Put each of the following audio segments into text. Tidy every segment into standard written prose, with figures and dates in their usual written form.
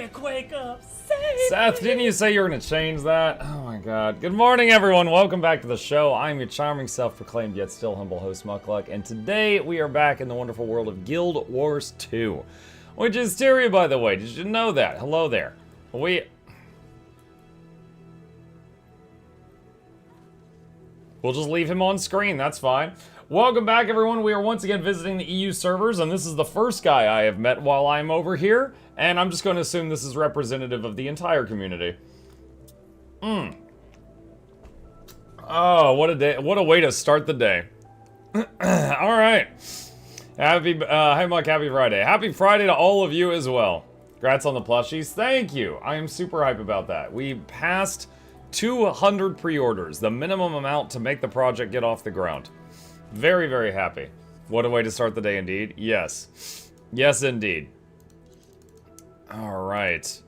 Quick, wake up! Save Seth, didn't you say you were going to change that? Oh my god. Good morning, everyone. Welcome back to the show. I'm your charming, self-proclaimed, yet still humble host, Mukluk, and today we are back in the wonderful world of Guild Wars 2. Which is Tyria, by the way. Did you know that? Hello there. We'll just leave him on screen, that's fine. Welcome back, everyone. We are once again visiting the EU servers, and this is the first guy I have met while I'm over here, and I'm just going to assume this is representative of the entire community. Oh, what a day. What a way to start the day. Alright. Hey, Mike, happy Friday. Happy Friday to all of you as well. Congrats on the plushies. Thank you. I am super hype about that. We passed 200 pre-orders, the minimum amount to make the project get off the ground. Very, very happy. What a way to start the day indeed. Yes. Yes, indeed. Alright.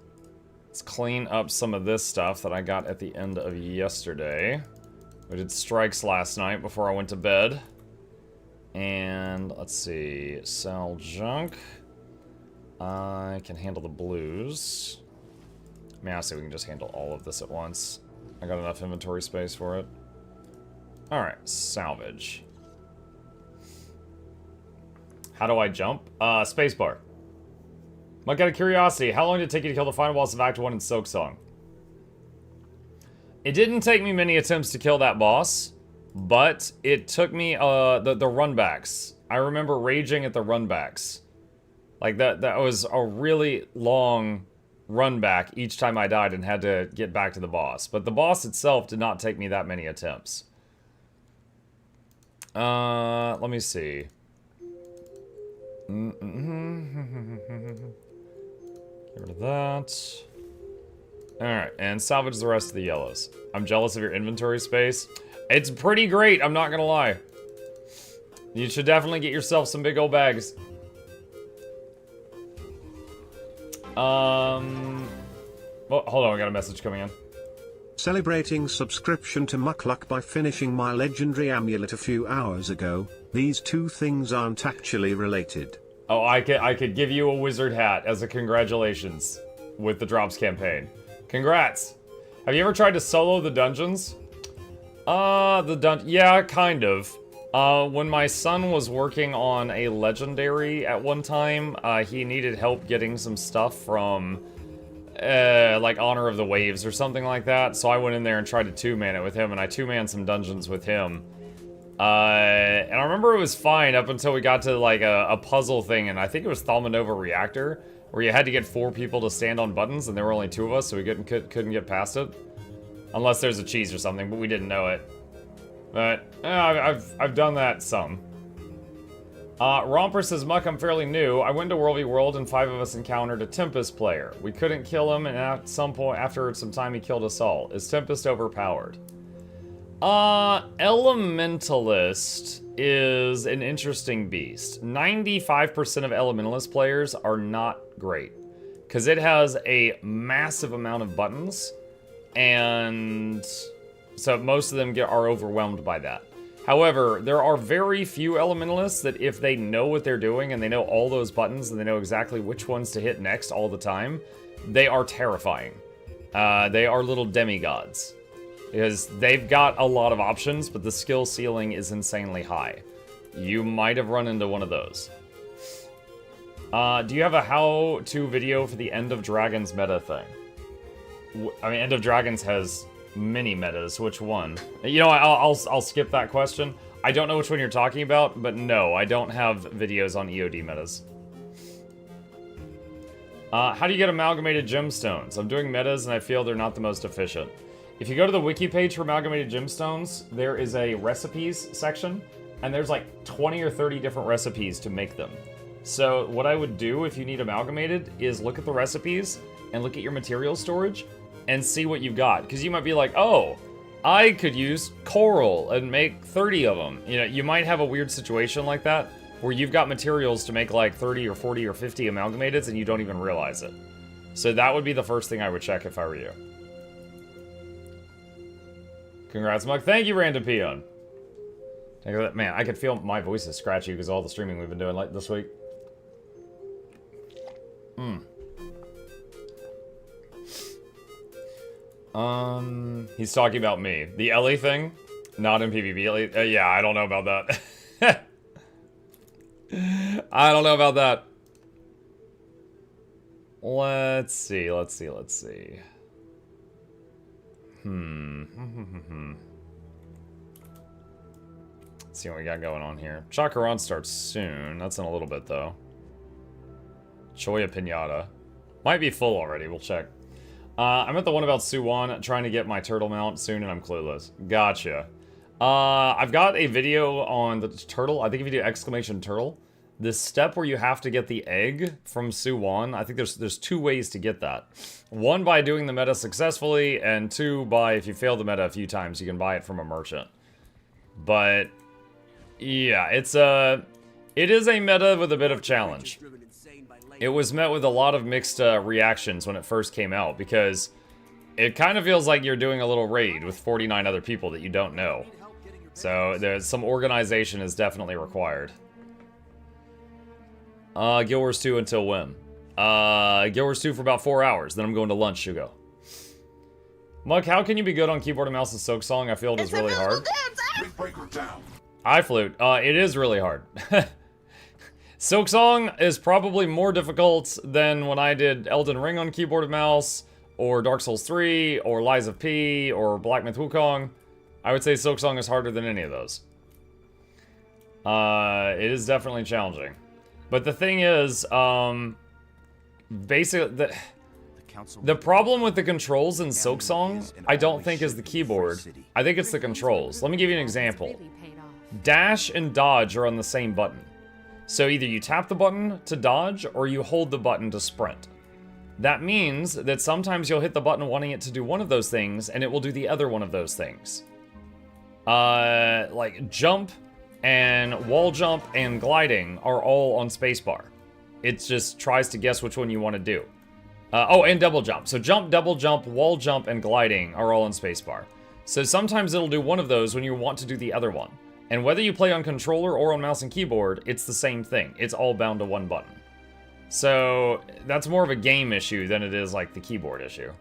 Let's clean up some of this stuff that I got at the end of yesterday. We did strikes last night before I went to bed. And let's see. Sell junk. I can handle the blues. I mean, honestly, we can just handle all of this at once. I got enough inventory space for it. Alright, salvage. How do I jump? Spacebar. Mike, out of curiosity, how long did it take you to kill the final boss of Act 1 in Silksong? It didn't take me many attempts to kill that boss, but it took me, the runbacks. I remember raging at the runbacks. Like, that was a really long run back each time I died and had to get back to the boss. But the boss itself did not take me that many attempts. Let me see. Get rid of that. Alright, and salvage the rest of the yellows. I'm jealous of your inventory space. It's pretty great, I'm not gonna lie. You should definitely get yourself some big old bags. Oh, hold on, I got a message coming in. Celebrating subscription to Mukluk by finishing my legendary amulet a few hours ago. These two things aren't actually related. Oh, I could give you a wizard hat as a congratulations with the drops campaign. Congrats. Have you ever tried to solo the dungeons? Yeah, kind of. When my son was working on a legendary at one time, he needed help getting some stuff from, like Honor of the Waves or something like that. So I went in there and tried to two-man it with him, and I two-manned some dungeons with him. And I remember it was fine up until we got to like a puzzle thing, and I think it was Thalmanova Reactor, where you had to get 4 people to stand on buttons, and there were only 2 of us, so we couldn't get past it. Unless there's a cheese or something, but we didn't know it. But, I've done that some. Romper says, Muck, I'm fairly new. I went to World v World and 5 of us encountered a Tempest player. We couldn't kill him, and at some point, after some time, he killed us all. Is Tempest overpowered? Elementalist is an interesting beast. 95% of Elementalist players are not great. Because it has a massive amount of buttons, and so most of them are overwhelmed by that. However, there are very few Elementalists that if they know what they're doing and they know all those buttons and they know exactly which ones to hit next all the time, they are terrifying. They are little demigods. Because they've got a lot of options, but the skill ceiling is insanely high. You might have run into one of those. Do you have a how-to video for the End of Dragons meta thing? I mean, End of Dragons has many metas. Which one? You know, I'll skip that question. I don't know which one you're talking about, but no, I don't have videos on EOD metas. How do you get amalgamated gemstones? I'm doing metas and I feel they're not the most efficient. If you go to the wiki page for amalgamated gemstones, there is a recipes section, and there's like 20 or 30 different recipes to make them. So what I would do if you need amalgamated is look at the recipes and look at your material storage and see what you've got. Because you might be like, oh, I could use coral and make 30 of them. You know, you might have a weird situation like that where you've got materials to make like 30 or 40 or 50 amalgamateds and you don't even realize it. So that would be the first thing I would check if I were you. Congrats, Mug. Thank you, Random Peon. Man, I could feel my voice is scratchy because of all the streaming we've been doing like this week. He's talking about me. The Ellie thing? Not in PvP. Yeah, I don't know about that. I don't know about that. Let's see. Let's see what we got going on here. Chakaran starts soon. That's in a little bit, though. Choya Pinata. Might be full already. We'll check. I'm at the one about Soo-Won, trying to get my turtle mount soon, and I'm clueless. Gotcha. I've got a video on the turtle. I think if you do exclamation turtle, the step where you have to get the egg from Soo-Won, I think there's 2 ways to get that. 1 by doing the meta successfully, and 2 by, if you fail the meta a few times, you can buy it from a merchant. But yeah, it is a meta with a bit of challenge. It was met with a lot of mixed reactions when it first came out, because it kind of feels like you're doing a little raid with 49 other people that you don't know. So there's some organization is definitely required. Guild Wars 2 until when? Guild Wars 2 for about 4 hours, then I'm going to lunch, Shugo. Muk, how can you be good on keyboard and mouse and Soak Song? I feel it is really hard. iFlute. It is really hard. Silk Song is probably more difficult than when I did Elden Ring on keyboard and mouse, or Dark Souls 3, or Lies of P, or Black Myth Wukong. I would say Silk Song is harder than any of those. It is definitely challenging. But the thing is, basically, the problem with the controls in Silk Song, I don't think is the keyboard. I think it's the controls. Let me give you an example. Dash and dodge are on the same button. So either you tap the button to dodge, or you hold the button to sprint. That means that sometimes you'll hit the button wanting it to do one of those things, and it will do the other one of those things. Like jump, and wall jump, and gliding are all on spacebar. It just tries to guess which one you want to do. Oh, and double jump. So jump, double jump, wall jump, and gliding are all on spacebar. So sometimes it'll do one of those when you want to do the other one. And whether you play on controller or on mouse and keyboard, it's the same thing. It's all bound to one button. So that's more of a game issue than it is like the keyboard issue.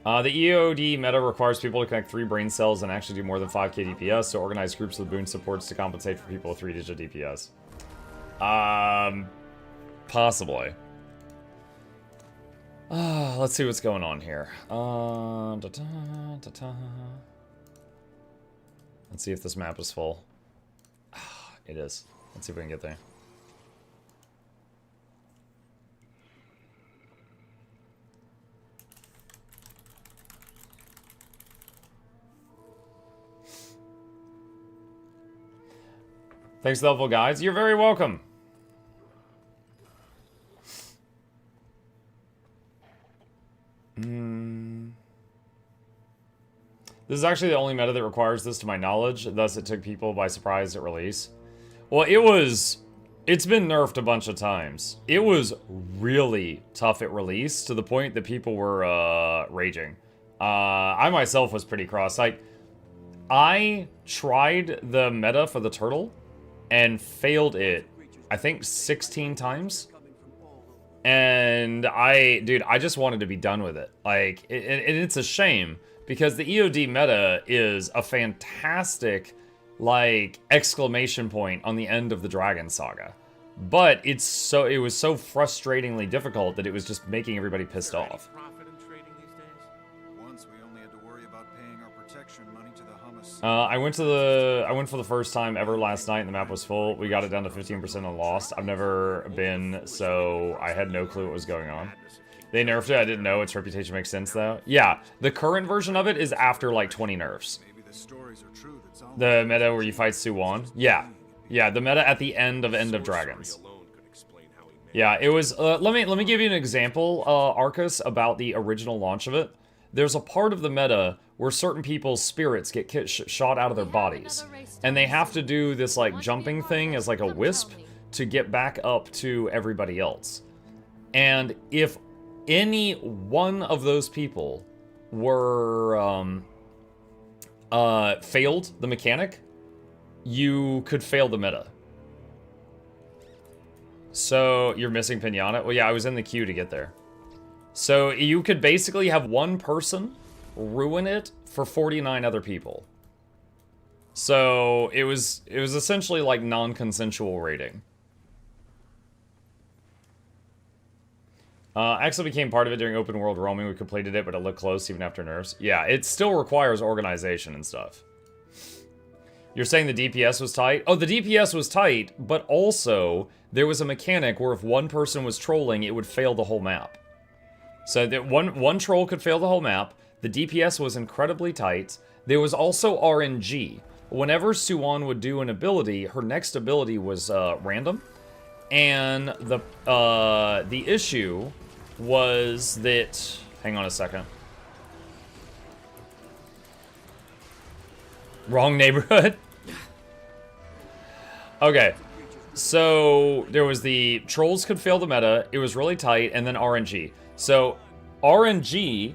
The EOD meta requires people to connect 3 brain cells and actually do more than 5k DPS, so organize groups with boon supports to compensate for people with 3-digit DPS. Possibly. Let's see what's going on here. Let's see if this map is full. It is. Let's see if we can get there. Thanks, helpful guys. You're very welcome. This is actually the only meta that requires this to my knowledge, thus it took people by surprise at release. Well, it's been nerfed a bunch of times. It was really tough at release, to the point that people were, raging. I myself was pretty cross. Like, I tried the meta for the turtle, and failed it, I think, 16 times. And I just wanted to be done with it. Like, it's a shame, because the EOD meta is a fantastic, like, exclamation point on the end of the Dragon Saga. But it was so frustratingly difficult that it was just making everybody pissed off. I went for the first time ever last night, and the map was full. We got it down to 15% and lost. I've never been, so I had no clue what was going on. They nerfed it. I didn't know. Its reputation makes sense, though. Yeah, the current version of it is after, like, 20 nerfs. The meta where you fight Soo-Won. Yeah. Yeah, the meta at the end of Dragons. Yeah, it was... let me give you an example, Arcus, about the original launch of it. There's a part of the meta where certain people's spirits get shot out of their bodies. And they have to do this, like, jumping thing as, like, a wisp to get back up to everybody else. And if any one of those people were, failed the mechanic, you could fail the meta. So, you're missing Pinata? Well, yeah, I was in the queue to get there. So you could basically have one person ruin it for 49 other people. So it was essentially like non-consensual raiding. Actually became part of it during open world roaming. We completed it, but it looked close even after nerfs. Yeah, it still requires organization and stuff. You're saying the DPS was tight? Oh, the DPS was tight, but also there was a mechanic where if one person was trolling, it would fail the whole map. So that one troll could fail the whole map. The DPS was incredibly tight. There was also RNG. Whenever Soo-Won would do an ability, her next ability was random. And the issue was that... Hang on a second. Wrong neighborhood. Okay. So there was the trolls could fail the meta. It was really tight. And then RNG. So RNG,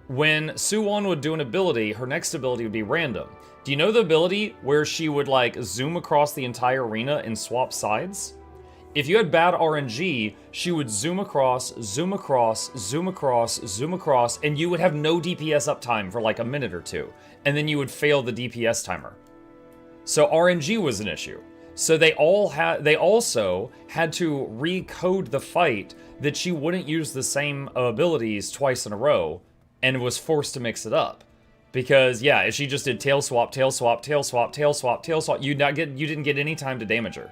when Soo-Won would do an ability, her next ability would be random. Do you know the ability where she would like zoom across the entire arena and swap sides? If you had bad RNG, she would zoom across, zoom across, zoom across, zoom across, and you would have no DPS uptime for like a minute or two. And then you would fail the DPS timer. So RNG was an issue. So they also had to recode the fight that she wouldn't use the same abilities twice in a row and was forced to mix it up. Because yeah, if she just did tail swap, tail swap, tail swap, tail swap, tail swap, you didn't get any time to damage her.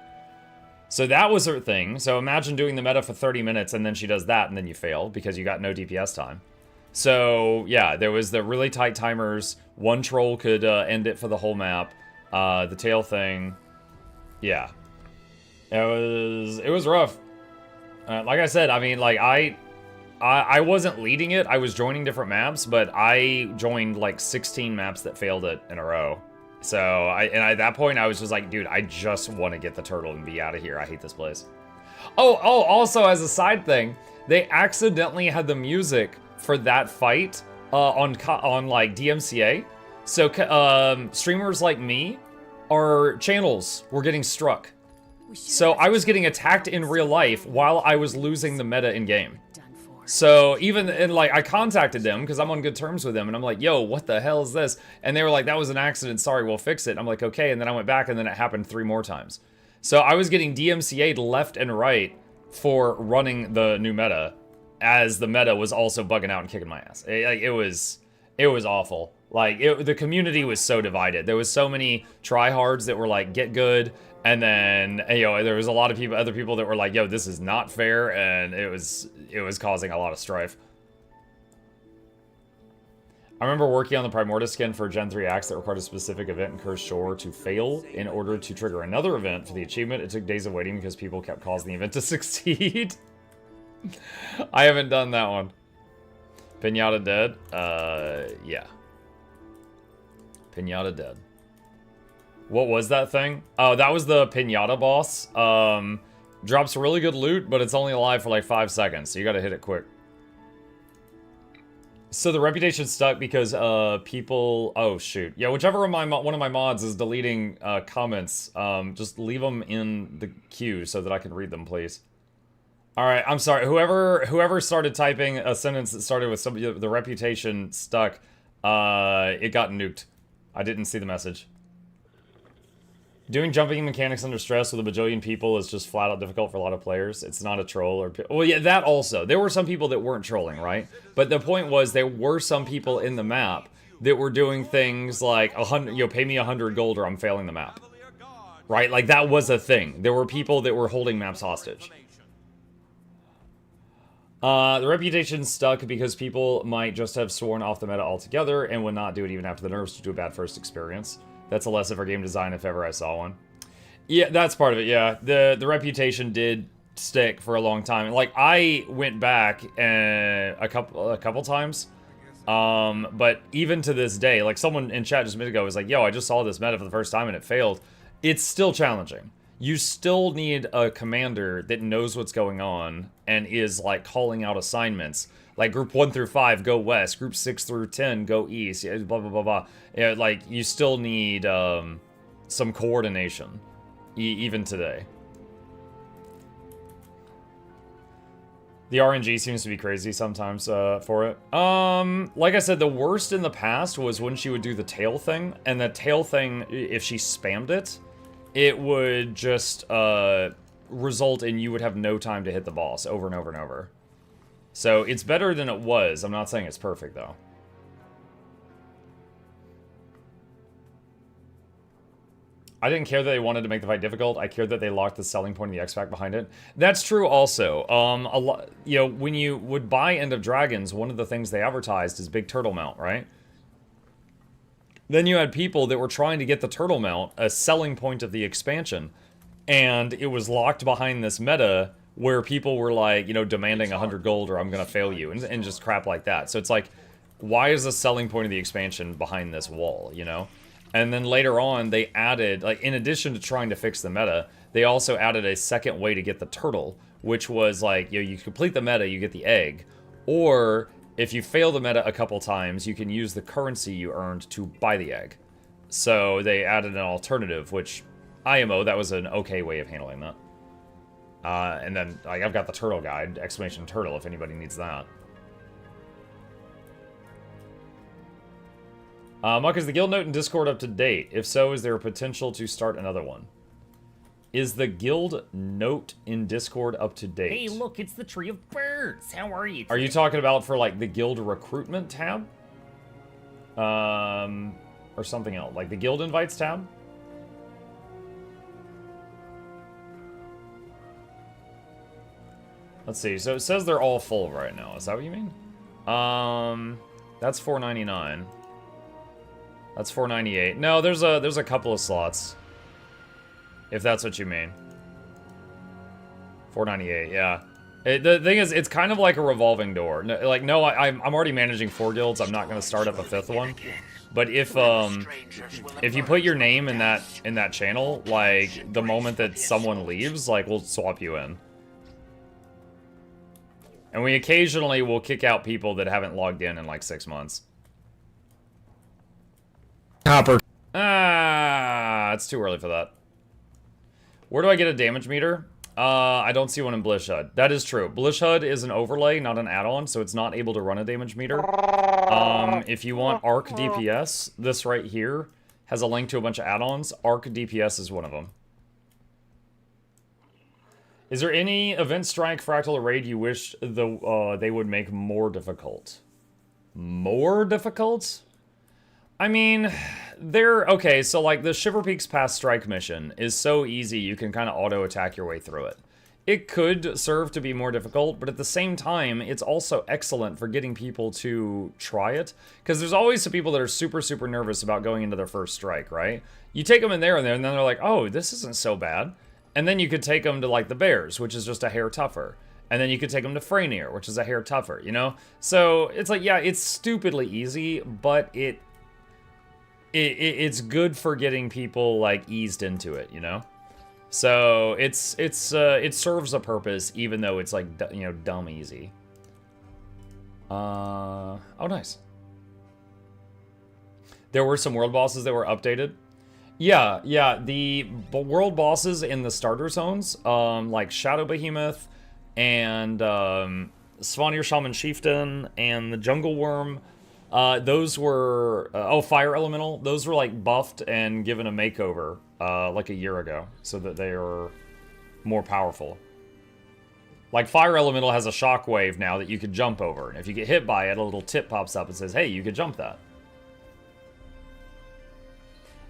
So that was her thing. So imagine doing the meta for 30 minutes and then she does that and then you fail because you got no DPS time. So yeah, there was the really tight timers. One troll could end it for the whole map. The tail thing, yeah, it was rough. Like I said, I mean, like I wasn't leading it. I was joining different maps, but I joined like 16 maps that failed it in a row. So at that point I was just like, dude, I just want to get the turtle and be out of here. I hate this place. Oh, also as a side thing, they accidentally had the music for that fight on like DMCA. So streamers like me, our channels were getting struck. So I was getting attacked in real life while I was losing the meta in game. So like I contacted them because I'm on good terms with them and I'm like, yo, what the hell is this? And they were like, that was an accident. Sorry, we'll fix it. And I'm like, okay. And then I went back and then it happened 3 more times. So I was getting DMCA'd left and right for running the new meta as the meta was also bugging out and kicking my ass. It was awful. Like the community was so divided. There was so many tryhards that were like, get good. And then, you know, there was a lot of other people that were like, yo, this is not fair, and it was causing a lot of strife. I remember working on the Primordius skin for Gen 3 Axe that required a specific event in Cursed Shore to fail in order to trigger another event for the achievement. It took days of waiting because people kept causing the event to succeed. I haven't done that one. Pinata dead? Yeah. Pinata dead. What was that thing? Oh, that was the Pinata boss. Drops really good loot, but it's only alive for like 5 seconds, so you gotta hit it quick. So the reputation stuck because people... Oh, shoot. Yeah, whichever one of my mods is deleting comments, just leave them in the queue so that I can read them, please. Alright, I'm sorry. Whoever started typing a sentence that started with the reputation stuck, it got nuked. I didn't see the message. Doing jumping mechanics under stress with a bajillion people is just flat out difficult for a lot of players. It's not a troll or... Well, yeah, that also. There were some people that weren't trolling, right? But the point was there were some people in the map that were doing things like, pay me 100 gold or I'm failing the map. Right? Like, that was a thing. There were people that were holding maps hostage. The reputation stuck because people might just have sworn off the meta altogether and would not do it even after the nerfs due to a bad first experience. That's a lesson for game design if ever I saw one. Yeah, that's part of it, yeah. The reputation did stick for a long time. Like, I went back a couple times, but even to this day, like someone in chat just a minute ago was like, yo, I just saw this meta for the first time and it failed. It's still challenging. You still need a commander that knows what's going on and is, like, calling out assignments. Like, group 1 through 5, go west. Group 6 through 10, go east. Blah, blah, blah, blah. Yeah, like, you still need some coordination, even today. The RNG seems to be crazy sometimes for it. Like I said, the worst in the past was when she would do the tail thing, and the tail thing, if she spammed it, it would just result in you would have no time to hit the boss over and over and over. So it's better than it was. I'm not saying it's perfect, though. I didn't care that they wanted to make the fight difficult. I cared that they locked the selling point of the X-Pack behind it. That's true also. A lot, you know, when you would buy End of Dragons, one of the things they advertised is Big Turtle Mount, right? Then you had people that were trying to get the Turtle Mount, a selling point of the expansion, and it was locked behind this meta where people were like, you know, demanding 100 gold or I'm gonna fail you, and just crap like that. So it's like, why is the selling point of the expansion behind this wall, you know? And then later on, they added, like, in addition to trying to fix the meta, they also added a second way to get the turtle, which was like, you know, you complete the meta, you get the egg, or if you fail the meta a couple times, you can use the currency you earned to buy the egg. So they added an alternative, which IMO, that was an okay way of handling that. And then, like, I've got the turtle guide, exclamation turtle, if anybody needs that. Muck, is the guild note in Discord up to date? If so, is there a potential to start another one? Is the guild note in Discord up to date? Hey, look, it's the Tree of Birds. How are you? Are you talking about for, like, the guild recruitment tab? Or something else? Like the guild invites tab? Let's see. So it says they're all full right now. Is that what you mean? That's $4.99. That's $4.98. No, there's a couple of slots. If that's what you mean. $4.98, yeah. The thing is, it's kind of like a revolving door. No, like, no, I'm already managing 4 guilds. I'm not going to start up a 5th one. But if you put your name in that channel, like, the moment that someone leaves, like, we'll swap you in. And we occasionally will kick out people that haven't logged in like 6 months. Copper. Ah, it's too early for that. Where do I get a damage meter? I don't see one in Blish HUD. That is true. Blish HUD is an overlay, not an add-on, so it's not able to run a damage meter. If you want Arc DPS, this right here has a link to a bunch of add-ons. Arc DPS is one of them. Is there any event, strike, fractal, or raid you wish they would make more difficult? More difficult? I mean, okay, so like the Shiver Peaks Pass strike mission is so easy you can kind of auto-attack your way through it. It could serve to be more difficult, but at the same time, it's also excellent for getting people to try it. Because there's always some people that are super, super nervous about going into their first strike, right? You take them in there, and then they're like, oh, this isn't so bad. And then you could take them to like the Bears, which is just a hair tougher. And then you could take them to Freynier, which is a hair tougher, you know? So it's like, yeah, it's stupidly easy, but it's good for getting people like eased into it, you know? So it serves a purpose, even though it's like, you know, dumb easy. Oh, nice. There were some world bosses that were updated. Yeah, the world bosses in the starter zones, like Shadow Behemoth and Svanir Shaman Chieftain and the Jungle Worm, those were, Fire Elemental, those were like buffed and given a makeover like a year ago so that they are more powerful. Like Fire Elemental has a shockwave now that you could jump over, and if you get hit by it, a little tip pops up and says, hey, you could jump that.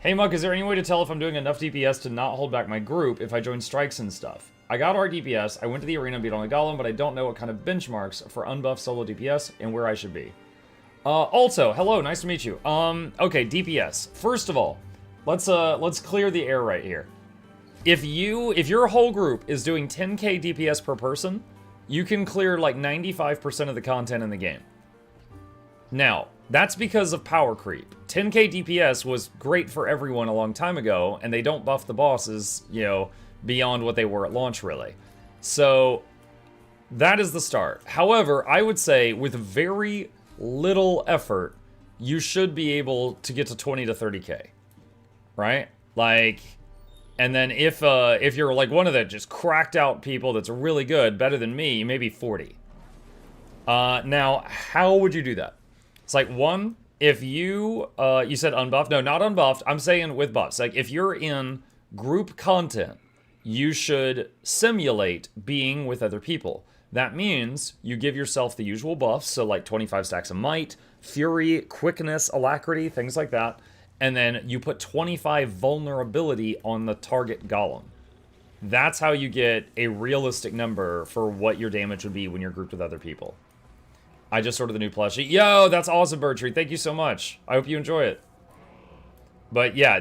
Hey Muck, is there any way to tell if I'm doing enough DPS to not hold back my group if I join strikes and stuff? I got our DPS, I went to the arena and beat on the Golem, but I don't know what kind of benchmarks for unbuffed solo DPS and where I should be. Also, hello, nice to meet you. Okay, DPS. First of all, let's clear the air right here. If your whole group is doing 10k DPS per person, you can clear like 95% of the content in the game. Now, that's because of power creep. 10k DPS was great for everyone a long time ago, and they don't buff the bosses, you know, beyond what they were at launch, really. So, that is the start. However, I would say with very little effort, you should be able to get to 20 to 30k, right? Like, and then if you're like one of the just cracked out people that's really good, better than me, maybe 40. Now, how would you do that? It's like, one, if you, you said unbuffed. No, not unbuffed. I'm saying with buffs. Like, if you're in group content, you should simulate being with other people. That means you give yourself the usual buffs, so like 25 stacks of might, fury, quickness, alacrity, things like that. And then you put 25 vulnerability on the target golem. That's how you get a realistic number for what your damage would be when you're grouped with other people. I just ordered the new plushie. Yo, that's awesome, Bertree. Thank you so much. I hope you enjoy it. But yeah,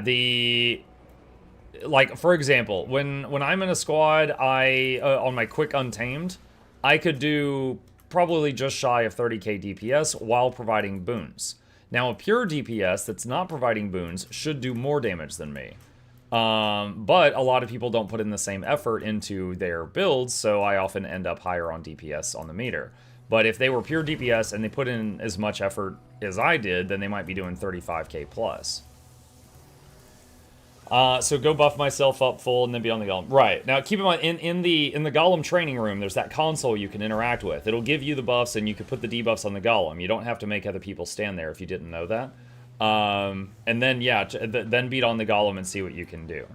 like, for example, when I'm in a squad, on my quick untamed, I could do probably just shy of 30k DPS while providing boons. Now, a pure DPS that's not providing boons should do more damage than me. But a lot of people don't put in the same effort into their builds, so I often end up higher on DPS on the meter. But if they were pure DPS and they put in as much effort as I did, then they might be doing 35k plus. So go buff myself up full and then be on the golem. Right. Now keep in mind, in the golem training room, there's that console you can interact with. It'll give you the buffs and you can put the debuffs on the golem. You don't have to make other people stand there if you didn't know that. And then, yeah, then beat on the golem and see what you can do.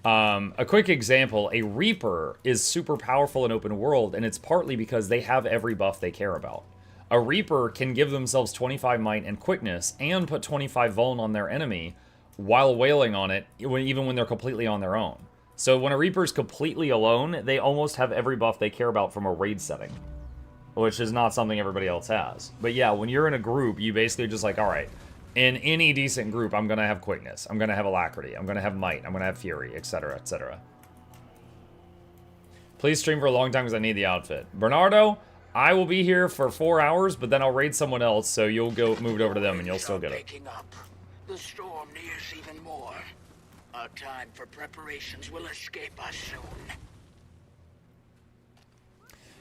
A quick example, a Reaper is super powerful in open world, and it's partly because they have every buff they care about. A Reaper can give themselves 25 might and quickness and put 25 vuln on their enemy while wailing on it, even when they're completely on their own. So when a Reaper is completely alone, they almost have every buff they care about from a raid setting, which is not something everybody else has. But yeah, when you're in a group, you basically just like, all right, in any decent group, I'm going to have quickness, I'm going to have alacrity, I'm going to have might, I'm going to have fury, etc., etc. Please stream for a long time because I need the outfit. Bernardo, I will be here for 4 hours, but then I'll raid someone else, so you'll go move it over to them and you'll still get it. The storm nears even more. Our time for preparations will escape us soon.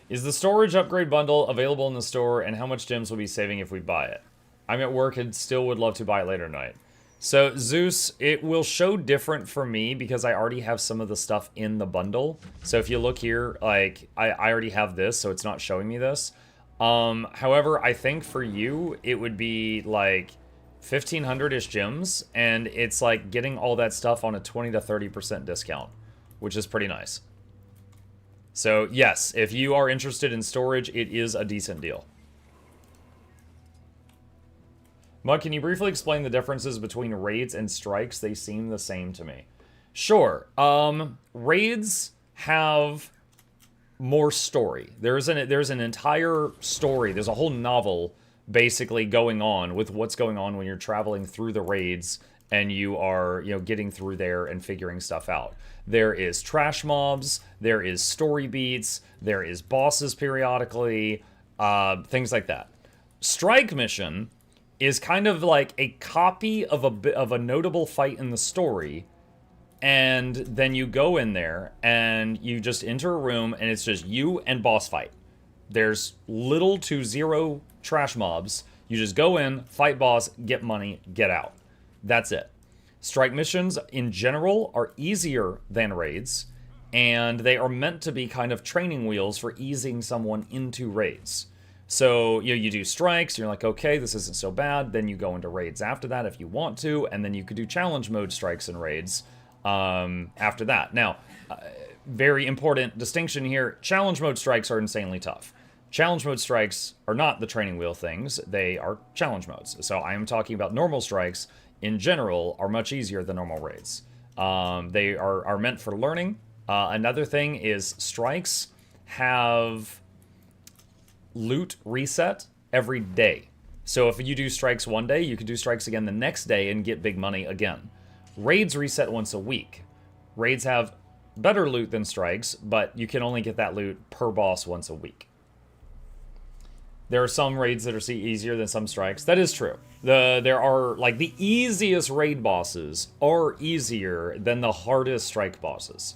Is the storage upgrade bundle available in the store, and how much gems will be saving if we buy it? I'm at work and still would love to buy it later tonight. So, Zeus, it will show different for me because I already have some of the stuff in the bundle. So if you look here, like, I already have this, so it's not showing me this. However, I think for you, it would be, like, 1,500-ish gems, and it's, like, getting all that stuff on a 20 to 30% discount, which is pretty nice. So, yes, if you are interested in storage, it is a decent deal. Mug, can you briefly explain the differences between raids and strikes? They seem the same to me. Sure. Raids have more story. There's an entire story. There's a whole novel basically going on with what's going on when you're traveling through the raids and you are, you know, getting through there and figuring stuff out. There is trash mobs, there is story beats, there is bosses periodically, things like that. Strike mission is kind of like a copy of a notable fight in the story, and then you go in there and you just enter a room and it's just you and boss fight. There's little to zero trash mobs. You just go in, fight boss, get money, get out. That's it. Strike missions in general are easier than raids, and they are meant to be kind of training wheels for easing someone into raids. So, you know, you do strikes, you're like, okay, this isn't so bad. Then you go into raids after that if you want to, and then you could do challenge mode strikes and raids after that. Now, very important distinction here, challenge mode strikes are insanely tough. Challenge mode strikes are not the training wheel things, they are challenge modes. So I am talking about normal strikes in general are much easier than normal raids. They are meant for learning. Another thing is strikes have loot reset every day. So if you do strikes one day, you can do strikes again the next day and get big money again. Raids reset once a week. Raids have better loot than strikes, but you can only get that loot per boss once a week. There are some raids that are easier than some strikes. That is true. There are, like, the easiest raid bosses are easier than the hardest strike bosses.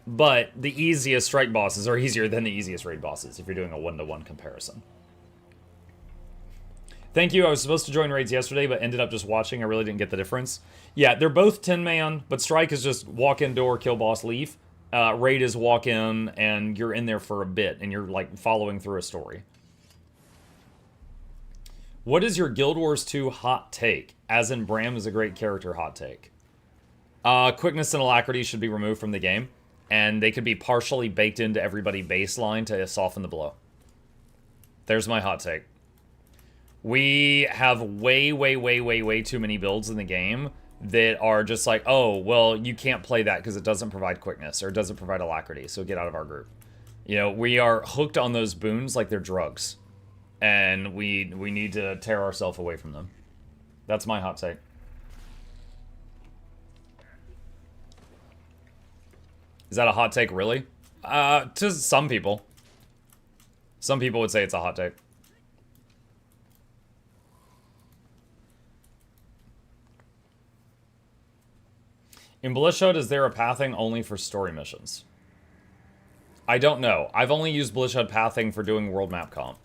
But the easiest strike bosses are easier than the easiest raid bosses if you're doing a one-to-one comparison. Thank you. I was supposed to join raids yesterday, but ended up just watching. I really didn't get the difference. Yeah, they're both 10-man, but strike is just walk in door, kill boss, leave. Raid is walk in, and you're in there for a bit, and you're, like, following through a story. What is your Guild Wars 2 hot take? As in Bram is a great character hot take. Quickness and alacrity should be removed from the game. And they could be partially baked into everybody baseline to soften the blow. There's my hot take. We have way too many builds in the game that are just like, oh, well, you can't play that because it doesn't provide quickness or it doesn't provide alacrity, so get out of our group. You know, we are hooked on those boons like they're drugs. And we need to tear ourselves away from them. That's my hot take. Is that a hot take, really? To some people. Some people would say it's a hot take. In Blisshood, is there a pathing only for story missions? I don't know. I've only used Blisshood pathing for doing world map comp.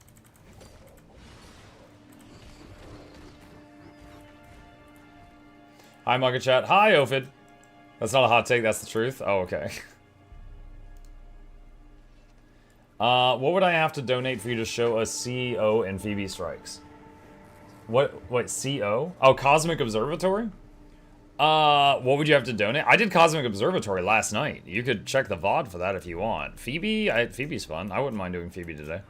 Hi, Mugga Chat. Hi, Ophid. That's not a hot take, that's the truth. Oh, okay. What would I have to donate for you to show us CEO and Phoebe strikes? What, CO? Oh, Cosmic Observatory? What would you have to donate? I did Cosmic Observatory last night. You could check the VOD for that if you want. Phoebe? Phoebe's fun. I wouldn't mind doing Phoebe today.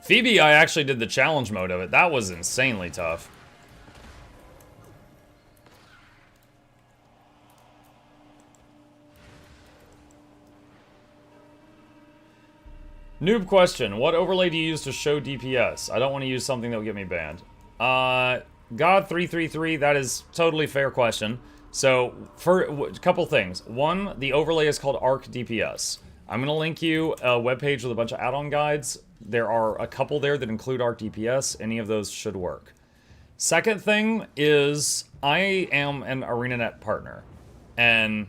Phoebe, I actually did the challenge mode of it. That was insanely tough. Noob question. What overlay do you use to show DPS? I don't want to use something that will get me banned. God333, that is totally fair question. So, for a couple things. One, the overlay is called Arc DPS. I'm going to link you a webpage with a bunch of add-on guides. There are a couple there that include Arc DPS. Any of those should work. Second thing is, I am an ArenaNet partner. And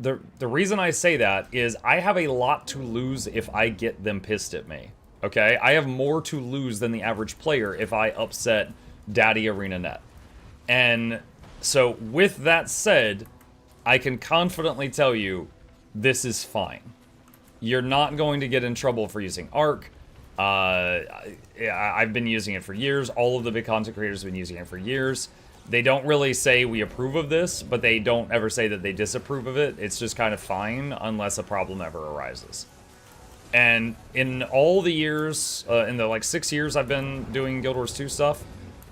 the reason I say that is I have a lot to lose if I get them pissed at me. Okay? I have more to lose than the average player if I upset Daddy ArenaNet. And so, with that said, I can confidently tell you, this is fine. You're not going to get in trouble for using Arc. I've been using it for years. All of the big content creators have been using it for years. They don't really say we approve of this, but they don't ever say that they disapprove of it. It's just kind of fine unless a problem ever arises. And in all the years, in the like 6 years I've been doing Guild Wars 2 stuff,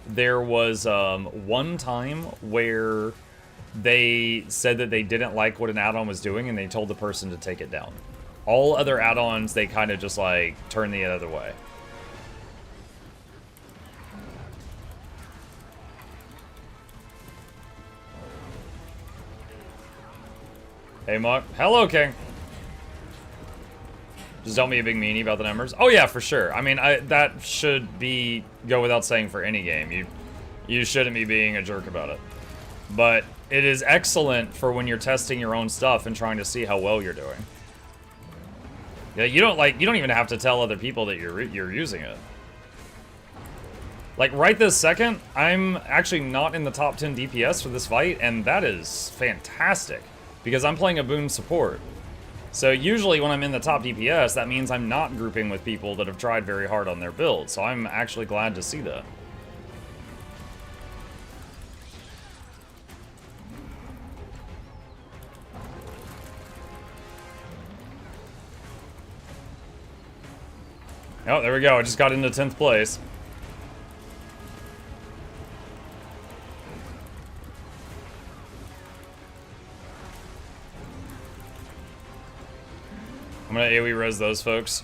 there was one time where they said that they didn't like what an add-on was doing and they told the person to take it down. All other add-ons, they kind of just like turn the other way. Hey, Muck. Hello, King. Just don't be a big meanie about the numbers. Oh, yeah, for sure. I mean, that should go without saying for any game. You shouldn't be being a jerk about it. But it is excellent for when you're testing your own stuff and trying to see how well you're doing. Yeah, you don't even have to tell other people that you're using it. Like, right this second, I'm actually not in the top 10 DPS for this fight, and that is fantastic. Because I'm playing a boon support. So usually when I'm in the top DPS, that means I'm not grouping with people that have tried very hard on their build. So I'm actually glad to see that. Oh, there we go. I just got into 10th place. I'm gonna AoE res those folks.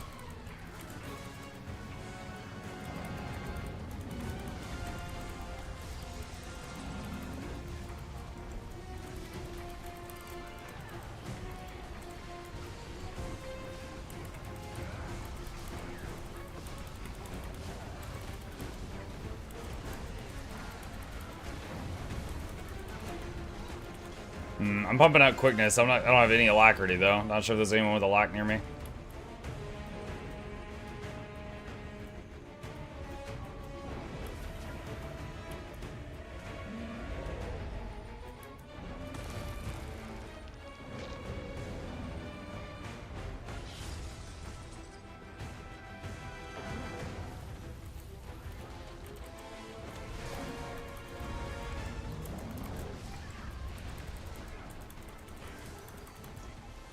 I'm pumping out quickness. I don't have any alacrity though. Not sure if there's anyone with a lack near me.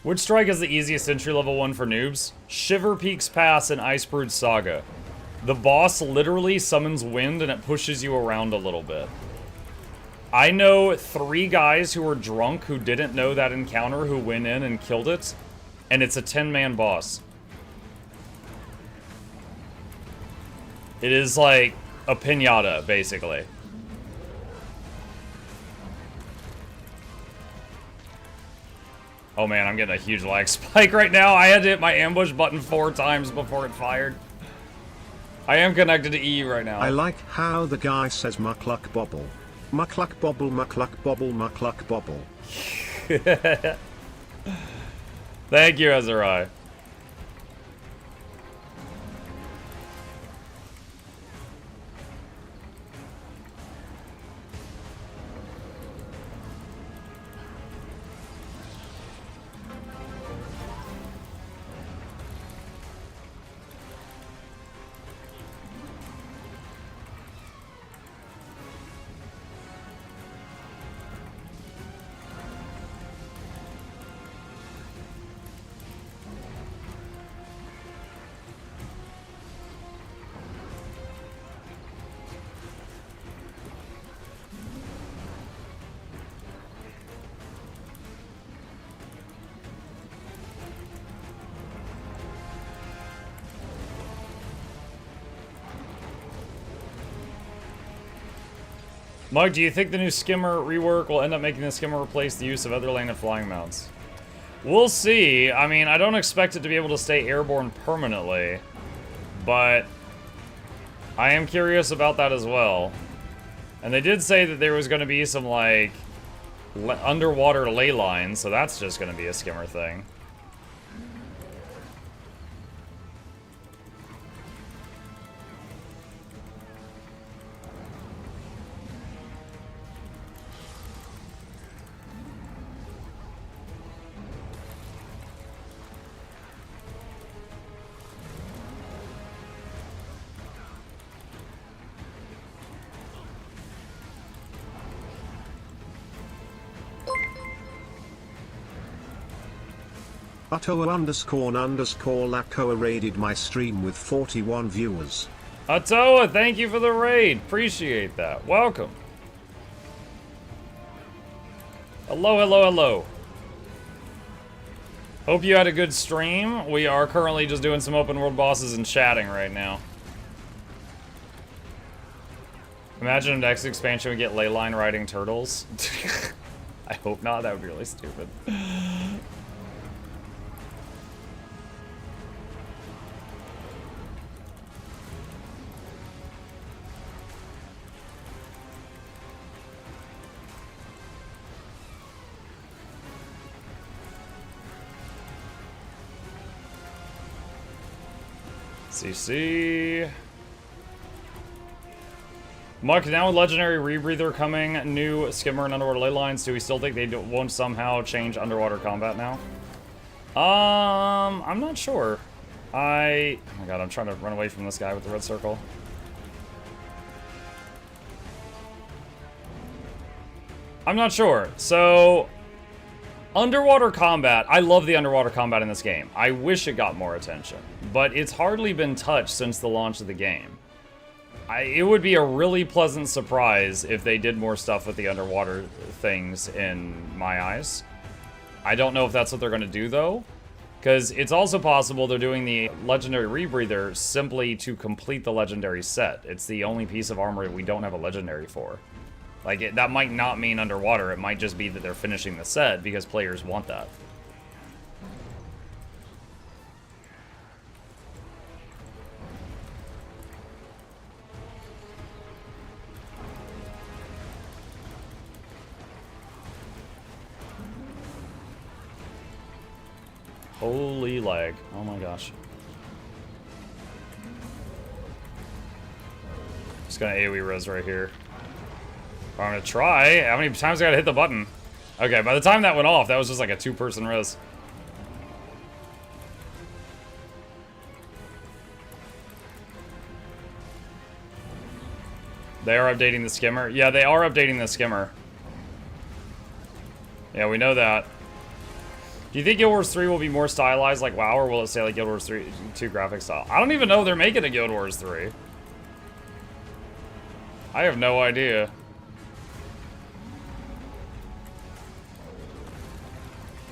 Which strike is the easiest entry-level one for noobs? Shiver Peaks Pass in Icebrood Saga. The boss literally summons wind and it pushes you around a little bit. I know 3 guys who were drunk who didn't know that encounter who went in and killed it, and it's a 10-man boss. It is like a pinata, basically. Oh man, I'm getting a huge lag spike right now. I had to hit my ambush button 4 times before it fired. I am connected to EU right now. I like how the guy says mukluk bobble. Mukluk bobble, mukluk bobble, mukluk bobble. Thank you, Azarai. Mug, do you think the new skimmer rework will end up making the skimmer replace the use of other landed flying mounts? We'll see. I mean, I don't expect it to be able to stay airborne permanently, but I am curious about that as well. And they did say that there was going to be some, like, underwater ley lines, so that's just going to be a skimmer thing. Utto__Lakoa raided my stream with 41 viewers. Atoa, thank you for the raid. Appreciate that. Welcome. Hello, hello, hello. Hope you had a good stream. We are currently just doing some open world bosses and chatting right now. Imagine if next expansion we get ley line riding turtles. I hope not. That would be really stupid. CC. Muck, now with Legendary Rebreather coming, new skimmer and underwater ley lines, do we still think they won't somehow change underwater combat now? I'm not sure. Oh my god, I'm trying to run away from this guy with the red circle. I'm not sure. So, underwater combat, I love the underwater combat in this game. I wish it got more attention, but it's hardly been touched since the launch of the game. It would be a really pleasant surprise if they did more stuff with the underwater things in my eyes. I don't know if that's what they're going to do, though, because it's also possible they're doing the Legendary Rebreather simply to complete the Legendary set. It's the only piece of armor we don't have a Legendary for. Like, that might not mean underwater. It might just be that they're finishing the set because players want that. Holy lag. Oh my gosh. Just gonna AoE res right here. I'm gonna try. How many times I gotta hit the button? Okay, by the time that went off, that was just like a 2-person res. They are updating the skimmer. Yeah, they are updating the skimmer. Yeah, we know that. Do you think Guild Wars 3 will be more stylized like WoW, or will it stay like Guild Wars 3 2 graphic style? I don't even know if they're making a Guild Wars 3. I have no idea.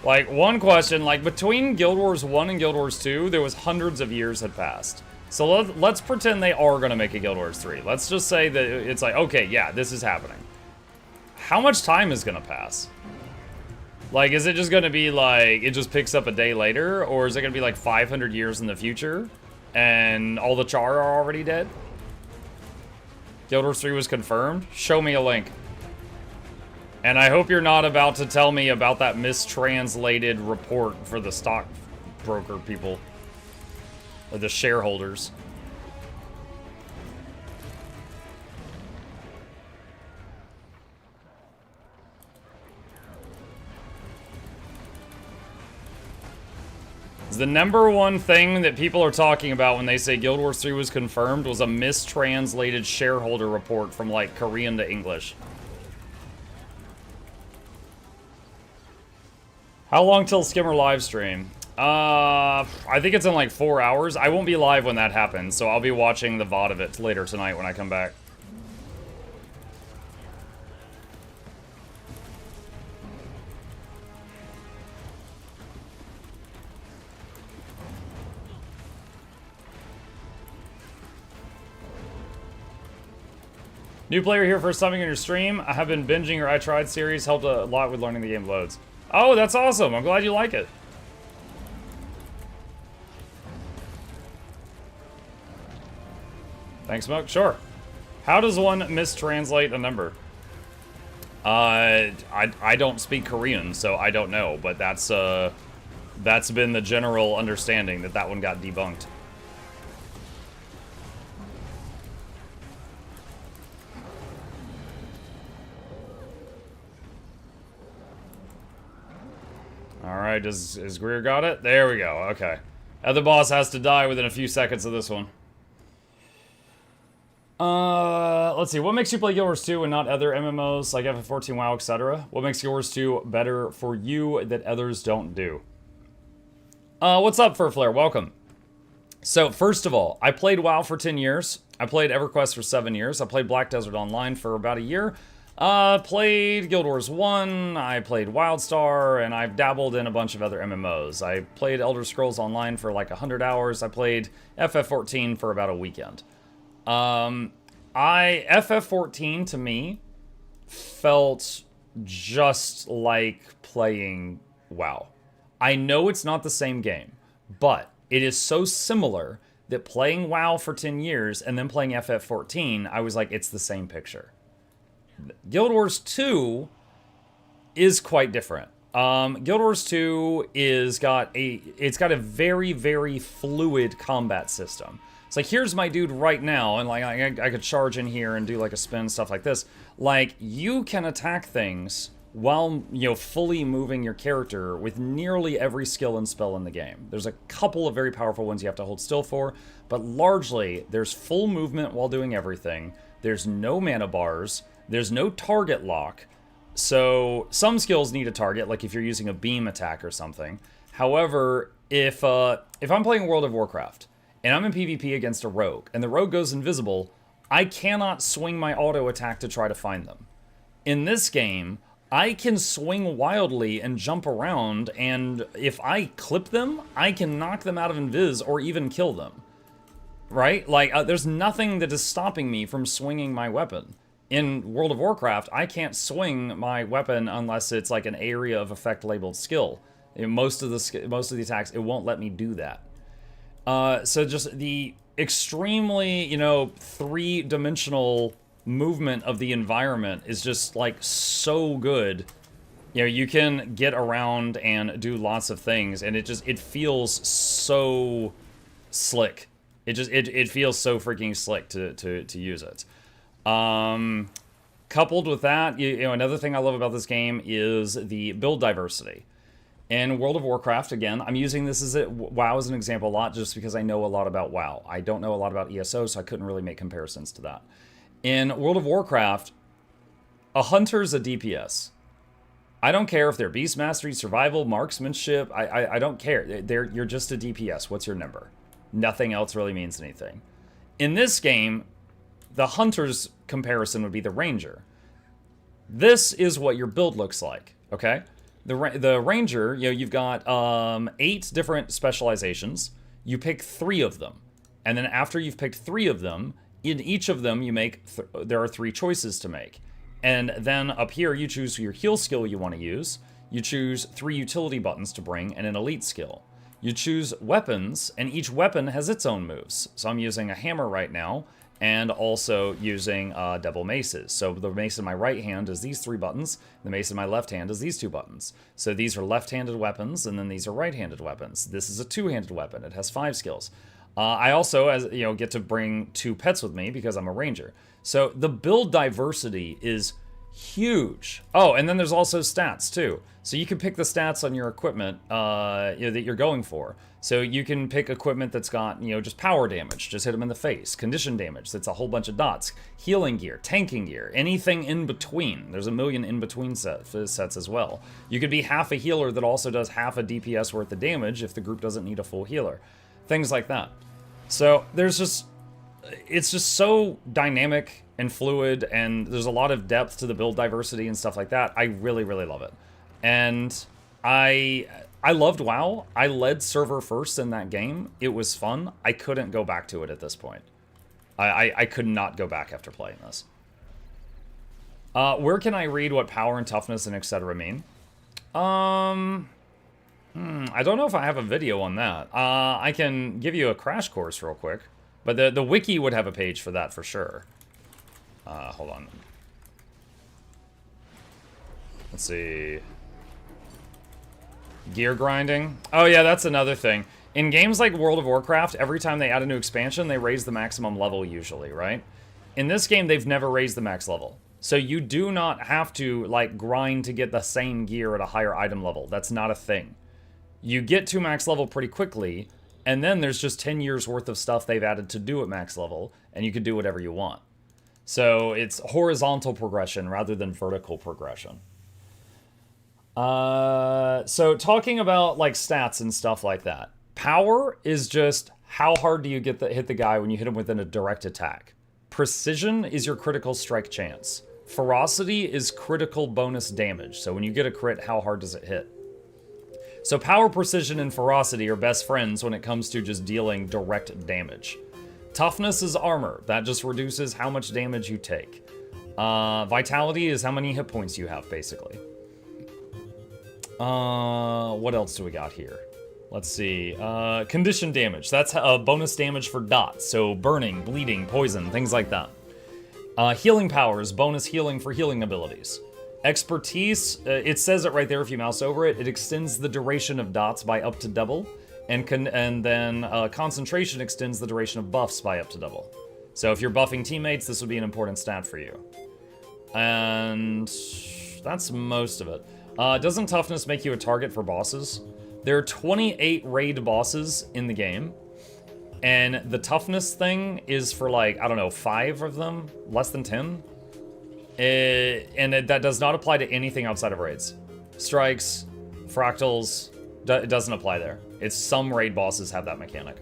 Like, one question, like, between Guild Wars 1 and Guild Wars 2, there was hundreds of years had passed. So let's pretend they are going to make a Guild Wars 3. Let's just say that it's like, okay, yeah, this is happening. How much time is going to pass? Like, is it just going to be like, it just picks up a day later? Or is it going to be like 500 years in the future? And all the Char are already dead? Guild Wars 3 was confirmed? Show me a link. And I hope you're not about to tell me about that mistranslated report for the stockbroker people. Or the shareholders. The number one thing that people are talking about when they say Guild Wars 3 was confirmed was a mistranslated shareholder report from like Korean to English. How long till Skimmer live stream? I think it's in like 4 hours. I won't be live when that happens, so I'll be watching the VOD of it later tonight when I come back. New player here, first time in your stream. I have been binging your I Tried series, helped a lot with learning the game loads. Oh, that's awesome. I'm glad you like it. Thanks, Smoke. Sure. How does one mistranslate a number? I don't speak Korean, so I don't know, but that's been the general understanding that that one got debunked. Alright, is Greer got it? There we go, okay. Other boss has to die within a few seconds of this one. Let's see. What makes you play Guild Wars 2 and not other MMOs like FF14, WoW, etc.? What makes Guild Wars 2 better for you that others don't do? What's up, Furflare? Welcome. So, first of all, I played WoW for 10 years. I played EverQuest for 7 years. I played Black Desert Online for about a year. Played Guild Wars 1, I played WildStar, and I've dabbled in a bunch of other MMOs. I played Elder Scrolls Online for like 100 hours. I played FF14 for about a weekend. FF14 to me felt just like playing WoW. I know it's not the same game, but it is so similar that playing WoW for 10 years and then playing FF14, I was like, it's the same picture. Guild Wars 2 is quite different. Guild Wars 2 it's got a very, very fluid combat system. It's like, here's my dude right now, and like I could charge in here and do like a spin, stuff like this. Like, you can attack things while, you know, fully moving your character with nearly every skill and spell in the game. There's a couple of very powerful ones you have to hold still for, but largely there's full movement while doing everything. There's no mana bars. There's no target lock, so some skills need a target, like if you're using a beam attack or something. However, if I'm playing World of Warcraft, and I'm in PvP against a rogue, and the rogue goes invisible, I cannot swing my auto attack to try to find them. In this game, I can swing wildly and jump around, and if I clip them, I can knock them out of invis or even kill them. Right? Like, there's nothing that is stopping me from swinging my weapon. In World of Warcraft, I can't swing my weapon unless it's like an area of effect labeled skill. In most of the attacks, it won't let me do that. So just the extremely, you know, three-dimensional movement of the environment is just like so good. You know, you can get around and do lots of things, and it feels so slick. It feels so freaking slick to use it. Coupled with that, you know, another thing I love about this game is the build diversity. In World of Warcraft, again, I'm using this as WoW as an example a lot just because I know a lot about WoW. I don't know a lot about ESO, so I couldn't really make comparisons to that. In World of Warcraft, a hunter's a DPS. I don't care if they're beast mastery, survival, marksmanship. I don't care. You're just a DPS. What's your number? Nothing else really means anything. In this game, the hunter's comparison would be the ranger. This is what your build looks like, okay? The ranger, you know, you've got 8 different specializations. You pick 3 of them. And then after you've picked 3 of them, in each of them you make, there are 3 choices to make. And then up here you choose your heal skill you want to use. You choose 3 utility buttons to bring and an elite skill. You choose weapons, and each weapon has its own moves. So I'm using a hammer right now, and also using double maces. So the mace in my right hand is these 3 buttons, the mace in my left hand is these 2 buttons. So these are left-handed weapons, and then these are right-handed weapons. This is a 2-handed weapon. It has 5 skills. I also, as you know, get to bring 2 pets with me because I'm a ranger. So the build diversity is huge. Oh, and then there's also stats too. So you can pick the stats on your equipment that you're going for. So you can pick equipment that's got, just power damage, just hit them in the face. Condition damage, that's a whole bunch of dots. Healing gear, tanking gear, anything in between. There's a million in between sets as well. You could be half a healer that also does half a DPS worth of damage if the group doesn't need a full healer. Things like that. So it's just so dynamic and fluid, and there's a lot of depth to the build diversity and stuff like that. I really, really love it. And I loved WoW. I led server first in that game. It was fun. I couldn't go back to it at this point. I could not go back after playing this. Where can I read what power and toughness and etc. mean? I don't know if I have a video on that. I can give you a crash course real quick. But the wiki would have a page for that for sure. Hold on. Let's see. Gear grinding. Oh yeah, that's another thing. In games like World of Warcraft, every time they add a new expansion, they raise the maximum level usually, right? In this game, they've never raised the max level. So you do not have to, like, grind to get the same gear at a higher item level. That's not a thing. You get to max level pretty quickly, and then there's just 10 years worth of stuff they've added to do at max level, and you can do whatever you want. So it's horizontal progression rather than vertical progression. So talking about like stats and stuff like that. Power is just how hard do you hit the guy when you hit him with a direct attack. Precision is your critical strike chance. Ferocity is critical bonus damage. So when you get a crit, how hard does it hit? So power, precision, and ferocity are best friends when it comes to just dealing direct damage. Toughness is armor. That just reduces how much damage you take. Vitality is how many hit points you have, basically. What else do we got here? Let's see. Condition damage. That's bonus damage for dots. So burning, bleeding, poison, things like that. Healing powers. Bonus healing for healing abilities. Expertise, it says it right there if you mouse over it. It extends the duration of dots by up to double. And then concentration extends the duration of buffs by up to double. So if you're buffing teammates, this would be an important stat for you. And that's most of it. Doesn't toughness make you a target for bosses? There are 28 raid bosses in the game. And the toughness thing is for like, I don't know, 5 of them? Less than 10? That does not apply to anything outside of raids. Strikes, fractals, it doesn't apply there. It's some raid bosses have that mechanic.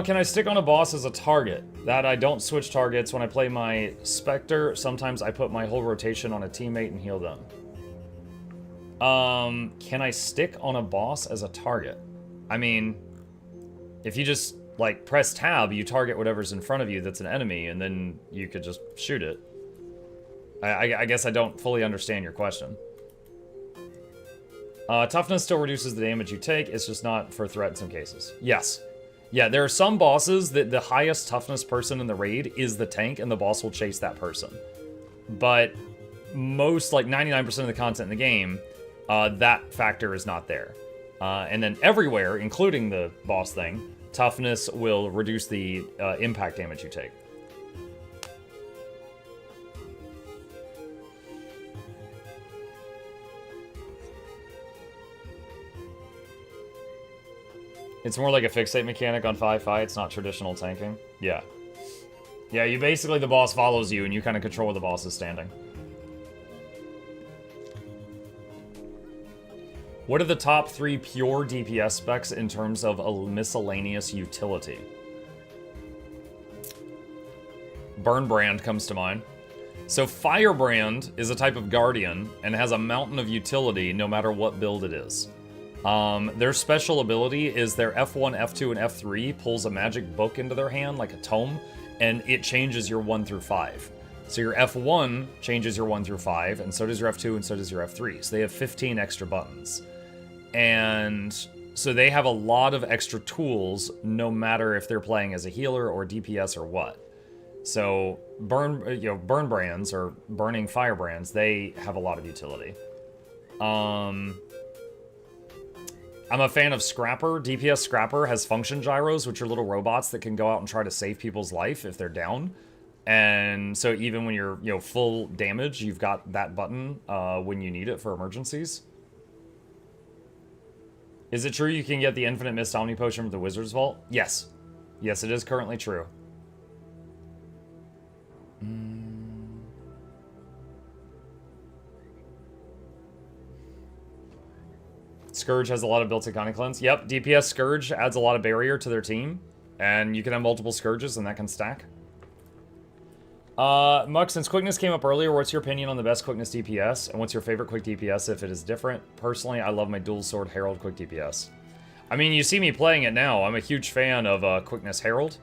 Can I stick on a boss as a target? That I don't switch targets. When I play my Spectre, sometimes I put my whole rotation on a teammate and heal them. Can I stick on a boss as a target? I mean, if you just, like, press tab, you target whatever's in front of you that's an enemy, and then you could just shoot it. I guess I don't fully understand your question. Toughness still reduces the damage you take, it's just not for threat in some cases. Yes. Yeah, there are some bosses that the highest toughness person in the raid is the tank, and the boss will chase that person. But most, like 99% of the content in the game, that factor is not there. And then everywhere, including the boss thing, toughness will reduce the impact damage you take. It's more like a fixate mechanic on 5-5, it's not traditional tanking. Yeah. Yeah, you basically, the boss follows you and you kind of control where the boss is standing. What are the top 3 pure DPS specs in terms of a miscellaneous utility? Burn Brand comes to mind. So Firebrand is a type of Guardian and has a mountain of utility no matter what build it is. Their special ability is their F1, F2, and F3 pulls a magic book into their hand, like a tome, and it changes your 1 through 5. So your F1 changes your 1 through 5, and so does your F2, and so does your F3. So they have 15 extra buttons. And so they have a lot of extra tools, no matter if they're playing as a healer or DPS or what. So burn brands or burning firebrands, they have a lot of utility. I'm a fan of Scrapper. DPS Scrapper has function gyros, which are little robots that can go out and try to save people's life if they're down. And so even when you're full damage, you've got that button when you need it for emergencies. Is it true you can get the Infinite Mist Omni Potion from the Wizard's Vault? Yes. Yes, it is currently true. Scourge has a lot of built-in Connie Cleanse. Yep, DPS Scourge adds a lot of barrier to their team. And you can have multiple Scourges and that can stack. Muck, since quickness came up earlier, what's your opinion on the best quickness DPS? And what's your favorite quick DPS if it is different? Personally, I love my dual sword Herald quick DPS. I mean, you see me playing it now. I'm a huge fan of quickness Herald.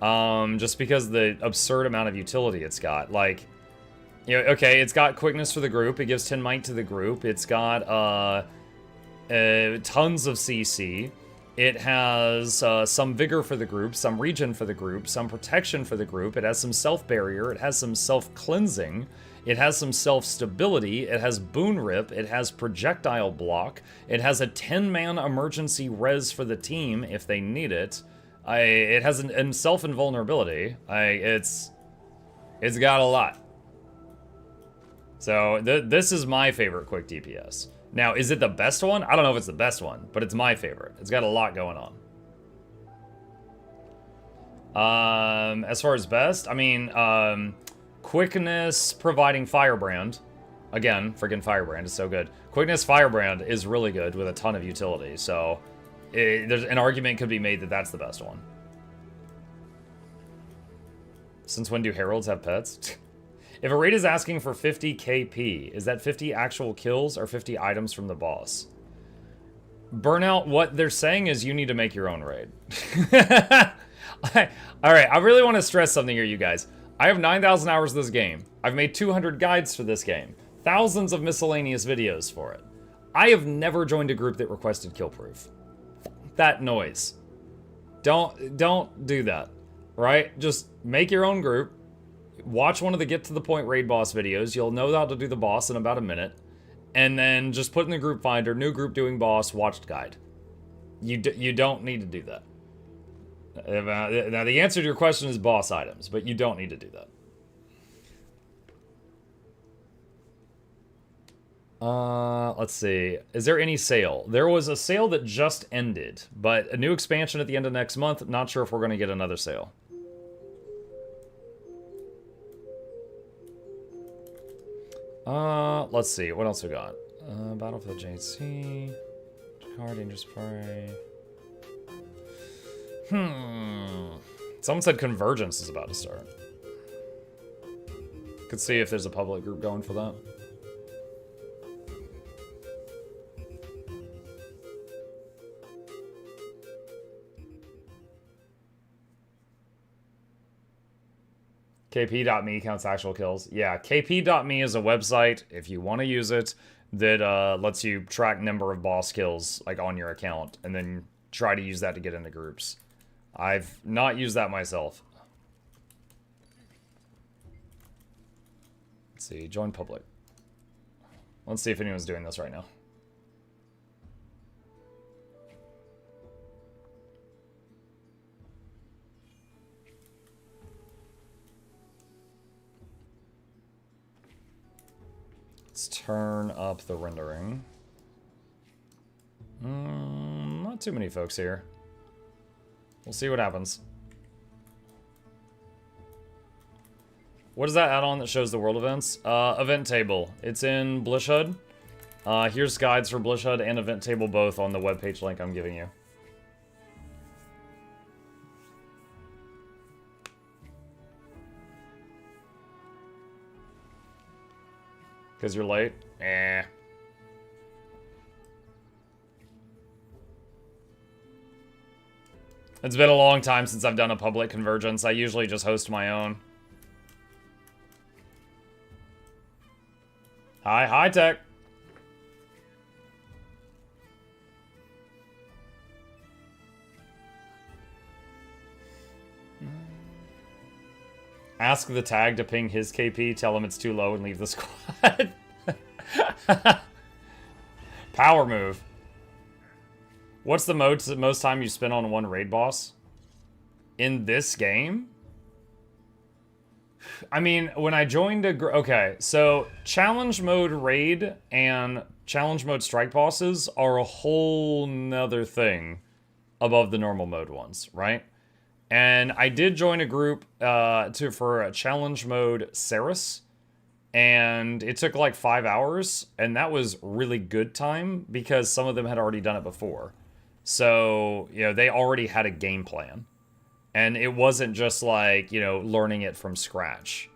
Just because the absurd amount of utility it's got. Like, okay, it's got quickness for the group. It gives 10 might to the group. It's got, tons of CC. It has some vigor for the group, some regen for the group, some protection for the group. It has some self-barrier. It has some self-cleansing. It has some self-stability. It has boon rip. It has projectile block. It has a 10-man emergency res for the team if they need it. It has an self-invulnerability. It's got a lot. So this is my favorite quick DPS. Now, is it the best one? I don't know if it's the best one, but it's my favorite. It's got a lot going on. As far as best, I mean, quickness providing Firebrand. Again, friggin' Firebrand is so good. Quickness Firebrand is really good with a ton of utility, so there's an argument could be made that that's the best one. Since when do heralds have pets? If a raid is asking for 50 KP, is that 50 actual kills or 50 items from the boss? Burnout, what they're saying is you need to make your own raid. Alright, I really want to stress something here, you guys. I have 9,000 hours of this game. I've made 200 guides for this game. Thousands of miscellaneous videos for it. I have never joined a group that requested Killproof. That noise. Don't do that, right? Just make your own group. Watch one of the Get to the Point raid boss videos. You'll know how to do the boss in about a minute. And then just put in the group finder, new group doing boss, watched guide. You don't need to do that. Now, the answer to your question is boss items, but you don't need to do that. Let's see. Is there any sale? There was a sale that just ended, but a new expansion at the end of next month. Not sure if we're going to get another sale. Let's see. What else we got? Battle for the JC. Jakar, Dangerous Prey. Someone said Convergence is about to start. Could see if there's a public group going for that. KP.me counts actual kills. Yeah, KP.me is a website, if you want to use it, that lets you track number of boss kills like on your account, and then try to use that to get into groups. I've not used that myself. Let's see, join public. Let's see if anyone's doing this right now. Let's turn up the rendering. Not too many folks here. We'll see what happens. What is that add-on that shows the world events? Event table. It's in Blishhood. Here's guides for Bloodshed and event table both on the webpage link I'm giving you. Because you're late? Eh. It's been a long time since I've done a public convergence. I usually just host my own. Hi, Tech. Ask the tag to ping his KP, tell him it's too low, and leave the squad. Power move. What's the most time you spent on one raid boss? In this game? I mean, when I joined a... Okay, so challenge mode raid and challenge mode strike bosses are a whole nother thing above the normal mode ones, right? And I did join a group for a challenge mode Ceres, and it took like 5 hours, and that was really good time because some of them had already done it before. So, you know, they already had a game plan. And it wasn't just like, you know, learning it from scratch.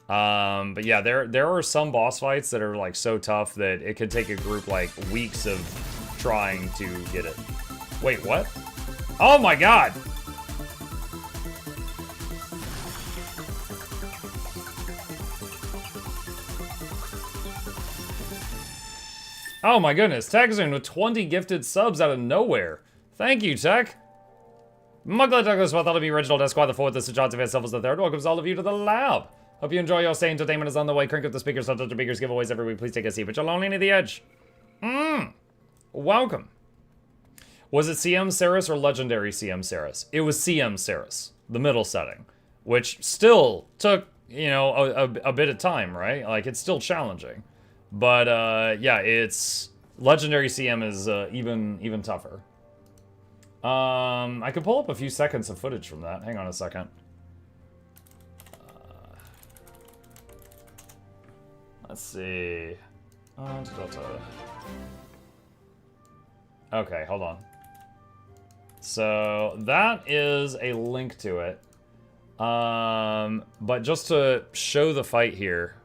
But yeah, there are some boss fights that are like so tough that it could take a group like weeks of trying to get it. Wait, what? Oh my god! Oh my goodness, TechZoon with 20 gifted subs out of nowhere. Thank you, Tech. Mugler Douglas, well thought of you, Reginald Esquire, the fourth, this is Johnson yourself as the third. Welcomes all of you to the lab. Hope you enjoy your stay. Entertainment is on the way. Crank up the speakers, touch the speakers, giveaways every week. Please take a seat, but you're lonely near the edge. Welcome. Was it CM Ceres or Legendary CM Ceres? It was CM Ceres, the middle setting, which still took, you know, a bit of time, right? Like, it's still challenging. But, yeah, it's... Legendary CM is even tougher. I could pull up a few seconds of footage from that. Hang on a second. Let's see. Okay, hold on. So, that is a link to it. But just to show the fight here.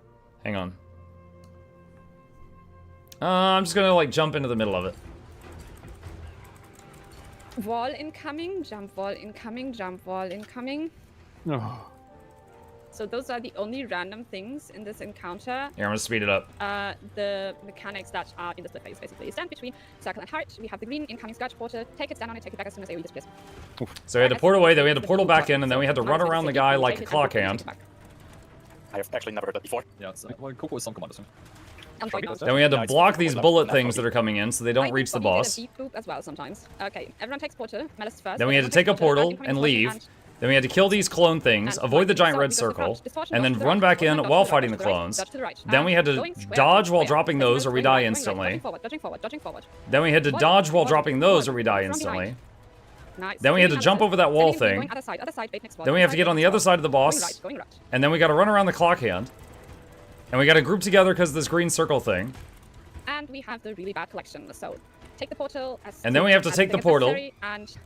Hang on. I'm just gonna, like, jump into the middle of it. Wall incoming, jump wall incoming, jump wall incoming. Oh. So those are the only random things in this encounter. Here, I'm gonna speed it up. The mechanics that are in the split phase, basically. Stand between circle and heart. We have the green incoming Scourge Porter. Take it, stand on it, take it back as soon as AoE disappears. So we had to port away, then we had to portal back in, and then we had to run around the guy like a clock hand. I have actually never heard that before. Yeah, it's like, well, Coco is some commanders. Then we had to block these bullet things that are coming in so they don't reach the boss. As well sometimes. Okay, everyone takes Porter. Melis first. Then we had to take a portal and leave. Then we had to kill these clone things, avoid the giant red circle, and then run back in while fighting the clones. Then we had to dodge while dropping those or we die instantly. Then we had to dodge while dropping those or we die instantly. Then we had to jump over that wall thing. Then we have to get on the other side of the boss. And then we got to run around the clock hand. And we got to group together because of this green circle thing. And we have the really bad collection, so take the portal and then we have to take the portal and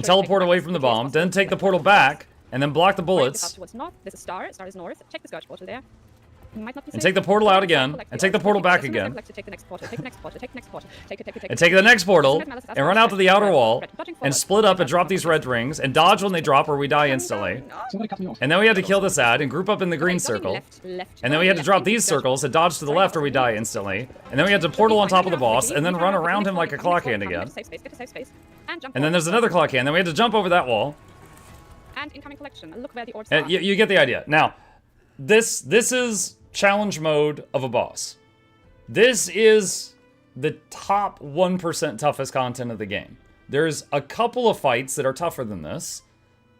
teleport away from the bomb, then take the portal back, and then block the bullets. Towards north. This is Star. Star is north. Check the Scourge Portal there. And take the portal out again, and take the portal back again. And take the next portal, and run out to the outer wall, and split up and drop these red rings, and dodge when they drop or we die instantly. And then we had to kill this ad and group up in the green circle. And then we had to drop these circles and dodge to the left or we die instantly. And then we had to portal on top of the boss, and then run around him like a clock hand again. And then there's another clock hand, then we had to jump over that wall. And incoming collection. Look where the orbs are. You get the idea. Now, this is challenge mode of a boss. This is the top 1% toughest content of the game. There's a couple of fights that are tougher than this,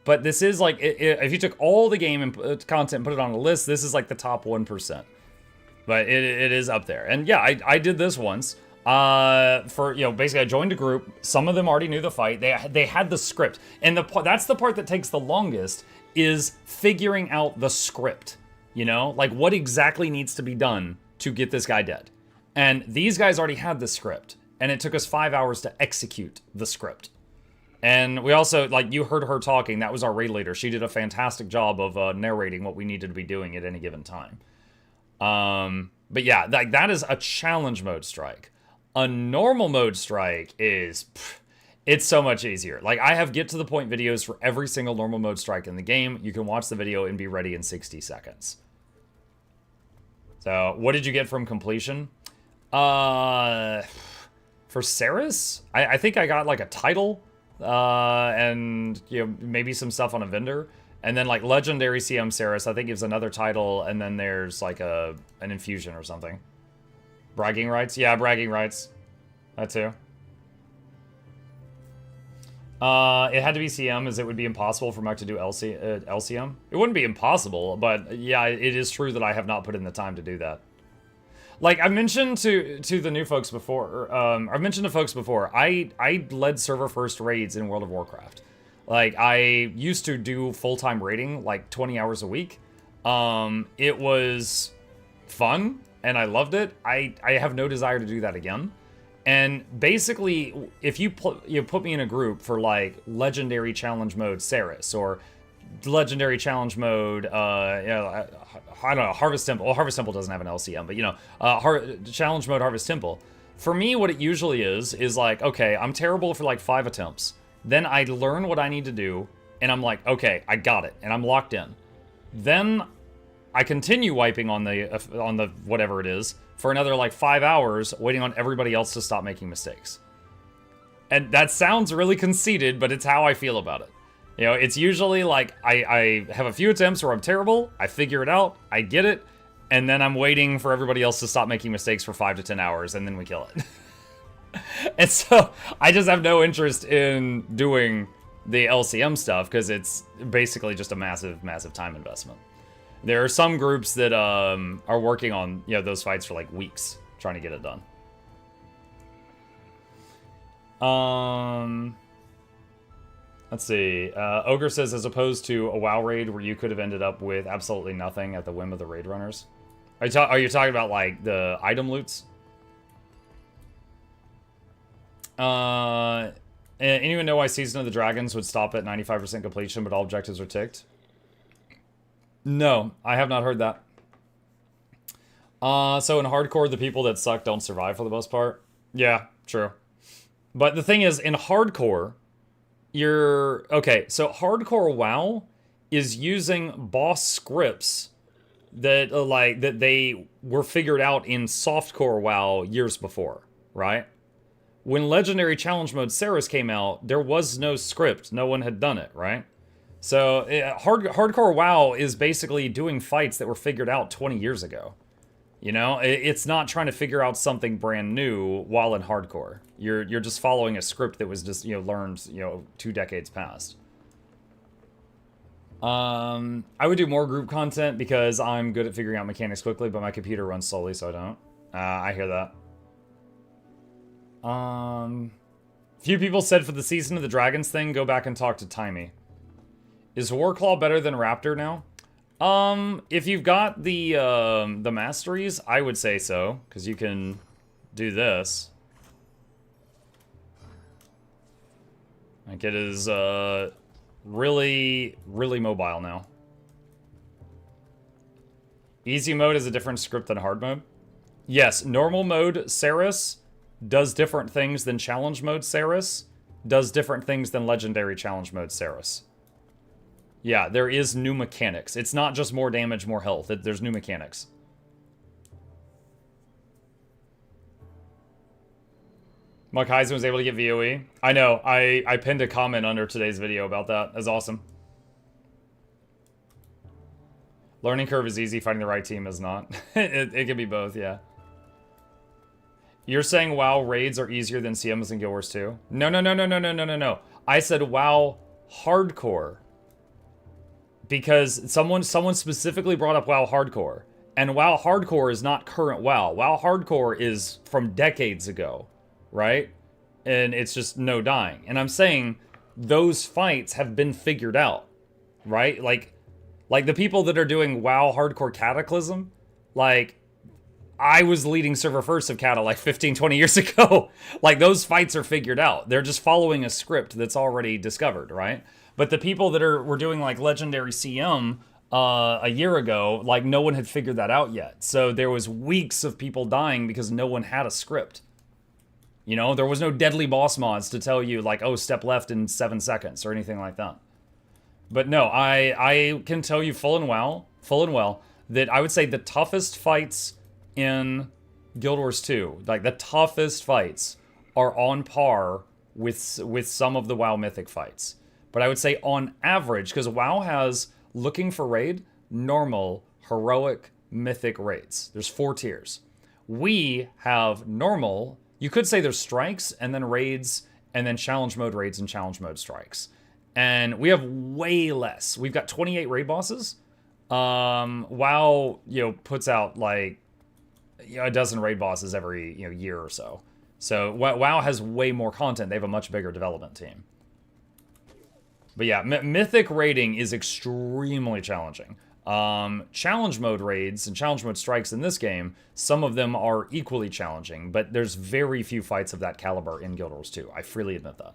but this is like, if you took all the game and content and put it on a list, this is like the top 1%. But it is up there. And yeah, I did this once. For, you know, basically I joined a group. Some of them already knew the fight. They had the script. And that's the part that takes the longest, is figuring out the script. You know, like what exactly needs to be done to get this guy dead. And these guys already had the script, and it took us 5 hours to execute the script. And we also, like, you heard her talking. That was our raid leader. She did a fantastic job of narrating what we needed to be doing at any given time. But yeah, like, that is a challenge mode strike. A normal mode strike is, it's so much easier. Like, I have get to the point videos for every single normal mode strike in the game. You can watch the video and be ready in 60 seconds. So, what did you get from completion? For Ceres, I think I got like a title, and you know, maybe some stuff on a vendor, and then like legendary CM Ceres I think gives another title, and then there's like an infusion or something. Bragging rights, yeah, bragging rights, that too. It had to be CM, as it would be impossible for Mike to do LCM. It wouldn't be impossible, but yeah, it is true that I have not put in the time to do that. Like, I mentioned to the new folks before, I've mentioned to folks before, I led server first raids in World of Warcraft. Like, I used to do full-time raiding, like 20 hours a week. It was fun, and I loved it. I have no desire to do that again. And basically, if you put me in a group for, like, Legendary Challenge Mode Ceres, or Legendary Challenge Mode, I don't know, Harvest Temple. Well, Harvest Temple doesn't have an LCM, but, you know, Challenge Mode Harvest Temple. For me, what it usually is like, okay, I'm terrible for, like, 5 attempts. Then I learn what I need to do, and I'm like, okay, I got it, and I'm locked in. Then I continue wiping on the whatever it is for another, like, 5 hours, waiting on everybody else to stop making mistakes. And that sounds really conceited, but it's how I feel about it. You know, it's usually like I have a few attempts where I'm terrible, I figure it out, I get it, and then I'm waiting for everybody else to stop making mistakes for 5 to 10 hours, and then we kill it. And so I just have no interest in doing the LCM stuff because it's basically just a massive, massive time investment. There are some groups that are working on, you know, those fights for like weeks trying to get it done. Let's see. Ogre says, as opposed to a WoW raid where you could have ended up with absolutely nothing at the whim of the raid runners. Are you talking about like the item loots? Anyone know why Season of the Dragons would stop at 95% completion, but all objectives are ticked? No, I have not heard that. So in hardcore, the people that suck don't survive for the most part. Yeah, true. But the thing is, in hardcore, okay, so hardcore WoW is using boss scripts that that they were figured out in softcore WoW years before, right? When Legendary Challenge Mode Ceres came out, there was no script. No one had done it, right? So hardcore WoW is basically doing fights that were figured out 20 years ago. You know, it's not trying to figure out something brand new while in hardcore. You're just following a script that was just, you know, learned, you know, 2 decades past. I would do more group content because I'm good at figuring out mechanics quickly, but my computer runs slowly, so I don't. I hear that. Few people said for the Season of the Dragons thing, go back and talk to Timey. Is Warclaw better than Raptor now? If you've got the masteries, I would say so, because you can do this. Like, it is, really, really mobile now. Easy mode is a different script than hard mode. Yes, normal mode, Ceres, does different things than challenge mode, Ceres, does different things than legendary challenge mode, Ceres. Yeah, there is new mechanics. It's not just more damage, more health. There's new mechanics. Mike Heisen was able to get VOE. I know. I pinned a comment under today's video about that. That's awesome. Learning curve is easy. Finding the right team is not. it can be both, yeah. You're saying WoW raids are easier than CMs and Guild Wars 2? No. I said WoW hardcore. Because someone specifically brought up WoW Hardcore. And WoW Hardcore is not current WoW. WoW Hardcore is from decades ago, right? And it's just no dying. And I'm saying those fights have been figured out, right? Like the people that are doing WoW Hardcore Cataclysm, like, I was leading server first of Kata like 15, 20 years ago. Like, those fights are figured out. They're just following a script that's already discovered, right? But the people that were doing like legendary CM a year ago, like, no one had figured that out yet. So there was weeks of people dying because no one had a script. You know, there was no deadly boss mods to tell you, like, oh, step left in 7 seconds or anything like that. But no, I can tell you full and well, that I would say the toughest fights in Guild Wars 2, like the toughest fights, are on par with some of the WoW Mythic fights. But I would say on average, because WoW has looking for raid, normal, heroic, mythic raids. There's 4 tiers. We have normal. You could say there's strikes, and then raids, and then challenge mode raids and challenge mode strikes. And we have way less. We've got 28 raid bosses. WoW, puts out like a dozen raid bosses every year or so. So WoW has way more content. They have a much bigger development team. But yeah, mythic raiding is extremely challenging. Challenge mode raids and challenge mode strikes in this game, some of them are equally challenging, but there's very few fights of that caliber in Guild Wars 2. I freely admit that.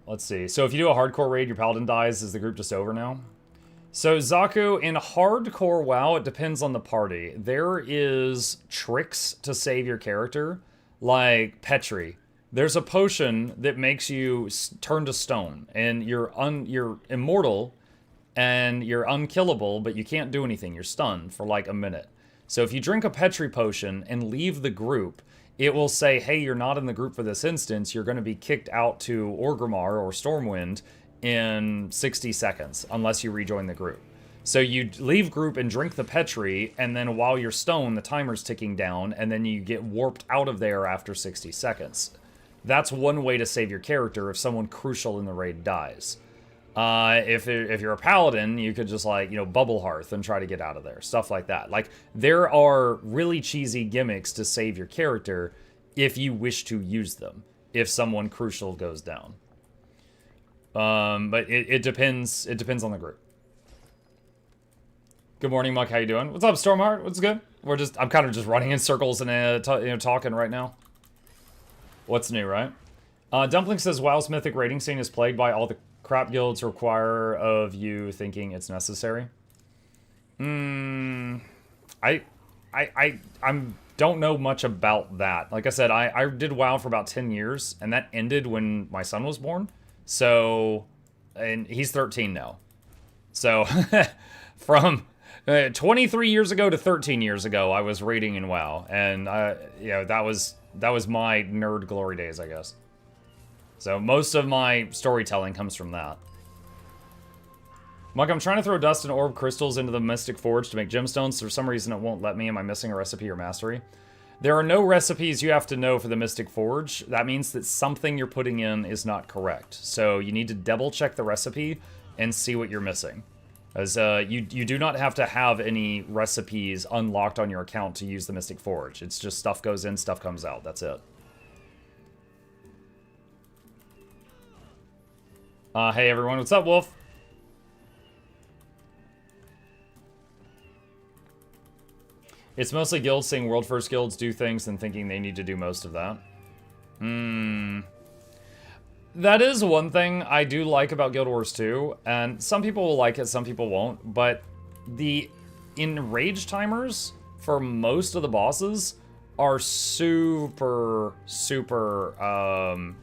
Let's see. So if you do a hardcore raid, your paladin dies, is the group just over now? So Zaku, in hardcore WoW, it depends on the party. There is tricks to save your character, like Petri. There's a potion that makes you turn to stone, and you're immortal, and you're unkillable, but you can't do anything. You're stunned for like a minute. So if you drink a Petri potion and leave the group, it will say, hey, you're not in the group for this instance. You're going to be kicked out to Orgrimmar or Stormwind in 60 seconds, unless you rejoin the group. So you leave group and drink the Petri, and then while you're stoned, the timer's ticking down, and then you get warped out of there after 60 seconds. That's one way to save your character if someone crucial in the raid dies. If you're a paladin, you could just like, bubble hearth and try to get out of there. Stuff like that. Like, there are really cheesy gimmicks to save your character if you wish to use them, if someone crucial goes down. But it depends on the group. Good morning, Muck. How you doing? What's up, Stormheart? What's good? I'm kind of just running in circles and talking right now. What's new, right? Dumpling says WoW's mythic rating scene is plagued by all the crap guilds require of you thinking it's necessary. I don't know much about that. Like I said, I did WoW for about 10 years, and that ended when my son was born. So, and he's 13 now. So, from 23 years ago to 13 years ago, I was raiding in WoW, and that was my nerd glory days, I guess. So most of my storytelling comes from that. Mike, I'm trying to throw dust and orb crystals into the Mystic Forge to make gemstones. For some reason, it won't let me. Am I missing a recipe or mastery? There are no recipes you have to know for the Mystic Forge. That means that something you're putting in is not correct. So you need to double check the recipe and see what you're missing. As you do not have to have any recipes unlocked on your account to use the Mystic Forge. It's just stuff goes in, stuff comes out. That's it. Hey everyone, what's up, Wolf? It's mostly guilds seeing world first guilds do things and thinking they need to do most of that. That is one thing I do like about Guild Wars 2, and some people will like it, some people won't, but the enrage timers for most of the bosses are super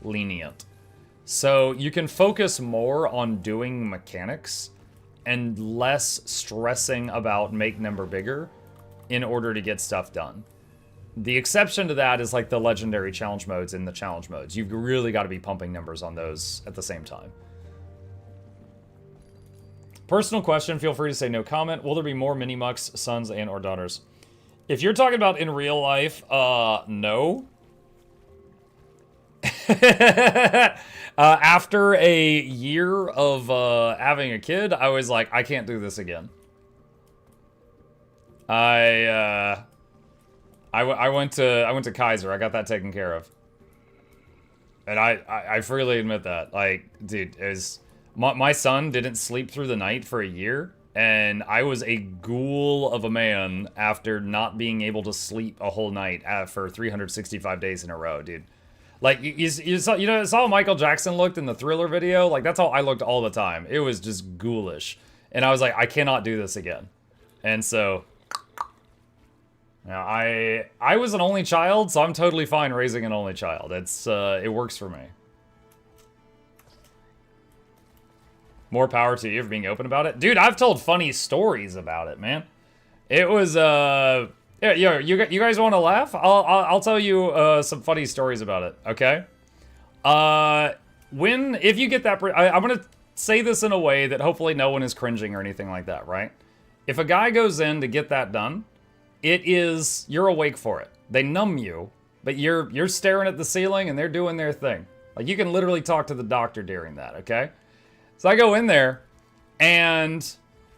lenient. So you can focus more on doing mechanics and less stressing about make number bigger in order to get stuff done. The exception to that is like the legendary challenge modes and the challenge modes. You've really got to be pumping numbers on those at the same time. Personal question, feel free to say no comment. Will there be more mini-mucks, sons and or daughters? If you're talking about in real life, no. After a year of having a kid, I was like, I can't do this again. I went to Kaiser. I got that taken care of, and I freely admit that. Like, dude, My son didn't sleep through the night for a year, and I was a ghoul of a man after not being able to sleep a whole night for 365 days in a row, dude. Like, you saw how Michael Jackson looked in the Thriller video? Like, that's how I looked all the time. It was just ghoulish. And I was like, I cannot do this again. And so, now I was an only child, so I'm totally fine raising an only child. It works for me. More power to you for being open about it. Dude, I've told funny stories about it, man. It was, yeah, you guys want to laugh? I'll tell you some funny stories about it, okay? If you get that, I'm going to say this in a way that hopefully no one is cringing or anything like that, right? If a guy goes in to get that done, you're awake for it. They numb you, but you're staring at the ceiling and they're doing their thing. Like, you can literally talk to the doctor during that, okay? So I go in there, and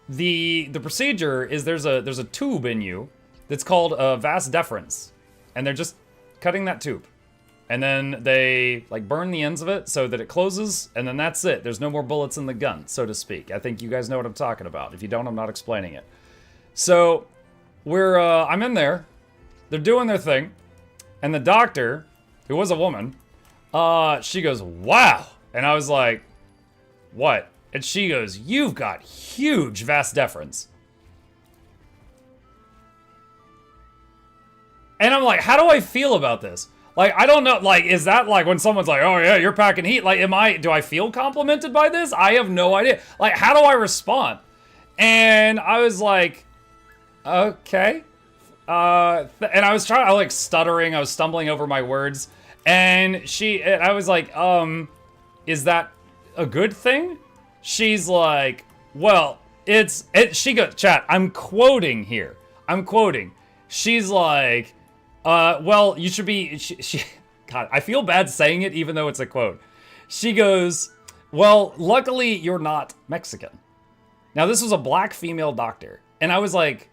the procedure is there's a tube in you that's called vas deferens, and they're just cutting that tube, and then they like burn the ends of it so that it closes, and then that's it. There's no more bullets in the gun, so to speak. I think you guys know what I'm talking about. If you don't, I'm not explaining it. So I'm in there, they're doing their thing, and the doctor, who was a woman, she goes, "Wow," and I was like, "What?" And she goes, "You've got huge vas deferens." And I'm like, how do I feel about this? Like, I don't know, like, is that like when someone's like, "Oh yeah, you're packing heat," like, do I feel complimented by this? I have no idea. Like, how do I respond? And I was like, okay. And I was like stuttering, I was stumbling over my words. And I was like, is that a good thing? She's like, well, she goes, chat, I'm quoting here. I'm quoting. She's like, well, you should be, God, I feel bad saying it even though it's a quote. She goes, well, luckily you're not Mexican. Now, this was a black female doctor. And I was like,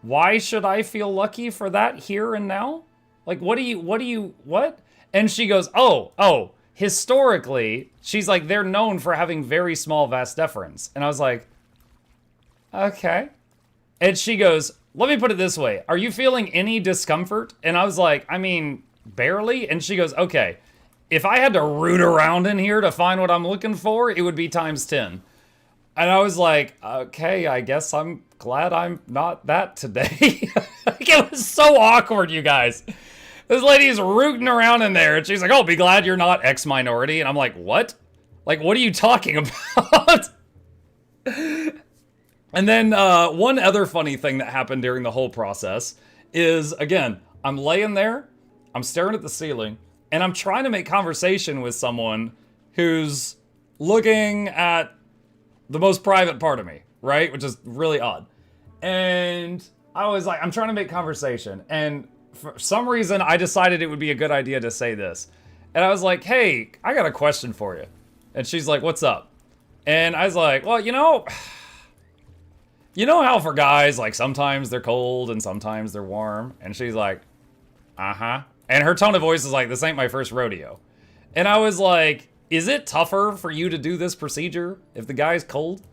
why should I feel lucky for that here and now? Like, what? And she goes, oh, historically, she's like, they're known for having very small vas deferens. And I was like, okay. And she goes, let me put it this way. Are you feeling any discomfort? And I was like, I mean, barely. And she goes, okay, if I had to root around in here to find what I'm looking for, it would be times 10. And I was like, okay, I guess I'm glad I'm not that today. Like, it was so awkward, you guys. This lady's rooting around in there, and she's like, oh, be glad you're not X-minority. And I'm like, what? Like, what are you talking about? And then one other funny thing that happened during the whole process is, again, I'm laying there, I'm staring at the ceiling, and I'm trying to make conversation with someone who's looking at the most private part of me, right? Which is really odd. And I was like, I'm trying to make conversation. And for some reason, I decided it would be a good idea to say this. And I was like, hey, I got a question for you. And she's like, what's up? And I was like, well, you know how for guys, like, sometimes they're cold and sometimes they're warm? And she's like, uh-huh. And her tone of voice is like, this ain't my first rodeo. And I was like, is it tougher for you to do this procedure if the guy's cold?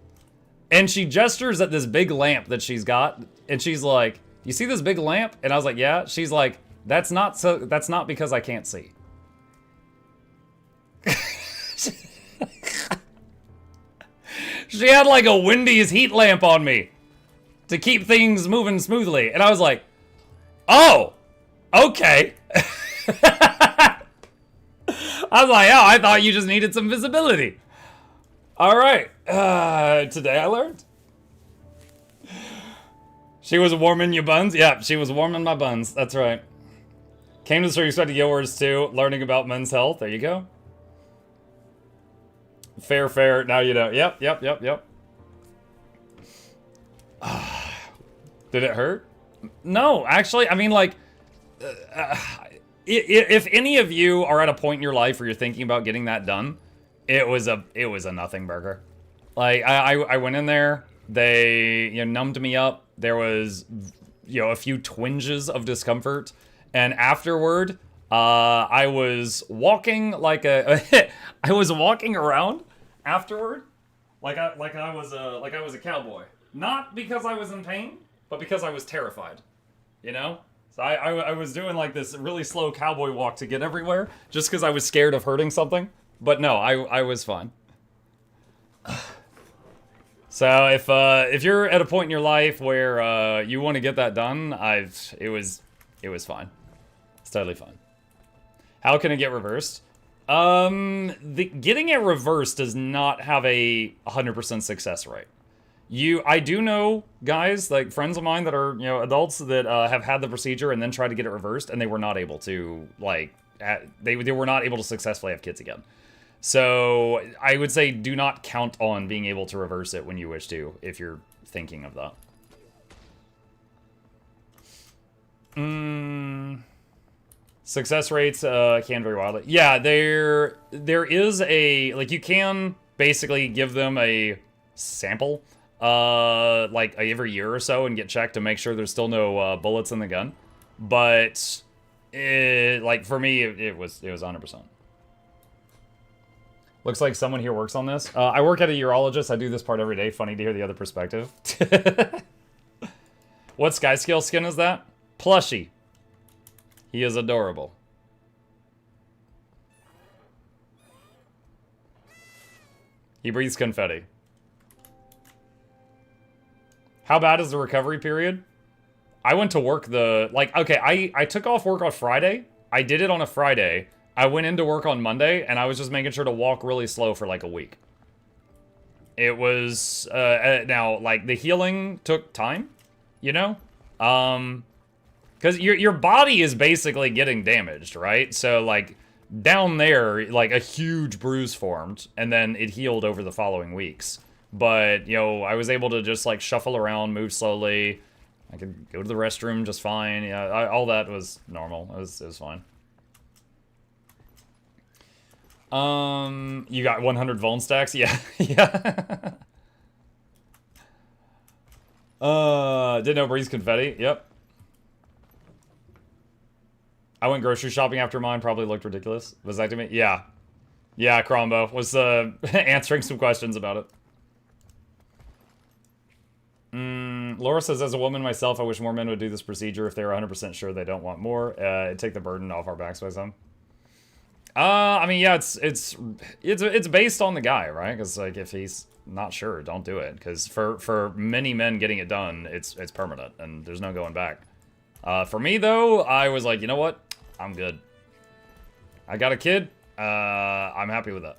And she gestures at this big lamp that she's got, and she's like, you see this big lamp? And I was like, yeah. She's like, that's not because I can't see. She had like a Wendy's heat lamp on me to keep things moving smoothly. And I was like, oh, okay. I was like, oh, I thought you just needed some visibility. All right. Today I learned. She was warming your buns? Yeah, she was warming my buns. That's right. Came to the store expecting yours too. Learning about men's health. There you go. Fair. Now you know. Yep. Did it hurt? No, actually, I mean, like, if any of you are at a point in your life where you're thinking about getting that done, it was a nothing burger. Like, I went in there, they numbed me up. There was a few twinges of discomfort, and afterward, I was walking like I was walking around, afterward, like I was a cowboy. Not because I was in pain, but because I was terrified. You know? So I was doing like this really slow cowboy walk to get everywhere, just because I was scared of hurting something. But no, I was fine. So if you're at a point in your life where you want to get that done, it was fine. It's totally fine. How can it get reversed? Getting it reversed does not have a 100% success rate. I do know guys, like friends of mine that are, adults that have had the procedure and then tried to get it reversed, and they were not able to, they were not able to successfully have kids again. So I would say do not count on being able to reverse it when you wish to, if you're thinking of that. Success rates can vary wildly. Yeah, there is you can basically give them a sample every year or so and get checked to make sure there's still no bullets in the gun. But for me, it was 100%. Looks like someone here works on this. I work at a urologist. I do this part every day. Funny to hear the other perspective. What Skyscale skin is that? Plushie. He is adorable. He breathes confetti. How bad is the recovery period? I went to work I took off work on Friday. I did it on a Friday. I went into work on Monday, and I was just making sure to walk really slow for like a week. It was, the healing took time, because your body is basically getting damaged, right? So, down there, a huge bruise formed, and then it healed over the following weeks. But, I was able to just, shuffle around, move slowly. I could go to the restroom just fine. Yeah, all that was normal. It was fine. You got 100 Vuln stacks? Yeah, yeah. Didn't know breeze confetti. Yep. I went grocery shopping after mine. Probably looked ridiculous. Vasectomy? Yeah. Yeah, Crombo was answering some questions about it. Laura says, as a woman myself, I wish more men would do this procedure if they were 100% sure they don't want more. It'd take the burden off our backs by some. I mean, yeah, it's based on the guy, right? Because if he's not sure, don't do it. Because for many men getting it done, it's permanent and there's no going back. For me though, I was like, you know what? I'm good. I got a kid. I'm happy with that.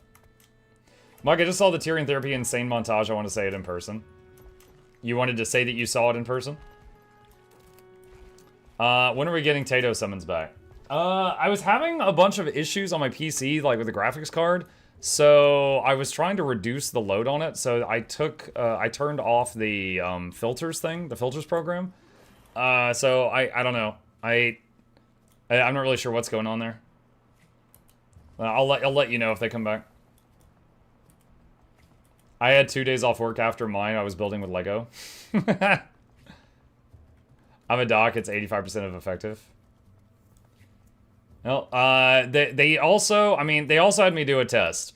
Mike, I just saw the Tyrion Therapy insane montage. I want to say it in person. You wanted to say that you saw it in person? When are we getting Tato summons back? I was having a bunch of issues on my PC, with the graphics card. So I was trying to reduce the load on it. So I turned off the filters thing, the filters program. So I don't know. I'm not really sure what's going on there. I'll let you know if they come back. I had 2 days off work after mine. I was building with Lego. I'm a doc. It's 85% of effective. Well, they also had me do a test.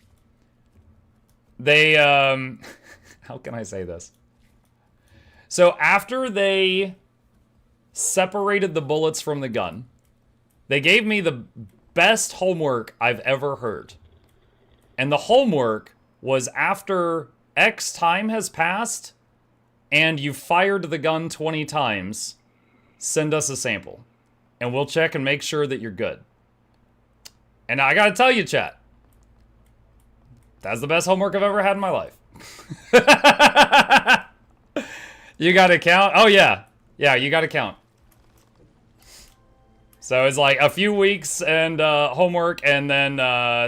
They, how can I say this? So after they separated the bullets from the gun, they gave me the best homework I've ever heard. And the homework was after X time has passed and you fired the gun 20 times, send us a sample. And we'll check and make sure that you're good. And I gotta tell you, chat, that's the best homework I've ever had in my life. You gotta count? Oh, yeah. Yeah, you gotta count. So it's a few weeks and homework, and then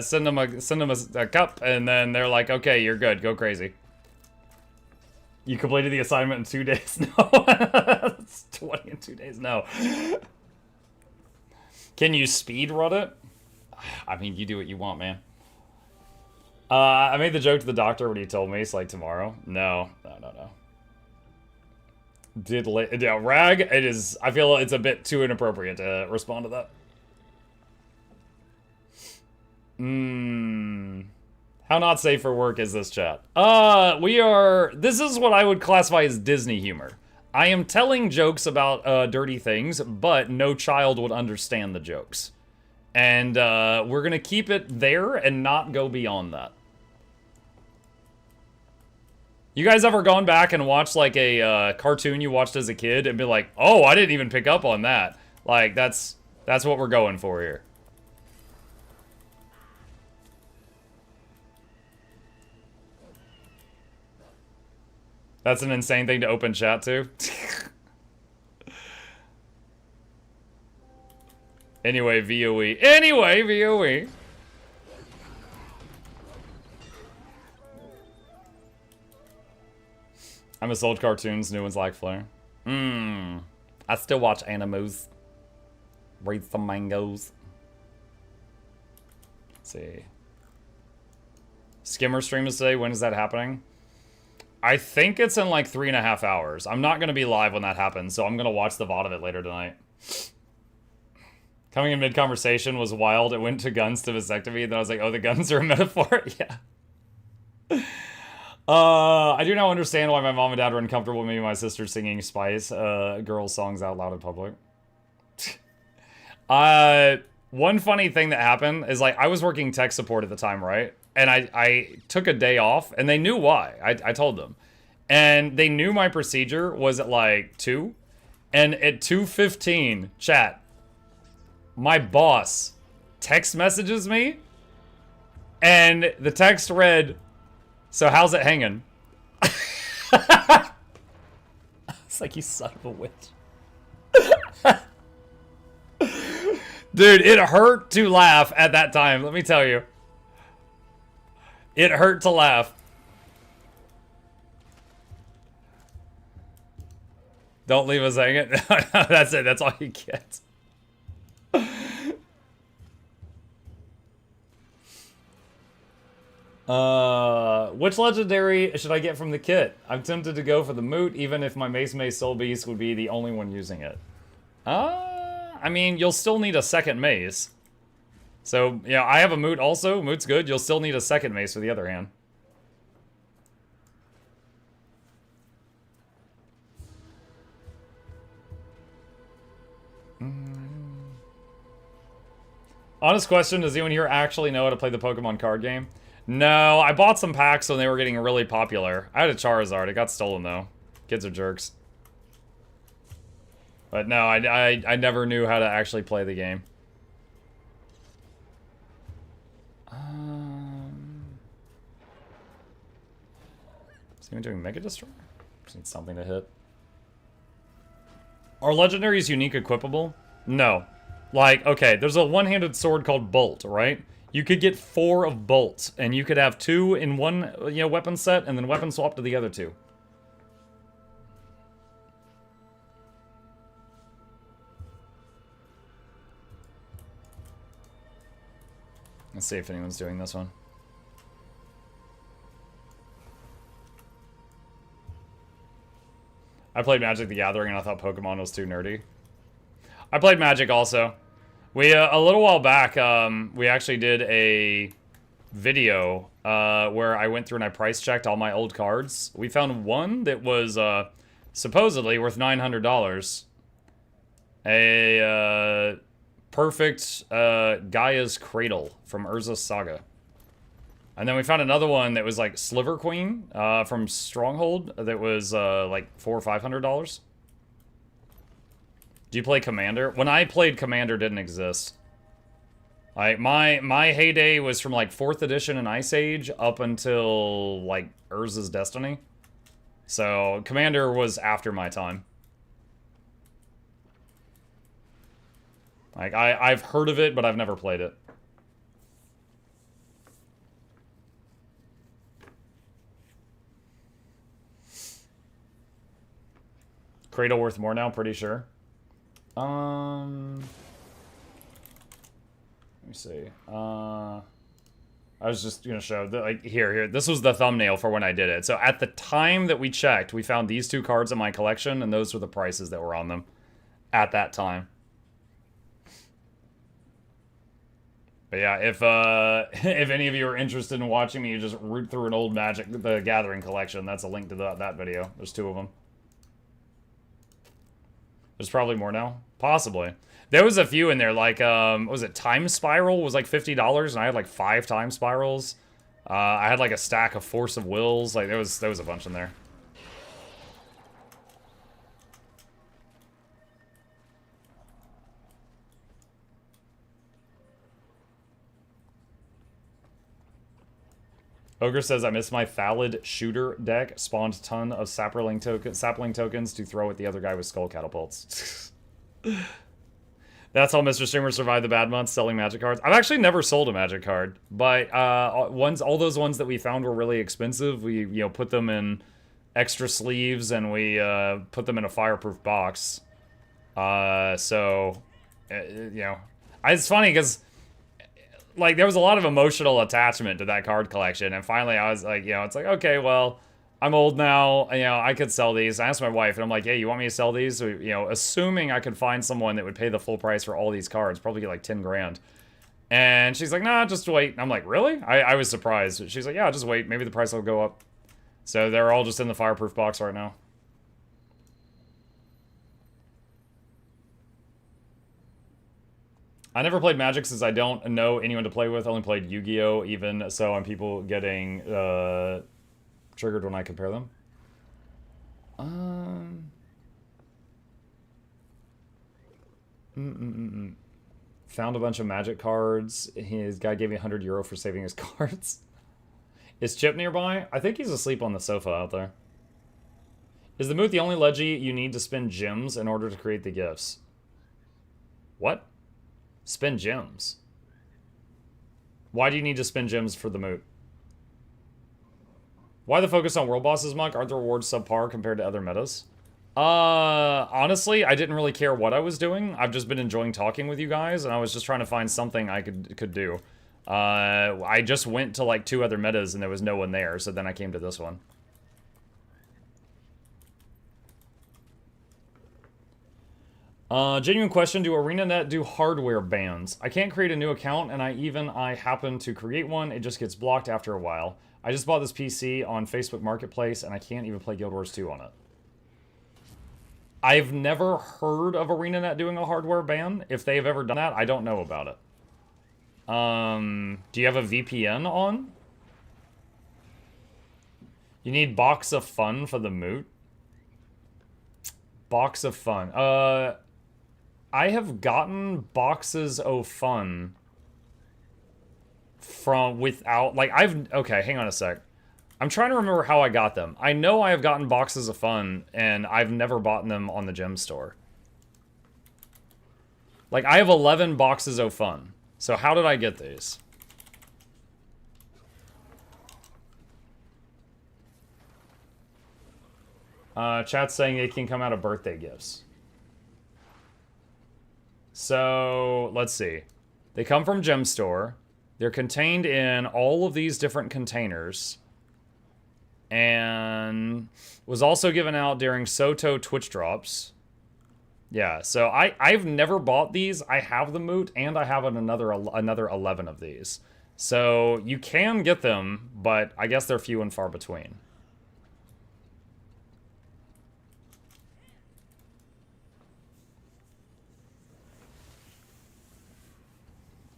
send them a cup, and then they're like, okay, you're good, go crazy. You completed the assignment in 2 days? No. It's 20 in 2 days, no. Can you speed run it? I mean, you do what you want, man. I made the joke to the doctor when he told me, it's tomorrow. No. Rag, it is, I feel it's a bit too inappropriate to respond to that. How not safe for work is this chat? This is what I would classify as Disney humor. I am telling jokes about dirty things, but no child would understand the jokes. And we're gonna keep it there and not go beyond that. You guys ever gone back and watched like a cartoon you watched as a kid and be like, oh, I didn't even pick up on that? Like, that's what we're going for here. That's an insane thing to open chat to. Anyway, VOE. Anyway, VOE. I miss old cartoons, new ones like Flare. I still watch animos. Read some mangoes. Let's see. Skimmer stream is today. When is that happening? I think it's in like 3.5 hours. I'm not going to be live when that happens, so I'm going to watch the VOD of it later tonight. Coming in mid-conversation was wild. It went to guns to vasectomy, and then I was like, oh, the guns are a metaphor? Yeah. I do now understand why my mom and dad were uncomfortable with me and my sister singing Spice Girls songs out loud in public. One funny thing that happened is, like, I was working tech support at the time, right? And I took a day off, and they knew why. I told them. And they knew my procedure was at, like, 2. And at 2:15, chat, my boss text messages me, and the text read, so how's it hanging? It's like, you son of a witch. Dude, it hurt to laugh at that time, let me tell you. It hurt to laugh. Don't leave us hanging. No, that's it. That's all you get. Which legendary should I get from the kit? I'm tempted to go for the Moot, even if my Mace Soul Beast would be the only one using it. I mean, you'll still need a second mace. So, yeah, I have a Moot also. Moot's good. You'll still need a second mace for the other hand. Honest question, does anyone here actually know how to play the Pokemon card game? No, I bought some packs when they were getting really popular. I had a Charizard. It got stolen, though. Kids are jerks. But no, I never knew how to actually play the game. Is anyone doing Mega Destroyer? Just need something to hit. Are legendaries unique equipable? No. Like, okay, there's a one-handed sword called Bolt, right? You could get 4 of bolts, and you could have 2 in one, weapon set, and then weapon swap to the other 2. Let's see if anyone's doing this one. I played Magic the Gathering, and I thought Pokemon was too nerdy. I played Magic also. We, a little while back, we actually did a video where I went through and I price checked all my old cards. We found one that was supposedly worth $900. A perfect Gaia's Cradle from Urza's Saga. And then we found another one that was like Sliver Queen from Stronghold that was like $400 or $500. Do you play Commander? When I played, Commander didn't exist. Like my heyday was from like 4th edition in Ice Age up until like Urza's Destiny. So Commander was after my time. Like I've heard of it, but I've never played it. Cradle worth more now, pretty sure. Let me see. I was just gonna show like here. This was the thumbnail for when I did it. So at the time that we checked, we found these 2 cards in my collection, and those were the prices that were on them at that time. But yeah, if if any of you are interested in watching me just root through an old Magic the Gathering collection, that's a link to that video. There's 2 of them. There's probably more now. Possibly. There was a few in there, like, what was it, Time Spiral was like $50, and I had like 5 Time Spirals. I had like a stack of Force of Wills, like there was a bunch in there. Ogre says, I miss my Phalid shooter deck. Spawned a ton of sapling tokens to throw at the other guy with skull catapults. That's how Mr. Streamer survived the bad months, selling Magic cards. I've actually never sold a Magic card, but all those ones that we found were really expensive. We put them in extra sleeves and we put them in a fireproof box. It's funny because like there was a lot of emotional attachment to that card collection, and finally I was like, it's like, okay, well, I'm old now, I could sell these. I asked my wife, and I'm like, hey, you want me to sell these? So, assuming I could find someone that would pay the full price for all these cards, probably get like 10 grand. And she's like, nah, just wait. And I'm like, really? I was surprised. She's like, yeah, just wait. Maybe the price will go up. So they're all just in the fireproof box right now. I never played Magic since I don't know anyone to play with. I only played Yu-Gi-Oh! Even so, I'm people getting triggered when I compare them. Found a bunch of Magic cards. His guy gave me €100 for saving his cards. Is Chip nearby? I think he's asleep on the sofa out there. Is the Moot the only Leggy you need to spend gems in order to create the gifts? What? Spend gems? Why do you need to spend gems for the Moot? Why the focus on world bosses, Monk? Aren't the rewards subpar compared to other metas? Honestly, I didn't really care what I was doing. I've just been enjoying talking with you guys, and I was just trying to find something I could do. I just went to like 2 other metas, and there was no one there, so then I came to this one. Genuine question, do ArenaNet do hardware bans? I can't create a new account, and I happen to create one, it just gets blocked after a while. I just bought this PC on Facebook Marketplace, and I can't even play Guild Wars 2 on it. I've never heard of ArenaNet doing a hardware ban. If they've ever done that, I don't know about it. Do you have a VPN on? You need Box of Fun for the Moot? Box of Fun. I have gotten Boxes of Fun from without, like, okay, hang on a sec. I'm trying to remember how I got them. I know I have gotten Boxes of Fun, and I've never bought them on the gem store. Like, I have 11 Boxes of Fun. So how did I get these? Chat's saying it can come out of birthday gifts. So, let's see. They come from Gem Store. They're contained in all of these different containers. And was also given out during Soto Twitch drops. Yeah, so I've never bought these. I have the Moot, and I have another 11 of these. So, you can get them, but I guess they're few and far between.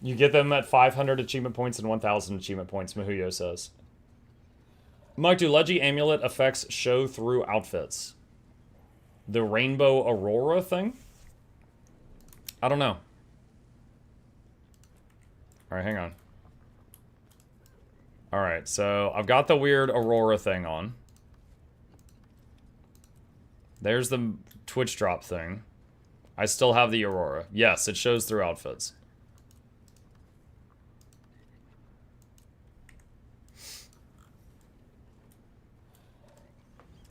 You get them at 500 achievement points and 1,000 achievement points, Mahuyo says. Mike, do Leggy Amulet effects show through outfits? The Rainbow Aurora thing? I don't know. Alright, hang on. Alright, so I've got the weird Aurora thing on. There's the Twitch drop thing. I still have the Aurora. Yes, it shows through outfits.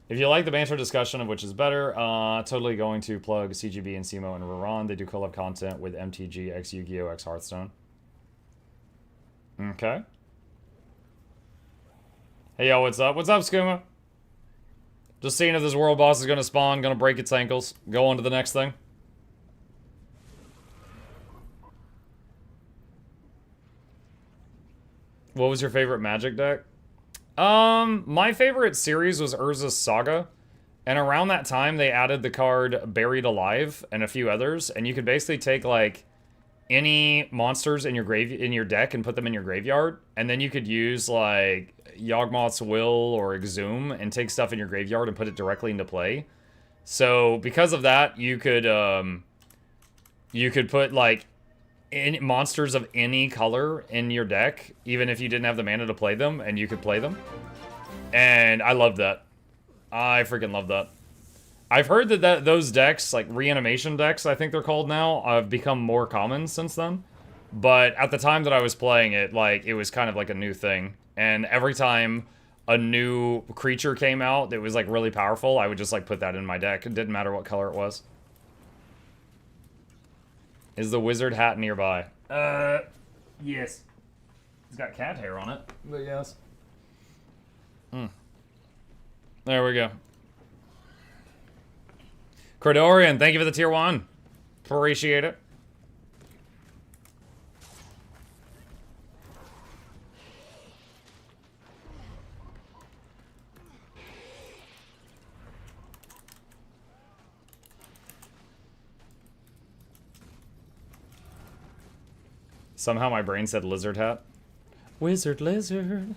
If you like the banter discussion of which is better, totally going to plug CGB and Simo and Ruran. They do collab content with MTG x Yu-Gi-Oh! X Hearthstone. Okay. Hey, yo, what's up? What's up, Skooma? Just seeing if this world boss is going to spawn, going to break its ankles. Go on to the next thing. What was your favorite Magic deck? My favorite series was Urza's Saga. And around that time, they added the card Buried Alive and a few others. And you could basically take, like, any monsters in your deck and put them in your graveyard. And then you could use, like, Yawgmoth's Will or Exhume and take stuff in your graveyard and put it directly into play. So, because of that, you could put, like, monsters of any color in your deck, even if you didn't have the mana to play them, and you could play them. And I loved that. I freaking love that. I've heard that those decks, like reanimation decks, I think they're called now, have become more common since then. But at the time that I was playing it, like, it was kind of like a new thing. And every time a new creature came out that was, like, really powerful, I would just, like, put that in my deck. It didn't matter what color it was. Is the wizard hat nearby? Yes. It's got cat hair on it, but yes. There we go. Credorian, thank you for the tier 1. Appreciate it. Somehow my brain said lizard hat. Wizard lizard.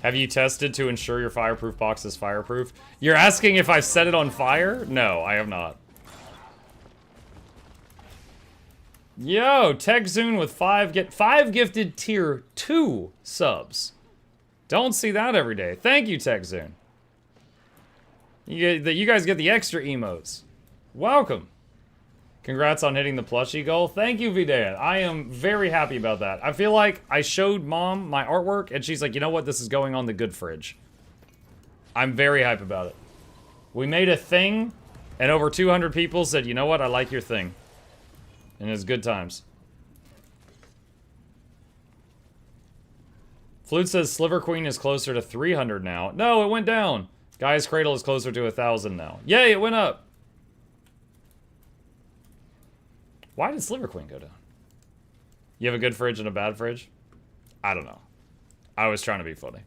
Have you tested to ensure your fireproof box is fireproof? You're asking if I've set it on fire? No, I have not. Yo, TechZoon with 5 gifted tier 2 subs. Don't see that every day. Thank you, TechZoon. You guys get the extra emotes. Welcome. Congrats on hitting the plushie goal. Thank you, Videa. I am very happy about that. I feel like I showed Mom my artwork, and she's like, you know what? This is going on the good fridge. I'm very hype about it. We made a thing, and over 200 people said, you know what? I like your thing. And it's good times. Flute says Sliver Queen is closer to 300 now. No, it went down. Guy's Cradle is closer to 1,000 now. Yay, it went up. Why did Sliver Queen go down? You have a good fridge and a bad fridge? I don't know. I was trying to be funny.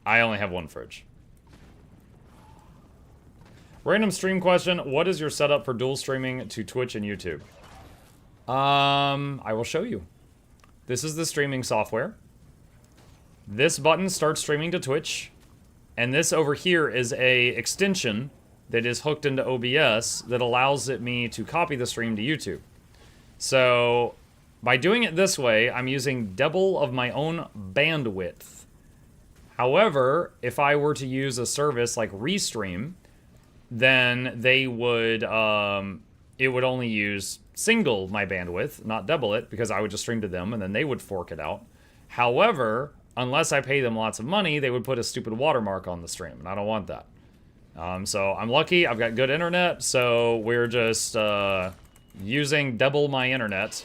I only have one fridge. Random stream question. What is your setup for dual streaming to Twitch and YouTube? I will show you. This is the streaming software. This button starts streaming to Twitch. And this over here is a extension that is hooked into OBS that allows me to copy the stream to YouTube. So by doing it this way, I'm using double of my own bandwidth. However, if I were to use a service like Restream, then they would, it would only use single my bandwidth, not double it, because I would just stream to them and then they would fork it out. However, unless I pay them lots of money, they would put a stupid watermark on the stream, and I don't want that. So I'm lucky, I've got good internet, so we're just using double my internet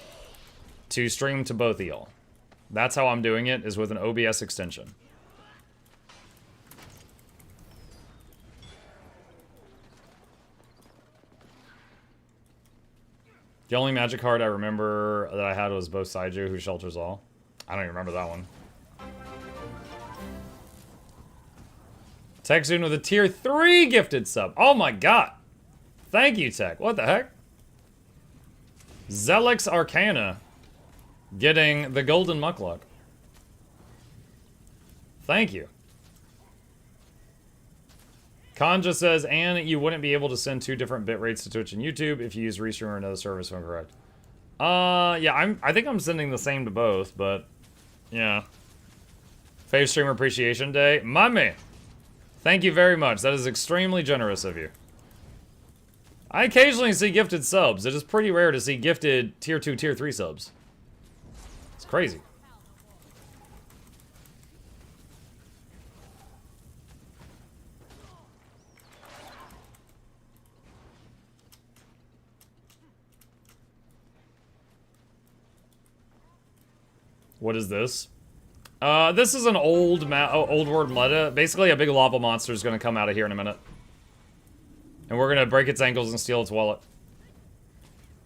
to stream to both of y'all. That's how I'm doing it, is with an OBS extension. The only magic card I remember that I had was Bo Saiju, who shelters all. I don't even remember that one. TechZoon with a tier 3 gifted sub. Oh my god. Thank you, Tech. What the heck? Zelix Arcana getting the golden Mukluk. Thank you. Kanja says, and you wouldn't be able to send 2 different bit rates to Twitch and YouTube if you use Restream or another service when correct. Yeah, I think I'm sending the same to both, but yeah. Fave Streamer Appreciation Day. My man. Thank you very much. That is extremely generous of you. I occasionally see gifted subs. It is pretty rare to see gifted tier 2, tier 3 subs. It's crazy. What is this? This is an old world meta. Basically, a big lava monster is going to come out of here in a minute. And we're going to break its ankles and steal its wallet.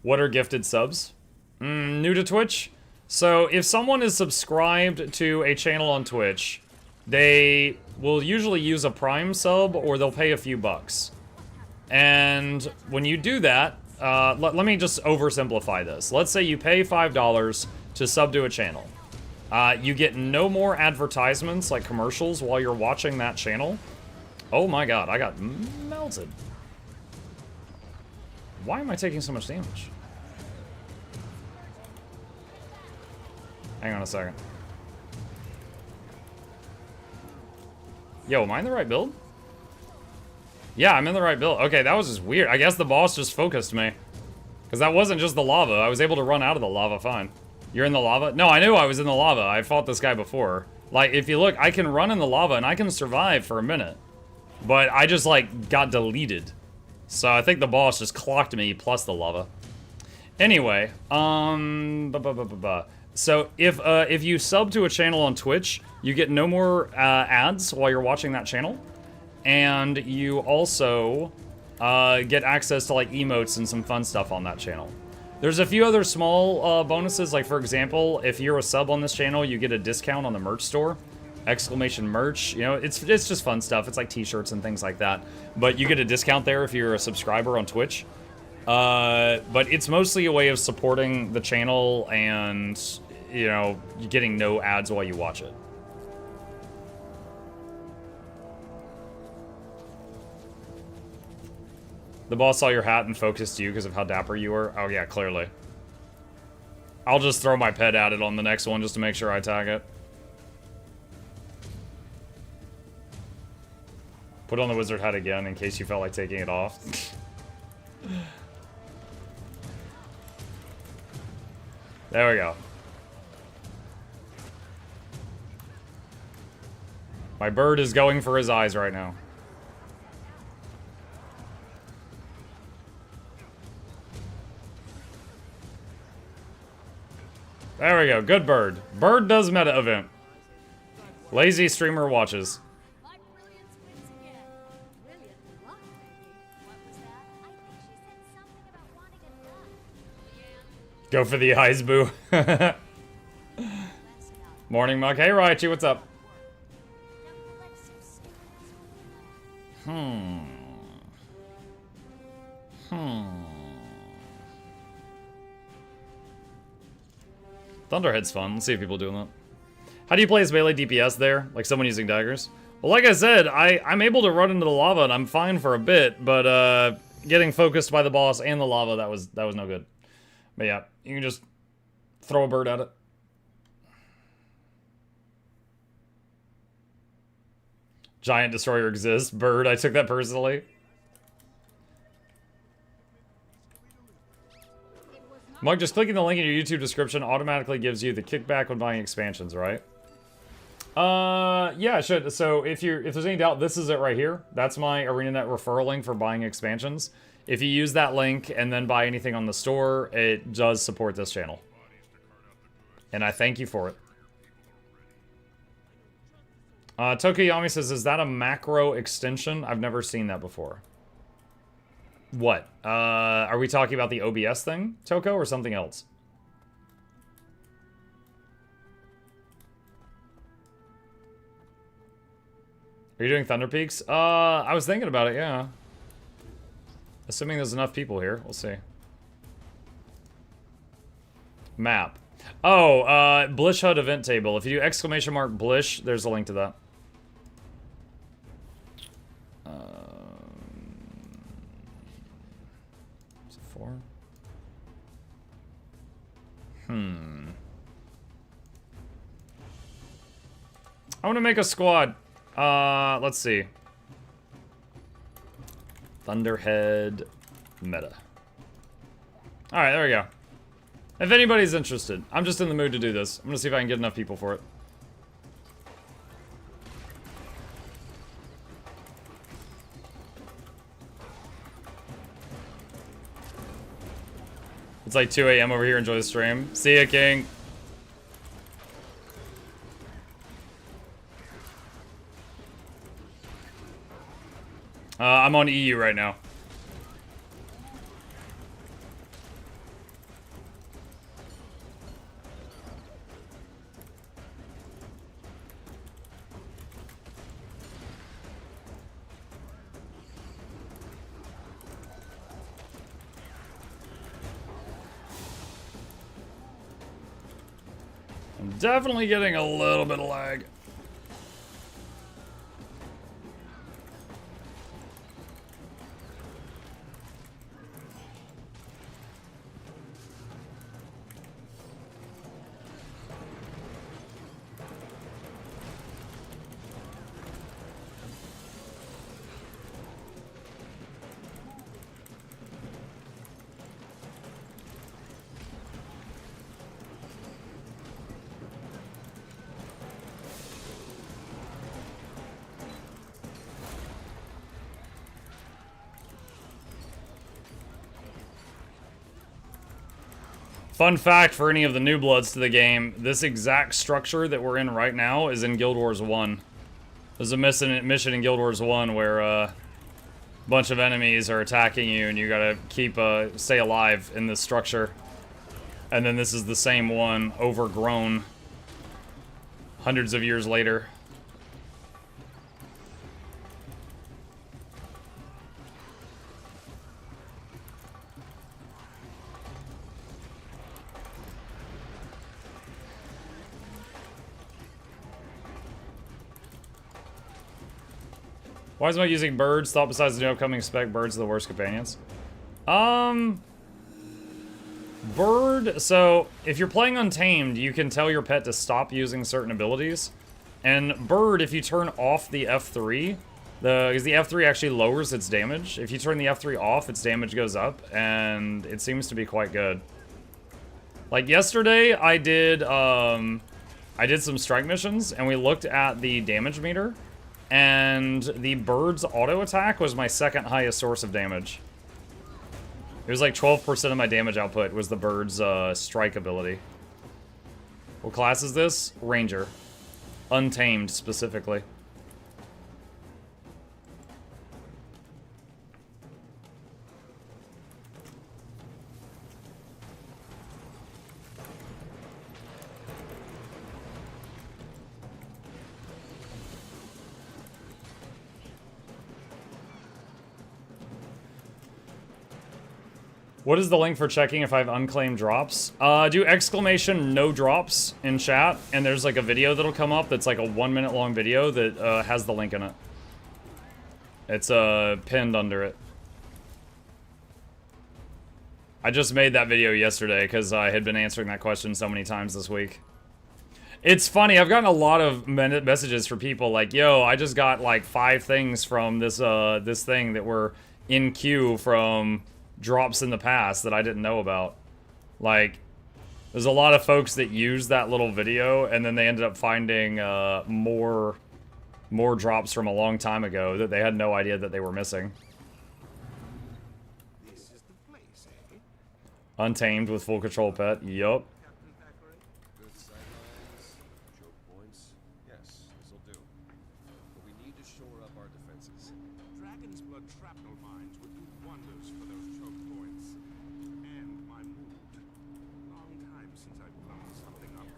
What are gifted subs? New to Twitch? So, if someone is subscribed to a channel on Twitch, they will usually use a Prime sub or they'll pay a few bucks. And when you do that, let me just oversimplify this. Let's say you pay $5 to sub to a channel. You get no more advertisements like commercials while you're watching that channel. Oh my god, I got melted. Why am I taking so much damage? Hang on a second. Yo, am I in the right build? Yeah, I'm in the right build. Okay, that was just weird. I guess the boss just focused me. Because that wasn't just the lava. I was able to run out of the lava fine. You're in the lava? No, I knew I was in the lava. I fought this guy before. Like, if you look, I can run in the lava and I can survive for a minute. But I just, like, got deleted. So I think the boss just clocked me plus the lava. Anyway, so if you sub to a channel on Twitch, you get no more ads while you're watching that channel. And you also get access to, like, emotes and some fun stuff on that channel. There's a few other small bonuses, like, for example, if you're a sub on this channel, you get a discount on the merch store. Exclamation merch, you know, it's just fun stuff. It's like t-shirts and things like that. But you get a discount there if you're a subscriber on Twitch. But it's mostly a way of supporting the channel and, you know, getting no ads while you watch it. The boss saw your hat and focused you because of how dapper you were? Oh yeah, clearly. I'll just throw my pet at it on the next one just to make sure I tag it. Put on the wizard hat again in case you felt like taking it off. There we go. My bird is going for his eyes right now. There we go. Good bird. Bird does meta event. Lazy streamer watches. Go for the eyes, boo. Morning, Mug. Hey, Raichi, what's up? Thunderhead's fun. Let's see if people are doing that. How do you play as melee DPS there? Like someone using daggers? Well, like I said, I'm able to run into the lava and I'm fine for a bit, but getting focused by the boss and the lava, that was no good. But yeah, you can just throw a bird at it. Giant destroyer exists. Bird, I took that personally. Mug, just clicking the link in your YouTube description automatically gives you the kickback when buying expansions, right? Yeah, it should. So if there's any doubt, this is it right here. That's my ArenaNet referral link for buying expansions. If you use that link and then buy anything on the store, it does support this channel. And I thank you for it. Tokuyami says, is that a macro extension? I've never seen that before. What? Are we talking about the OBS thing, Toko, or something else? Are you doing Thunder Peaks? I was thinking about it, yeah. Assuming there's enough people here, we'll see. Map. Oh, Blish HUD event table. If you do exclamation mark Blish, there's a link to that. Is it 4? I want to make a squad. Let's see. Thunderhead meta. Alright, there we go. If anybody's interested, I'm just in the mood to do this. I'm gonna see if I can get enough people for it. It's like 2 a.m. over here. Enjoy the stream. See ya, King. I'm on EU right now. I'm definitely getting a little bit of lag. Fun fact for any of the new bloods to the game, this exact structure that we're in right now is in Guild Wars 1. There's a mission in Guild Wars 1 where a bunch of enemies are attacking you and you gotta stay alive in this structure. And then this is the same one, overgrown, hundreds of years later. Why is I using birds? Thought besides the new upcoming spec, birds are the worst companions. Bird, so if you're playing Untamed, you can tell your pet to stop using certain abilities. And bird, if you turn off the F3, because the F3 actually lowers its damage. If you turn the F3 off, its damage goes up, and it seems to be quite good. Like yesterday, I did some strike missions, and we looked at the damage meter. And the bird's auto attack was my second highest source of damage. It was like 12% of my damage output was the bird's strike ability. What class is this? Ranger. Untamed, specifically. What is the link for checking if I have unclaimed drops? Do exclamation no drops in chat, and there's like a video that'll come up that's like a 1 minute long video that has the link in it. It's pinned under it. I just made that video yesterday because I had been answering that question so many times this week. It's funny, I've gotten a lot of messages from people like, yo, I just got like 5 things from this this thing that were in queue from drops in the past that I didn't know about. Like, there's a lot of folks that use that little video and then they ended up finding more drops from a long time ago that they had no idea that they were missing. This is the place, eh? Untamed with full control pet. Yup. Good sightlines, choke points. Yes, this'll do. But we need to shore up our defenses. Dragon's blood shrapnel mines would do wonders for those choke points. And my mood. Long time since I've blown something up.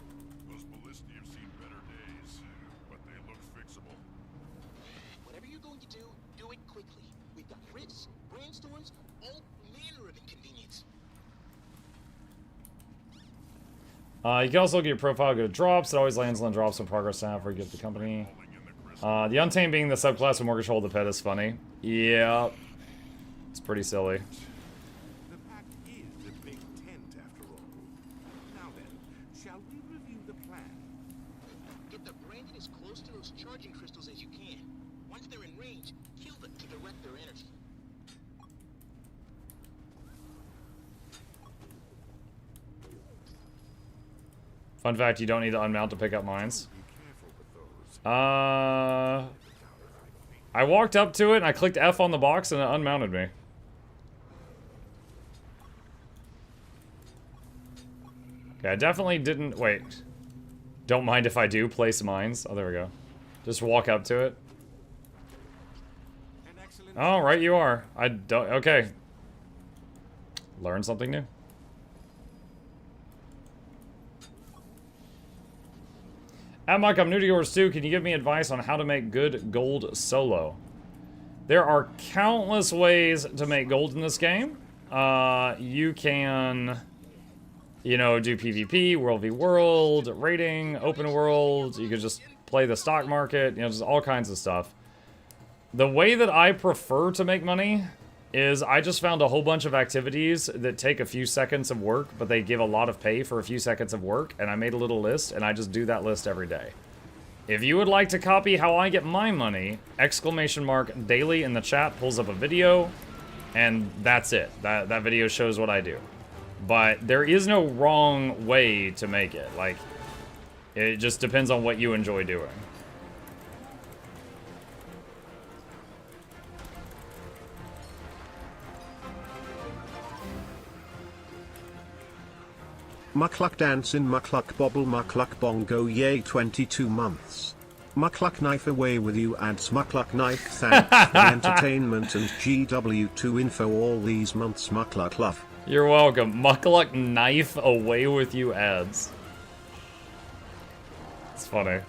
Those ballistae have seen better days, but they look fixable. Whatever you're going to do, do it quickly. We've got crits, brainstorms, all manner of inconvenience. You can also look at your profile, go to drops. It always lands on drops in progress now before you get the company. The Untamed being the subclass of Mortgage Hold the Pet is funny. Yeah. It's pretty silly. The pack is a big tent after all. Now then, shall we review the plan? Get the branded as close to those charging crystals as you can. Once they're in range, kill them to direct their energy. Fun fact, you don't need to unmount to pick up mines. Be careful with those. I walked up to it and I clicked F on the box and it unmounted me. Okay, I definitely didn't... Wait. Don't mind if I do place mines. Oh, there we go. Just walk up to it. An excellent Oh, right, you are. I don't. Okay. Learn something new. Mike, I'm new to yours too. Can you give me advice on how to make good gold solo? There are countless ways to make gold in this game. You can, you know, do PvP, World v World, rating, open world. You could just play the stock market, you know, just all kinds of stuff. The way that I prefer to make money is I just found a whole bunch of activities that take a few seconds of work, but they give a lot of pay for a few seconds of work, and I made a little list, and I just do that list every day. If you would like to copy how I get my money, !daily in the chat pulls up a video, and that's it. That video shows what I do. But there is no wrong way to make it. Like, it just depends on what you enjoy doing. Mukluk dance in Mukluk bobble Mukluk bongo yay 22 months. Mukluk knife away with you adds Mukluk knife thanks for entertainment and GW2 info all these months Mukluk love. You're welcome. Mukluk knife away with you ads. It's funny.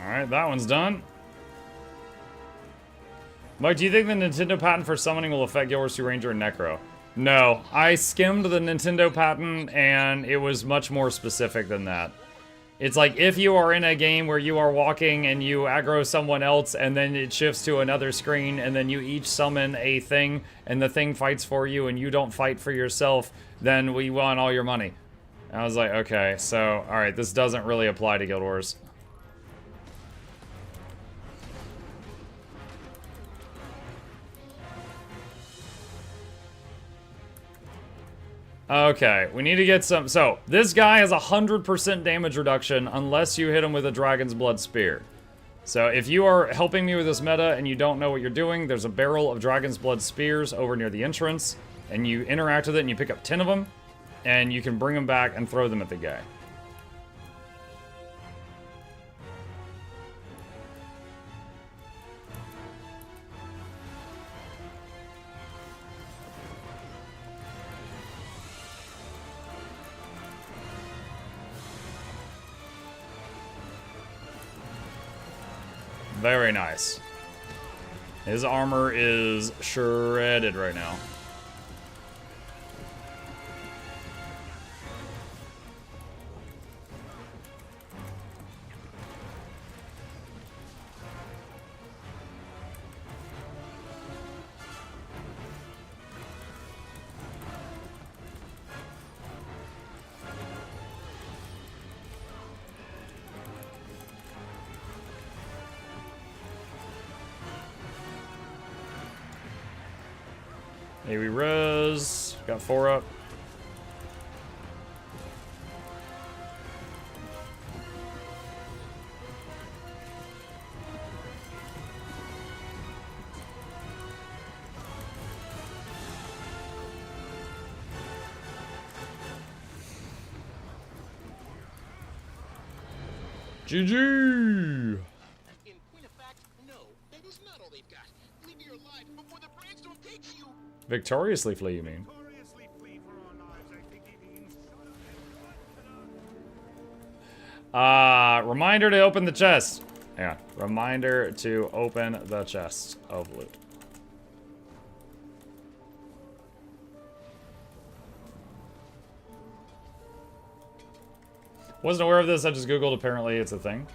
Alright, that one's done. Mike, do you think the Nintendo patent for summoning will affect Guild Wars 2 Ranger and Necro? No. I skimmed the Nintendo patent, and it was much more specific than that. It's like, if you are in a game where you are walking and you aggro someone else, and then it shifts to another screen, and then you each summon a thing, and the thing fights for you, and you don't fight for yourself, then we want all your money. And I was like, okay, so, alright, this doesn't really apply to Guild Wars. Okay, we need to get some... So, this guy has 100% damage reduction unless you hit him with a Dragon's Blood Spear. So, if you are helping me with this meta and you don't know what you're doing, there's a barrel of Dragon's Blood Spears over near the entrance, and you interact with it and you pick up 10 of them, and you can bring them back and throw them at the guy. Very nice. His armor is shredded right now. Hey, we res. Got 4 up. GG! In point of fact, no, that is not all they've got. Leave me your life before the brainstorm takes you. Victoriously flee, you mean? Victoriously flee for our lives, I think he means. Reminder to open the chest. Yeah, reminder to open the chest of loot. Wasn't aware of this, I just googled, apparently it's a thing.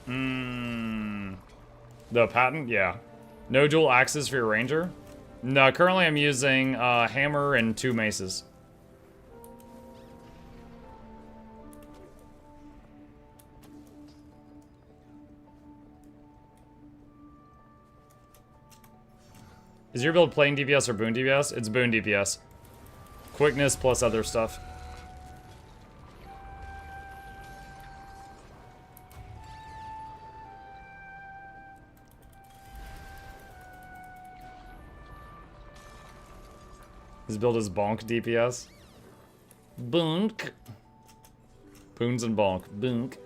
The patent? Yeah. No dual axes for your ranger? No, currently I'm using hammer and 2 maces. Is your build plain DPS or boon DPS? It's boon DPS. Quickness plus other stuff. His build is bonk DPS. Bonk. Boons and bonk. Bonk.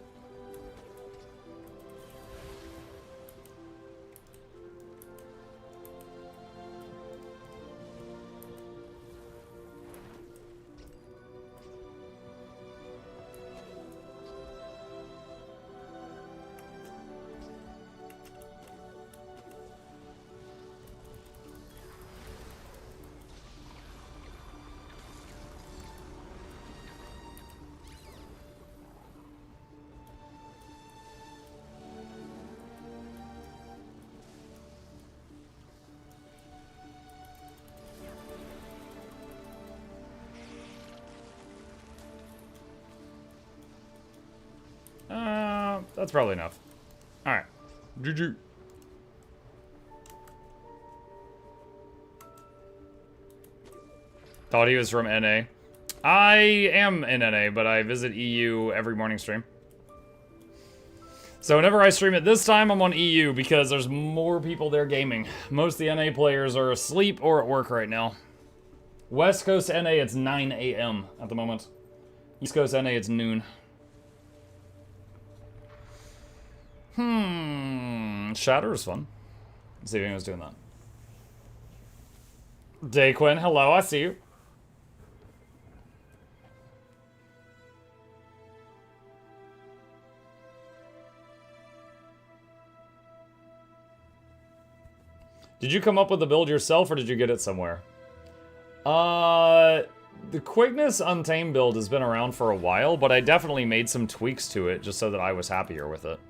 That's probably enough. Alright. GG. Thought he was from NA. I am in NA, but I visit EU every morning stream. So whenever I stream it this time, I'm on EU because there's more people there gaming. Most of the NA players are asleep or at work right now. West Coast NA, it's 9 a.m. at the moment. East Coast NA, it's noon. Shatter is fun. Let's see if anyone's doing that. Dayquin, hello, I see you. Did you come up with the build yourself or did you get it somewhere? The Quickness Untamed build has been around for a while, but I definitely made some tweaks to it just so that I was happier with it.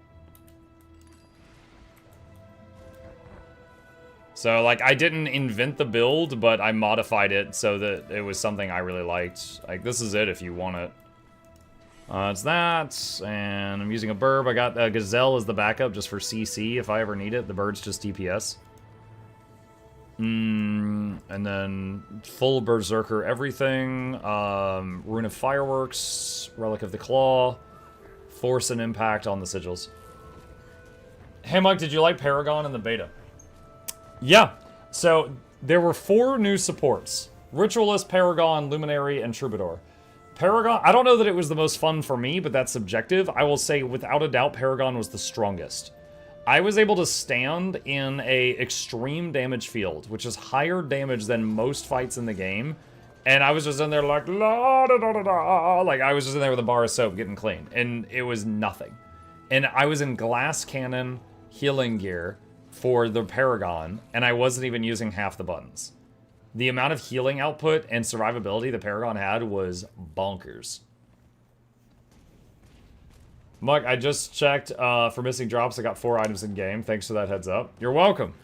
So, like, I didn't invent the build, but I modified it so that it was something I really liked. Like, this is it if you want it. It's that, and I'm using a burb. I got Gazelle as the backup just for CC if I ever need it. The bird's just DPS. And then full Berserker everything. Rune of Fireworks, Relic of the Claw, Force and Impact on the sigils. Hey, Mike, did you like Paragon in the beta? Yeah, so there were 4 new supports. Ritualist, Paragon, Luminary, and Troubadour. Paragon, I don't know that it was the most fun for me, but that's subjective. I will say, without a doubt, Paragon was the strongest. I was able to stand in a extreme damage field, which is higher damage than most fights in the game, and I was just in there like, la da da da da, like I was just in there with a bar of soap getting clean, and it was nothing. And I was in glass cannon healing gear for the Paragon, and I wasn't even using half the buttons. The amount of healing output and survivability the Paragon had was bonkers. Muck, I just checked for missing drops. I got 4 items in game. Thanks for that heads up. You're welcome.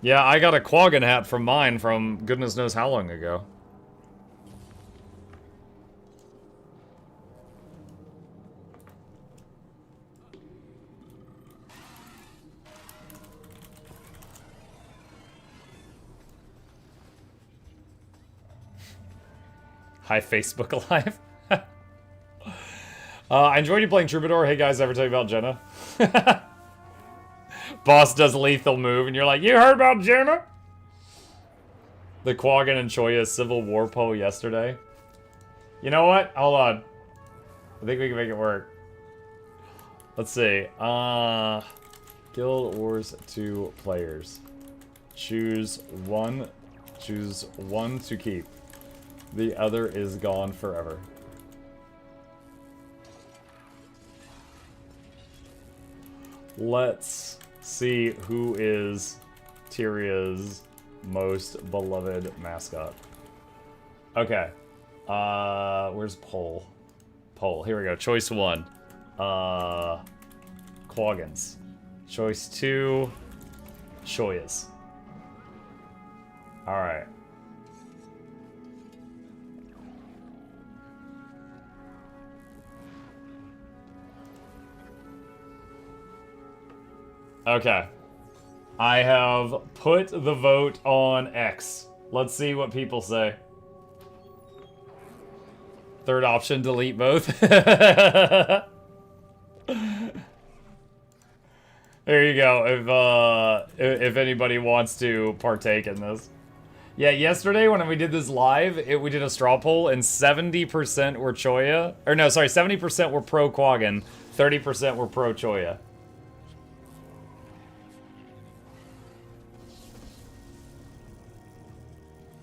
Yeah, I got a Quaggan hat from mine from goodness knows how long ago. Hi, Facebook Live. I enjoyed you playing Troubadour. Hey, guys, ever tell you about Jenna? Boss does lethal move, and you're like, you heard about Jenna? The Quaggan and Choya Civil War poll yesterday. You know what? Hold on. I think we can make it work. Let's see. Guild Wars 2 players. Choose one to keep. The other is gone forever. Let's see who is Tyria's most beloved mascot. Okay. Where's poll? Poll. Here we go. Choice 1. Quaggins. Choice 2, Choyas. Alright. Okay. I have put the vote on X. Let's see what people say. Third option, delete both. There you go, if anybody wants to partake in this. Yeah, yesterday when we did this live, we did a straw poll, and 70% were Choya. Or no, sorry, 70% were pro Quaggin, 30% were pro Choya.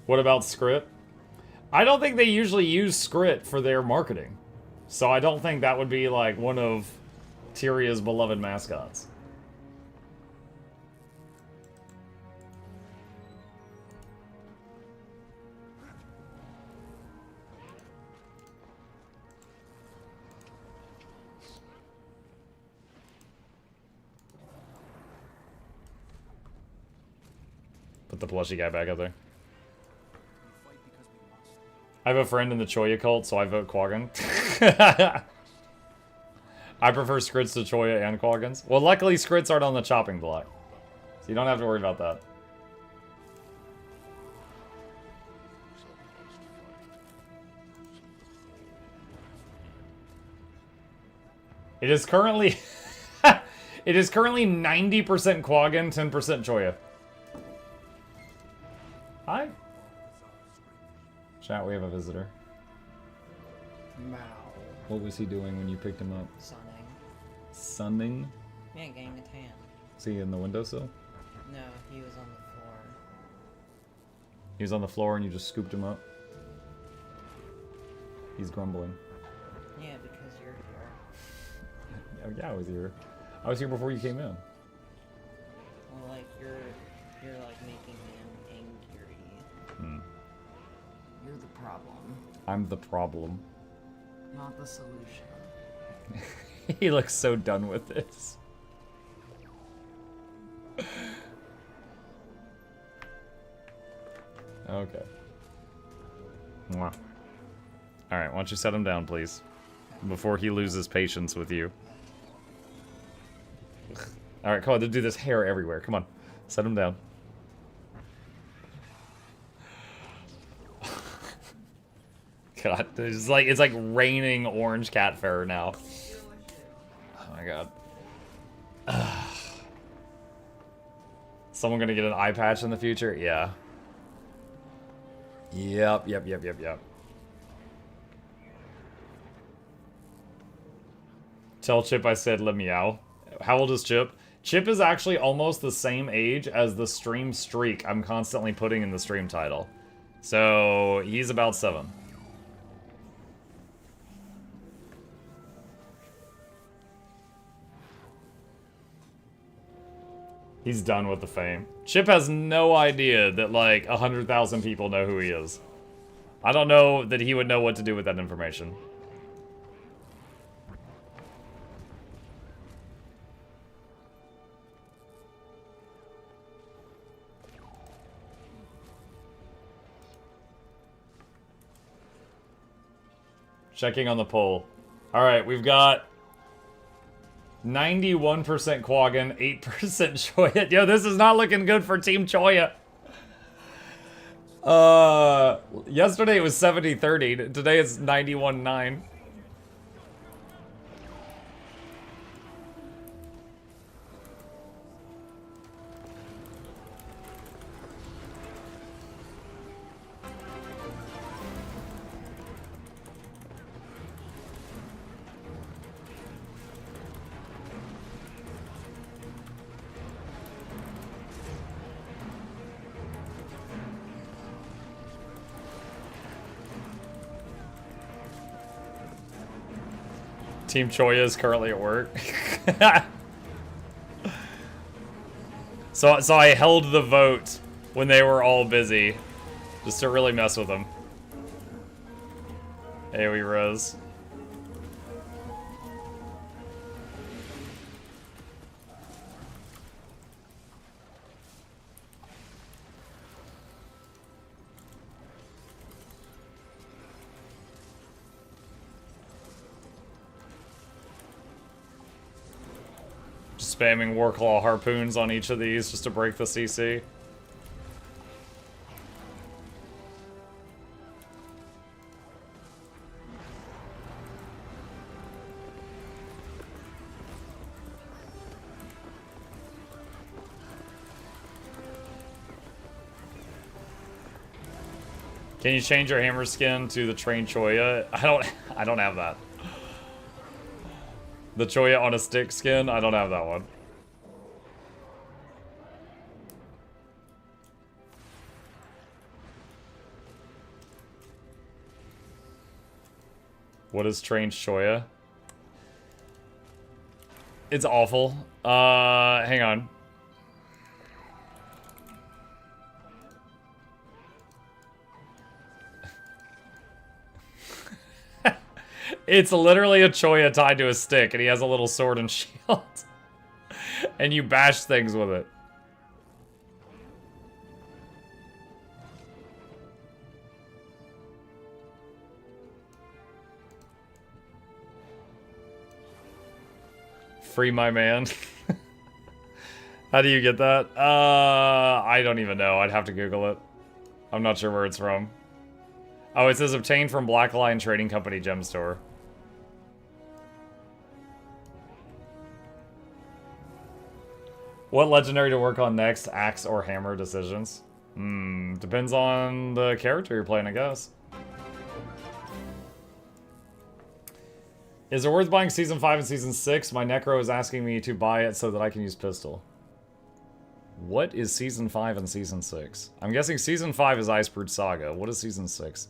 What about Script? I don't think they usually use Script for their marketing. So I don't think that would be like one of Tyria's beloved mascots. Put the plushie guy back up there. I have a friend in the Choya cult, so I vote Quaggin. I prefer Scrits to Choya and Quaggins. Well, luckily Scrits aren't on the chopping block, so you don't have to worry about that. It is currently... it is currently 90% Quaggin, 10% Choya. Hi. Chat, we have a visitor. Wow. What was he doing when you picked him up? Sunning. Sunning? Yeah, getting a tan. Was he in the windowsill? No, he was on the floor. He was on the floor and you just scooped him up? He's grumbling. Yeah, because you're here. Yeah, I was here. I was here before you came in. Well, like, you're like making him angry. Hmm. You're the problem, I'm the problem. not the solution. He looks so done with this. Okay. Mwah. Alright, why don't you set him down, please? Before he loses patience with you. Alright, come on, do this hair everywhere. Come on. Set him down. God, it's like raining orange cat fur now. Oh my god. Someone gonna get an eye patch in the future? Yeah. Yep. Tell Chip I said le meow. How old is Chip? Chip is actually almost the same age as the stream streak I'm constantly putting in the stream title. So, he's about 7. He's done with the fame. Chip has no idea that, like, 100,000 people know who he is. I don't know that he would know what to do with that information. Checking on the poll. Alright, we've got 91% Quaggin, 8% Choya. Yo, this is not looking good for Team Choya. Yesterday it was 70-30. Today it's 91-9. Team Choya is currently at work. So I held the vote when they were all busy, just to really mess with them. AoE Rose. Spamming Warclaw harpoons on each of these just to break the CC. Can you change your hammer skin to the trained Choya? I don't have that. The Choya on a stick skin? I don't have that one. What is trained Choya? It's awful. Hang on. It's literally a Choya tied to a stick, and he has a little sword and shield. And you bash things with it. Free my man. How do you get that? I don't even know. I'd have to Google it. I'm not sure where it's from. Oh, it says obtained from Black Lion Trading Company Gem Store. What legendary to work on next? Axe or hammer decisions? Depends on the character you're playing, I guess. Is it worth buying Season 5 and Season 6? My Necro is asking me to buy it so that I can use pistol. What is Season 5 and Season 6? I'm guessing Season 5 is Icebrood Saga. What is Season 6?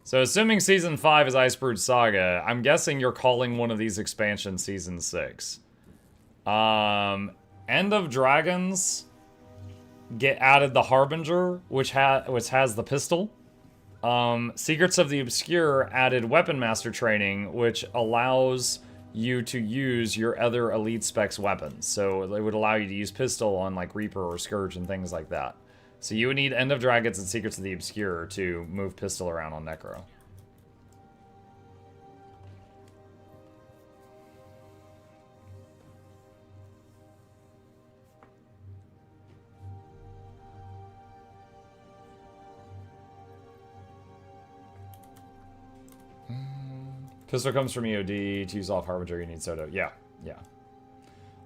So assuming Season 5 is Icebrood Saga, I'm guessing you're calling one of these expansions Season 6. End of Dragons added the Harbinger, which has the pistol. Secrets of the Obscure added Weapon Master Training, which allows you to use your other elite specs weapons. So it would allow you to use pistol on like Reaper or Scourge and things like that. So you would need End of Dragons and Secrets of the Obscure to move pistol around on Necro. Pistol comes from EOD. To use off Harbinger, you need Soto. Yeah, yeah.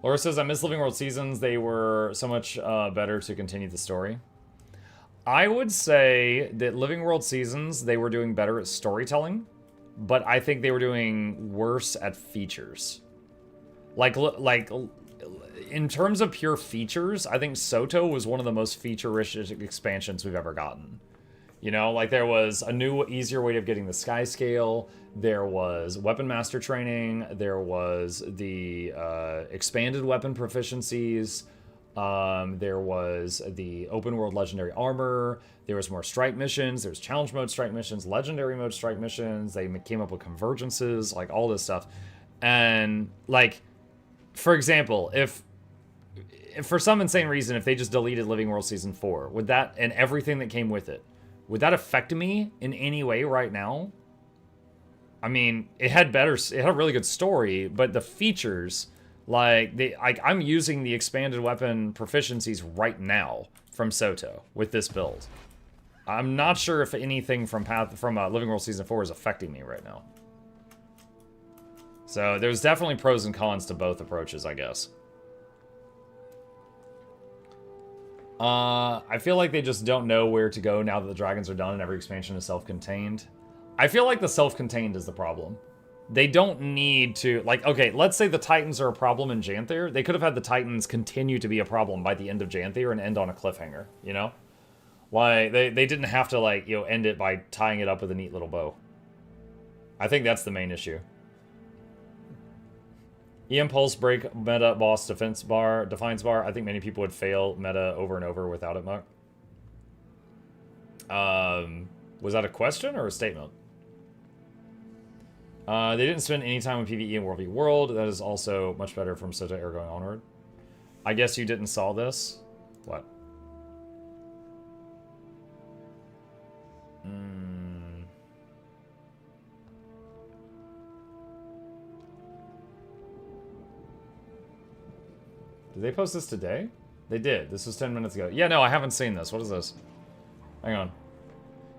Laura says, I miss Living World Seasons. They were so much better to continue the story. I would say that Living World Seasons, they were doing better at storytelling, but I think they were doing worse at features. Like in terms of pure features, I think Soto was one of the most feature-rich expansions we've ever gotten. You know, like there was a new, easier way of getting the Sky Scale. There was Weapon Master Training. There was the expanded weapon proficiencies. There was the open world legendary armor. There was more strike missions. There's challenge mode strike missions, legendary mode strike missions. They came up with convergences, like all this stuff. And like, for example, if for some insane reason, if they just deleted Living World Season 4, would that, and everything that came with it, would that affect me in any way right now? I mean, it had a really good story, but the features, I'm using the expanded weapon proficiencies right now from Soto with this build. I'm not sure if anything from Living World Season 4 is affecting me right now. So there's definitely pros and cons to both approaches, I guess. I feel like they just don't know where to go now that the dragons are done and every expansion is self-contained. I feel like the self-contained is the problem. They don't need to, like, okay, let's say the Titans are a problem in Janther. They could have had the Titans continue to be a problem by the end of Janther and end on a cliffhanger, you know? Why, they didn't have to, like, you know, end it by tying it up with a neat little bow. I think that's the main issue. E-Impulse break meta boss defiance bar. I think many people would fail meta over and over without it, Muck. Was that a question or a statement? They didn't spend any time with PvE in World v World. That is also much better from Sota Air going onward. I guess you didn't saw this. What? Did they post this today? They did. This was 10 minutes ago. Yeah, no, I haven't seen this. What is this? Hang on.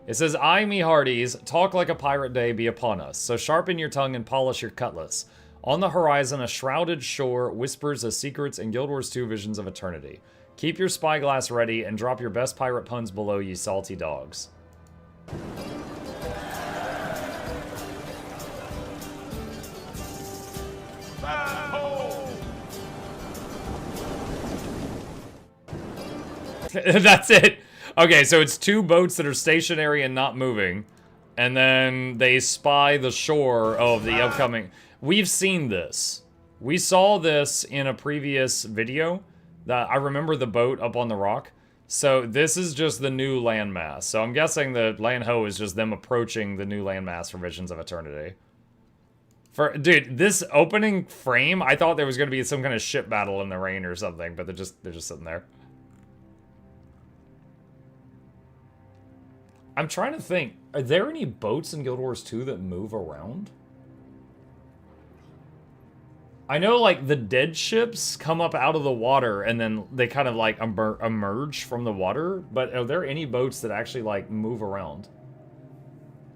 It says, I, me hearties, talk like a pirate day be upon us. So sharpen your tongue and polish your cutlass. On the horizon, a shrouded shore whispers of secrets and Guild Wars 2 visions of eternity. Keep your spyglass ready and drop your best pirate puns below, ye salty dogs. That's it. Okay, so it's 2 boats that are stationary and not moving. And then they spy the shore of the upcoming... We've seen this. We saw this in a previous video. That I remember the boat up on the rock. So this is just the new landmass. So I'm guessing the land ho is just them approaching the new landmass for Visions of Eternity. Dude, this opening frame, I thought there was going to be some kind of ship battle in the rain or something, but they're just sitting there. I'm trying to think, are there any boats in Guild Wars 2 that move around? I know, like, the dead ships come up out of the water and then they kind of, like, emerge from the water, but are there any boats that actually, like, move around?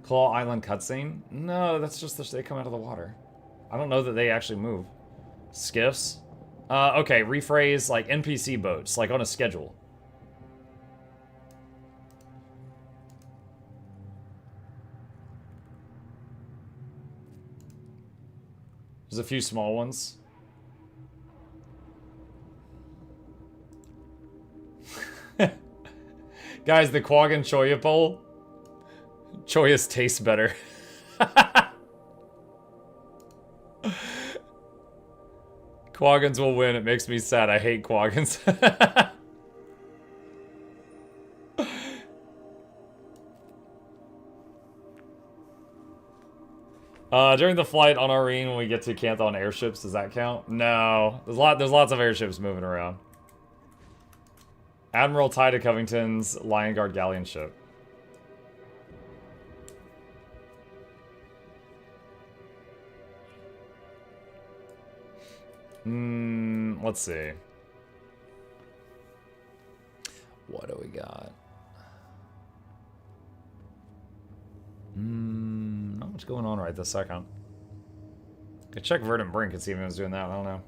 Claw Island cutscene? No, that's just they come out of the water. I don't know that they actually move. Skiffs? Okay, rephrase, like, NPC boats, like, on a schedule. There's a few small ones. Guys, the Quag and Choya poll. Choya's tastes better. Quaggins will win. It makes me sad. I hate Quaggins. During the flight on Arene, when we get to Canthon airships, does that count? No. There's lots of airships moving around. Admiral Tida Covington's Lion Guard galleon ship. Let's see. What do we got? Not much going on right this second. Could check Verdant Brink and see if anyone's doing that. I don't know.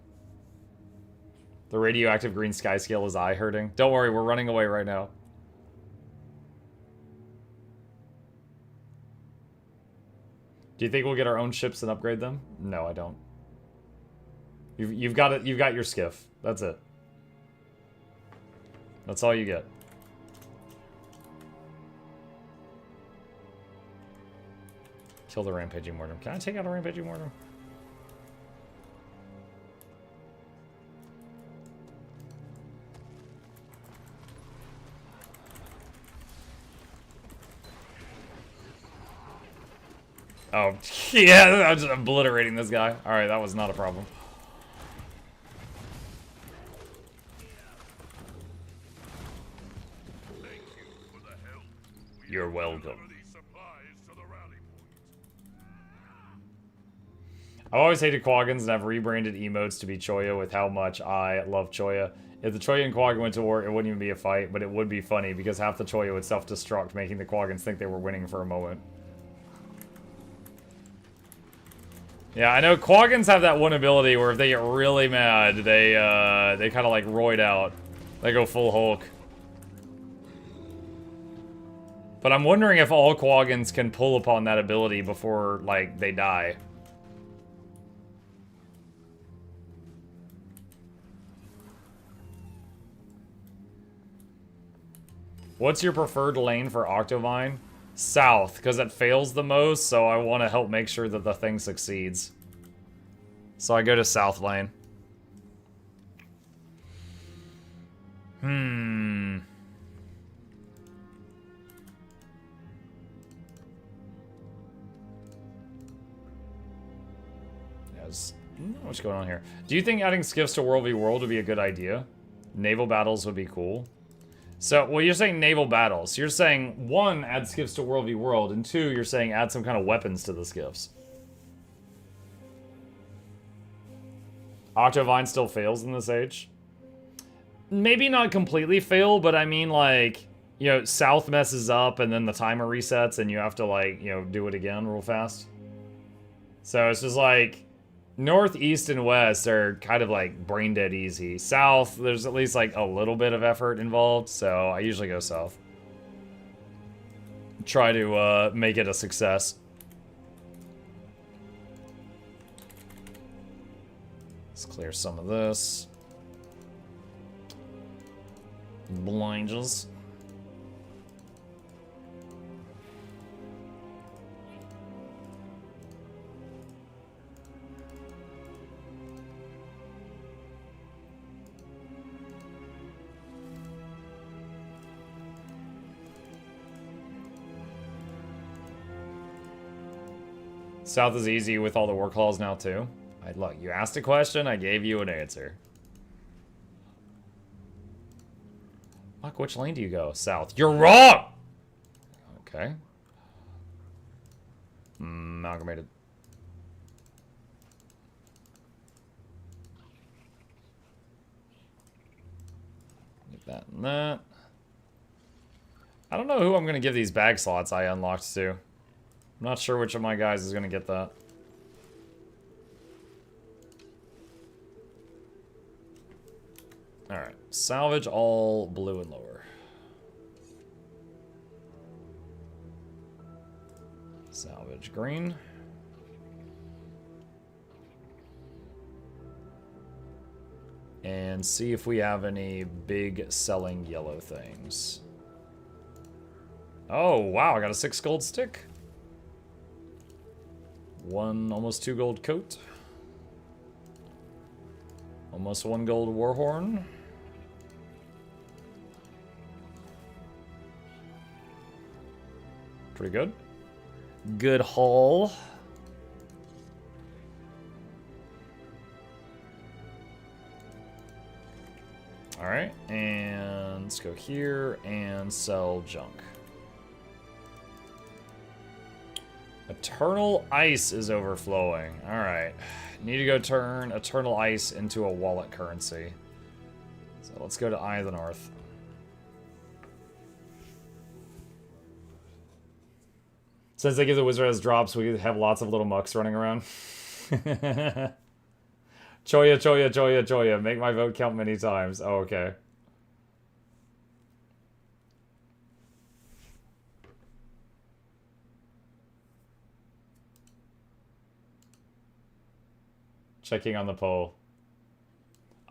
The radioactive green sky scale is eye hurting. Don't worry, we're running away right now. Do you think we'll get our own ships and upgrade them? No, I don't. You've got it. You've got your skiff. That's it. That's all you get. Kill the Rampaging Mortem. Can I take out a Rampaging Mortem? Oh, yeah, I'm just obliterating this guy. Alright, that was not a problem. You're welcome. I've always hated Quaggins and I've rebranded emotes to be Choya with how much I love Choya. If the Choya and Quaggin went to war, it wouldn't even be a fight, but it would be funny because half the Choya would self-destruct, making the Quaggins think they were winning for a moment. Yeah, I know Quaggins have that one ability where if they get really mad, they kind of like roid out. They go full Hulk. But I'm wondering if all Quaggins can pull upon that ability before, like, they die. What's your preferred lane for Octovine? South, because it fails the most, so I want to help make sure that the thing succeeds. So I go to South lane. Yes. What's going on here? Do you think adding skiffs to World v World would be a good idea? Naval battles would be cool. So, well, you're saying naval battles. You're saying, 1, add skiffs to World v World, and 2, you're saying add some kind of weapons to the skiffs. Octovine still fails in this age? maybe not completely fail, but I mean, like, you know, south messes up and then the timer resets and you have to, like, you know, do it again real fast. So it's just like north, east, and west are kind of like brain dead easy. South, there's at least like a little bit of effort involved, so I usually go south. Try to make it a success. Let's clear some of this. Blinges. South is easy with all the work halls now too. Look, you asked a question, I gave you an answer. Fuck, which lane do you go? South. You're wrong! Okay. Amalgamated. Get that and that. I don't know who I'm going to give these bag slots I unlocked to. I'm not sure which of my guys is going to get that. Alright, salvage all blue and lower. Salvage green. And see if we have any big selling yellow things. Oh, wow, I got a 6 gold stick. 1, almost 2 gold coat. Almost 1 gold warhorn. Pretty good. Good haul. Alright, and let's go here and sell junk. Eternal ice is overflowing. Alright. Need to go turn eternal ice into a wallet currency. So let's go to Eye of the North. Since they give the wizard as drops, we have lots of little mucks running around. Choya, Choya, Choya, Choya. Make my vote count many times. Oh, okay. Checking on the poll.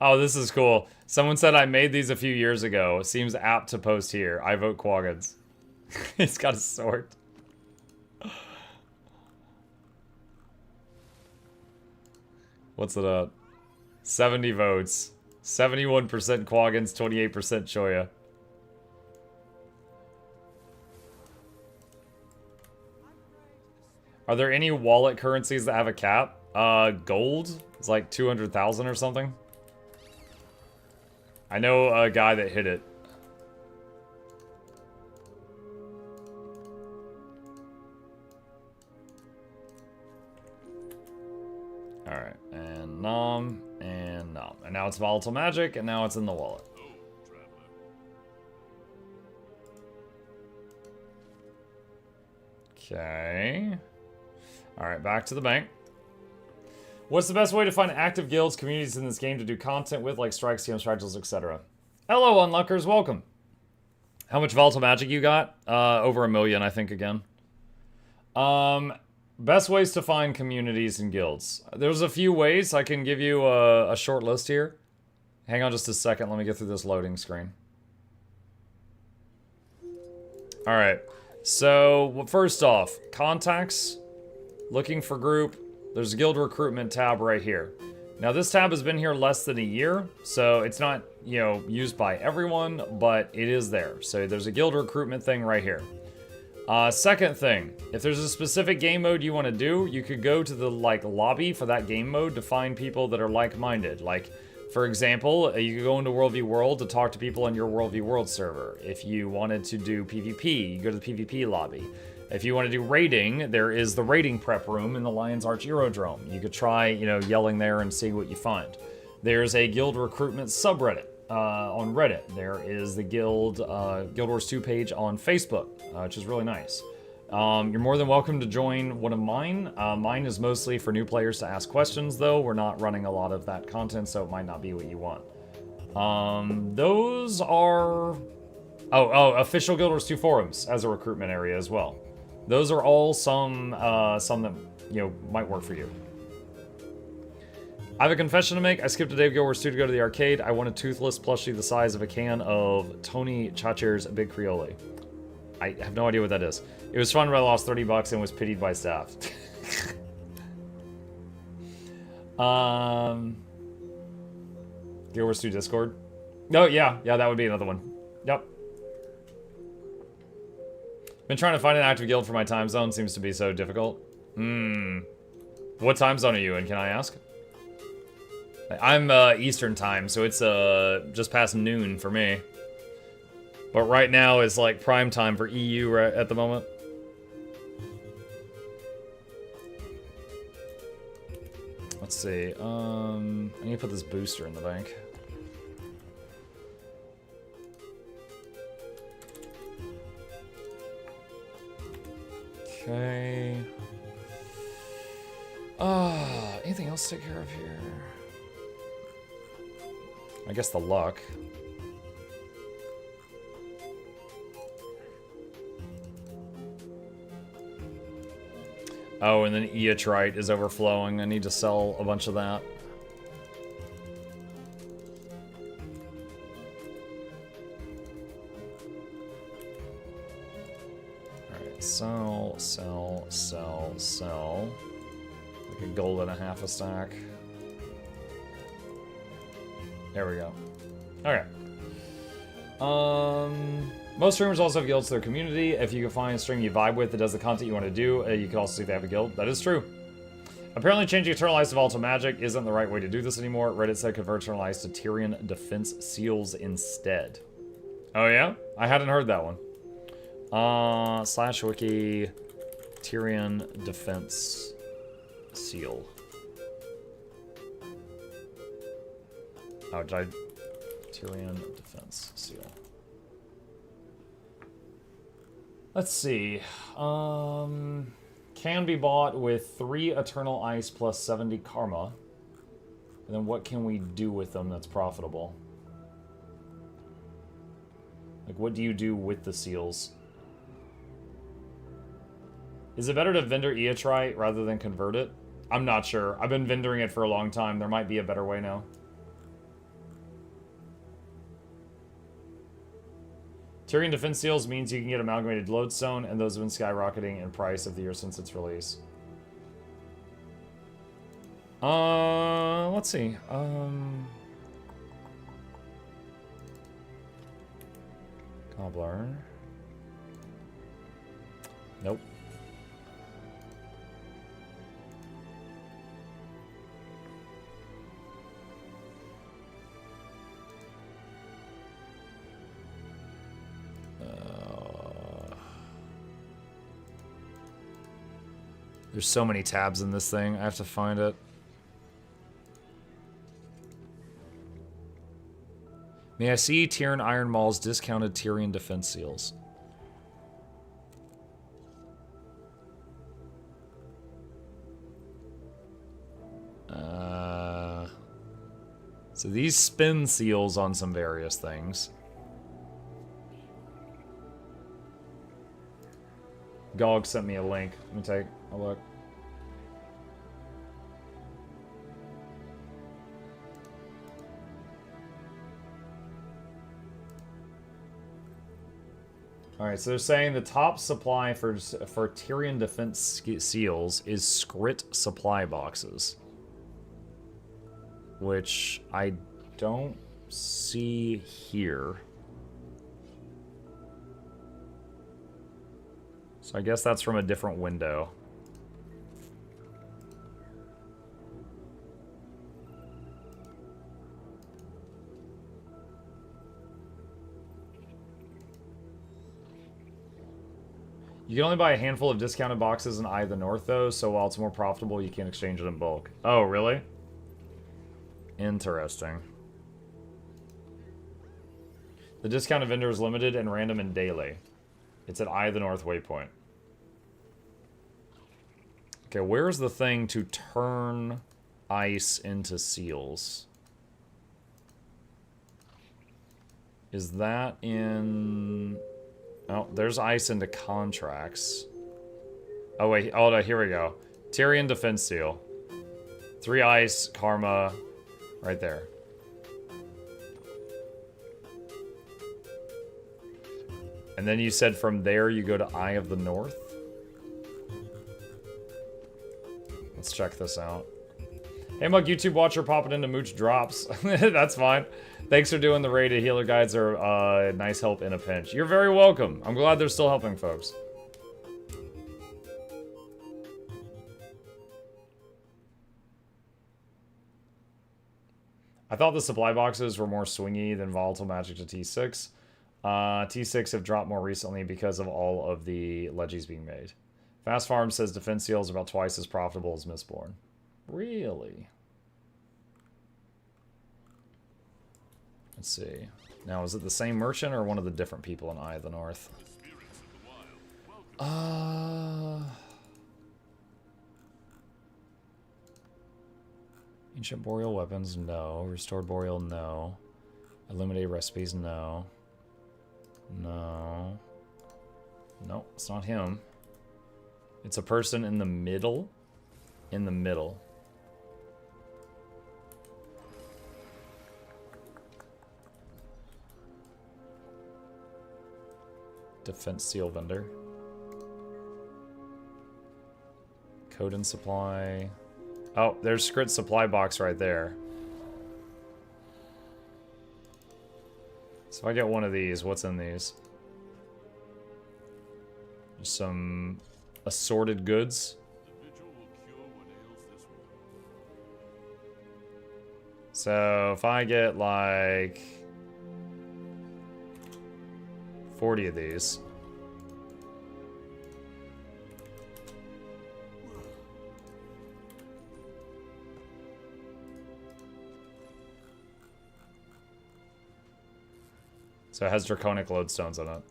Oh, this is cool. Someone said I made these a few years ago. Seems apt to post here. I vote Quaggins. He's got a sword. What's it at? 70 votes. 71% Quaggins, 28% Choya. Are there any wallet currencies that have a cap? Gold? It's like 200,000 or something. I know a guy that hit it. Alright, and nom, and nom. And now it's volatile magic, and now it's in the wallet. Okay. Alright, back to the bank. What's the best way to find active guilds, communities in this game to do content with, like strikes, TMs, fractals, etc.? Hello, unlockers, welcome. How much volatile magic you got? Over 1 million, I think, again. Best ways to find communities and guilds. There's a few ways. I can give you a short list here. Hang on just a second. Let me get through this loading screen. Alright. So, first off, contacts. Looking for group. There's a guild recruitment tab right here. Now, this tab has been here less than a year, so it's not, you know, used by everyone, but it is there. So there's a guild recruitment thing right here. Second thing, if there's a specific game mode you want to do, you could go to the, like, lobby for that game mode to find people that are like-minded. Like, for example, you could go into World v World to talk to people on your World v World server. If you wanted to do PvP, you go to the PvP lobby. If you want to do raiding, there is the raiding prep room in the Lion's Arch Aerodrome. You could try, you know, yelling there and see what you find. There's a guild recruitment subreddit. on Reddit. There is the Guild Wars 2 page on Facebook, which is really nice. You're more than welcome to join one of mine. Mine is mostly for new players to ask questions, though. We're not running a lot of that content, so it might not be what you want. Those are... Oh, official Guild Wars 2 forums as a recruitment area as well. Those are all some that, you know, might work for you. I have a confession to make. I skipped a day of Guild Wars 2 to go to the arcade. I won a toothless plushie the size of a can of Tony Chacher's Big Creole. I have no idea what that is. It was fun, but I lost $30 and was pitied by staff. Guild Wars 2 Discord. Oh, yeah, that would be another one. Yep. Been trying to find an active guild for my time zone. Seems to be so difficult. What time zone are you in, can I ask? I'm Eastern time, so it's just past noon for me. But right now is like prime time for EU right at the moment. Let's see. I need to put this booster in the bank. Okay. Anything else to take care of here? I guess the luck. Oh, and then Eotrite is overflowing. I need to sell a bunch of that. Alright, sell. Like a gold and a half a stack. There we go. Okay. Most streamers also have guilds to their community. If you can find a stream you vibe with that does the content you want to do, you can also see if they have a guild. That is true. Apparently changing Eternal Eyes to Volatile Magic isn't the right way to do this anymore. Reddit said convert Eternal Eyes to Tyrian Defense Seals instead. Oh yeah? I hadn't heard that one. /wiki Tyrian Defense Seal. Oh, did I... Tyrian Defense Seal. Let's see. Can be bought with 3 Eternal Ice plus 70 Karma. And then what can we do with them that's profitable? Like, what do you do with the seals? Is it better to vendor Eotrite rather than convert it? I'm not sure. I've been vendoring it for a long time. There might be a better way now. Tyrian Defense Seals means you can get Amalgamated Lodestone, and those have been skyrocketing in price of the year since its release. Let's see. Cobbler. Nope. There's so many tabs in this thing. I have to find it. May I see Tyrian Iron Mall's discounted Tyrian Defense Seals? So these spin seals on some various things. Gog sent me a link. Let me take a look. Alright, so they're saying the top supply for Tyrian Defense Seals is Skrit supply boxes. Which I don't see here. So I guess that's from a different window. You can only buy a handful of discounted boxes in Eye of the North, though, so while it's more profitable, you can't exchange it in bulk. Oh, really? Interesting. The discounted vendor is limited and random and daily. It's at Eye of the North waypoint. Okay, where's the thing to turn ice into seals? Is that in... Oh, there's ice into contracts. Oh, wait. Oh, no, here we go. Tyrion Defense Seal. 3 ice, karma, right there. And then you said from there you go to Eye of the North? Let's check this out. Hey, MuklukYoutube watcher popping into Mooch drops. That's fine. Thanks for doing the rated healer guides are nice help in a pinch. You're very welcome. I'm glad they're still helping folks. I thought the supply boxes were more swingy than volatile magic to T6. T6 have dropped more recently because of all of the legis being made. Fast Farm says defense seal is about twice as profitable as Mistborn. Really? Let's see. Now, is it the same merchant or one of the different people in Eye of the North? Ancient Boreal Weapons, no. Restored Boreal, no. Illuminated Recipes, no. No. No, it's not him. It's a person in the middle. In the middle. Defense seal vendor. Code and supply. Oh, there's Scrit supply box right there. So if I get one of these, what's in these? Just some assorted goods. So if I get like 40 of these. So it has draconic lodestones on it.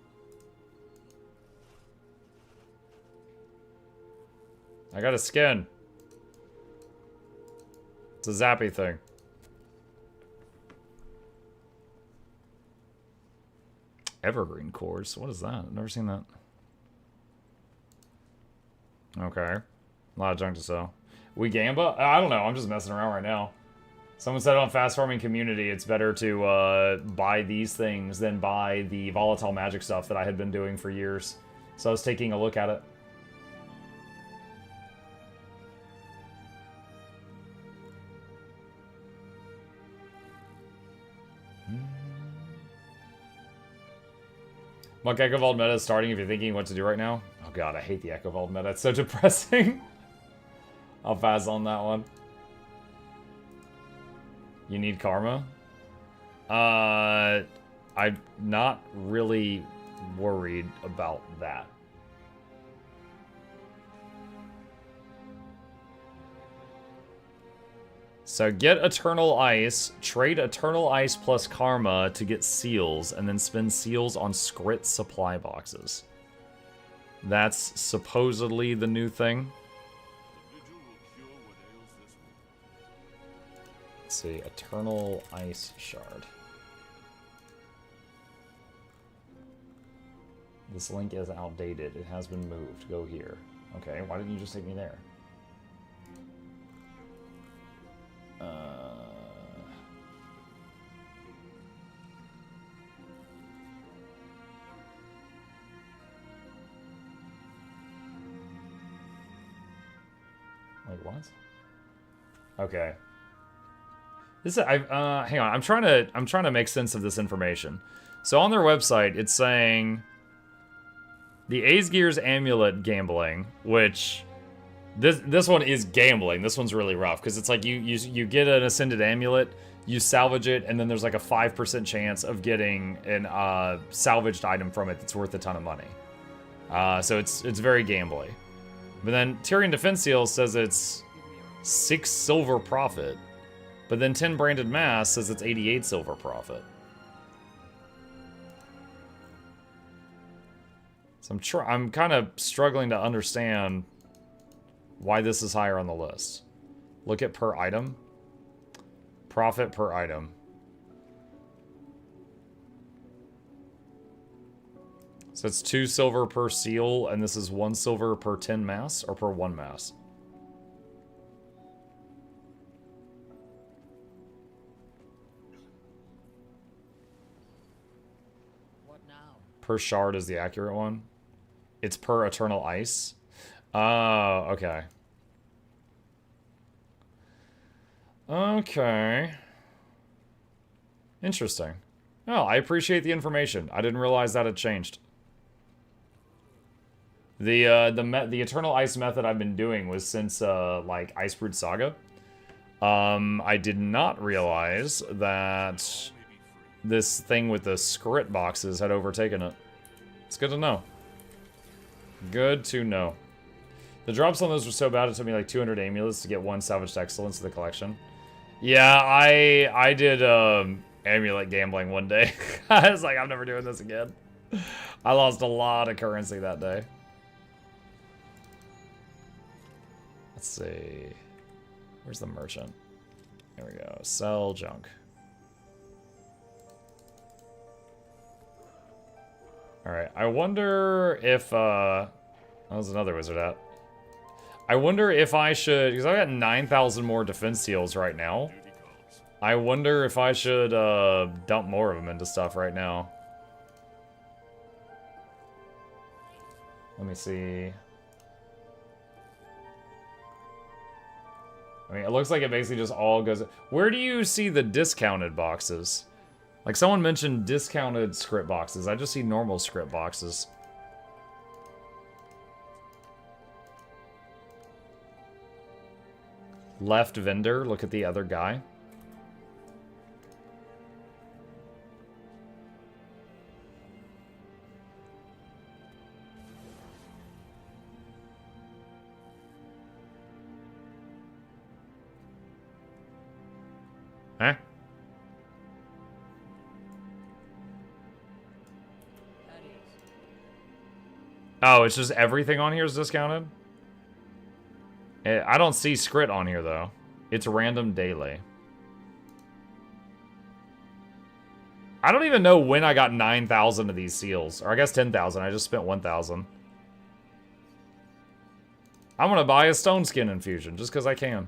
I got a skin. It's a zappy thing. Evergreen cores. What is that? I've never seen that. Okay. A lot of junk to sell. We Gamba? I don't know. I'm just messing around right now. Someone said on Fast Farming Community it's better to buy these things than buy the volatile magic stuff that I had been doing for years. So I was taking a look at it. Muk Echovault meta is starting if you're thinking what to do right now. Oh god, I hate the Echovault meta. It's so depressing. I'll pass on that one. You need karma? I'm not really worried about that. So get Eternal Ice, trade Eternal Ice plus Karma to get seals, and then spend seals on Scrit supply boxes. That's supposedly the new thing. Let's see, Eternal Ice Shard. This link is outdated. It has been moved. Go here. Okay, why didn't you just take me there? Wait, what? Okay. This hang on. I'm trying to make sense of this information. So on their website, it's saying the Aesgear's Amulet gambling, which this one is gambling. This one's really rough because it's like you get an Ascended Amulet, you salvage it, and then there's like a 5% chance of getting an salvaged item from it that's worth a ton of money. So it's very gambly. But then Tyrion Defense Seal says it's 6 silver profit. But then 10 Branded Mass says it's 88 silver profit. So I'm kind of struggling to understand why this is higher on the list. Look at per item. Profit per item. So it's 2 silver per seal, and this is 1 silver per 10 mass, or per 1 mass? What now? Per shard is the accurate one. It's per eternal ice. Oh, okay. Okay. Interesting. Oh, I appreciate the information. I didn't realize that had changed. The Eternal Ice method I've been doing was since, like, Icebrood Saga. I did not realize that this thing with the script boxes had overtaken it. It's good to know. Good to know. The drops on those were so bad it took me like 200 amulets to get 1 Salvaged Excellence in the collection. Yeah, I did amulet gambling one day. I was like, I'm never doing this again. I lost a lot of currency that day. Let's see. Where's the merchant? There we go. Sell junk. Alright, I wonder if, that was another wizard at. I wonder if I should, because I've got 9,000 more defense seals right now. I wonder if I should, dump more of them into stuff right now. Let me see. I mean, it looks like it basically just all goes... Where do you see the discounted boxes? Like, someone mentioned discounted script boxes. I just see normal script boxes. Left vendor. Look at the other guy. Huh? Oh, it's just everything on here is discounted? I don't see Scrit on here, though. It's random daily. I don't even know when I got 9,000 of these seals. Or I guess 10,000. I just spent 1,000. I'm gonna buy a Stone Skin Infusion, just because I can.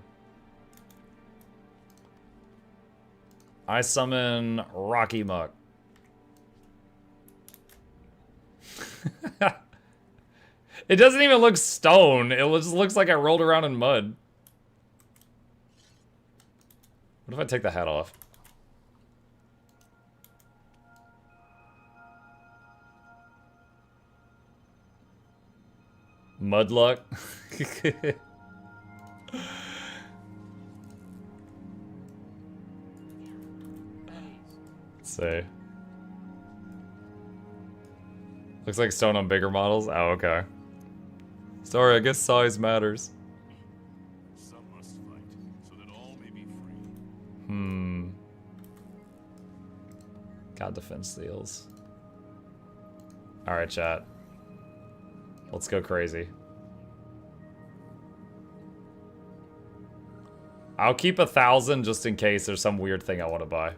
I summon Rocky Muck. It doesn't even look stone. It just looks like I rolled around in mud. What if I take the hat off? Mud luck. Let's see. Looks like stone on bigger models. Oh, okay. Sorry, I guess size matters. Some must fight, so that all may be free. God, defense steals. Alright, chat. Let's go crazy. I'll keep 1,000 just in case there's some weird thing I want to buy.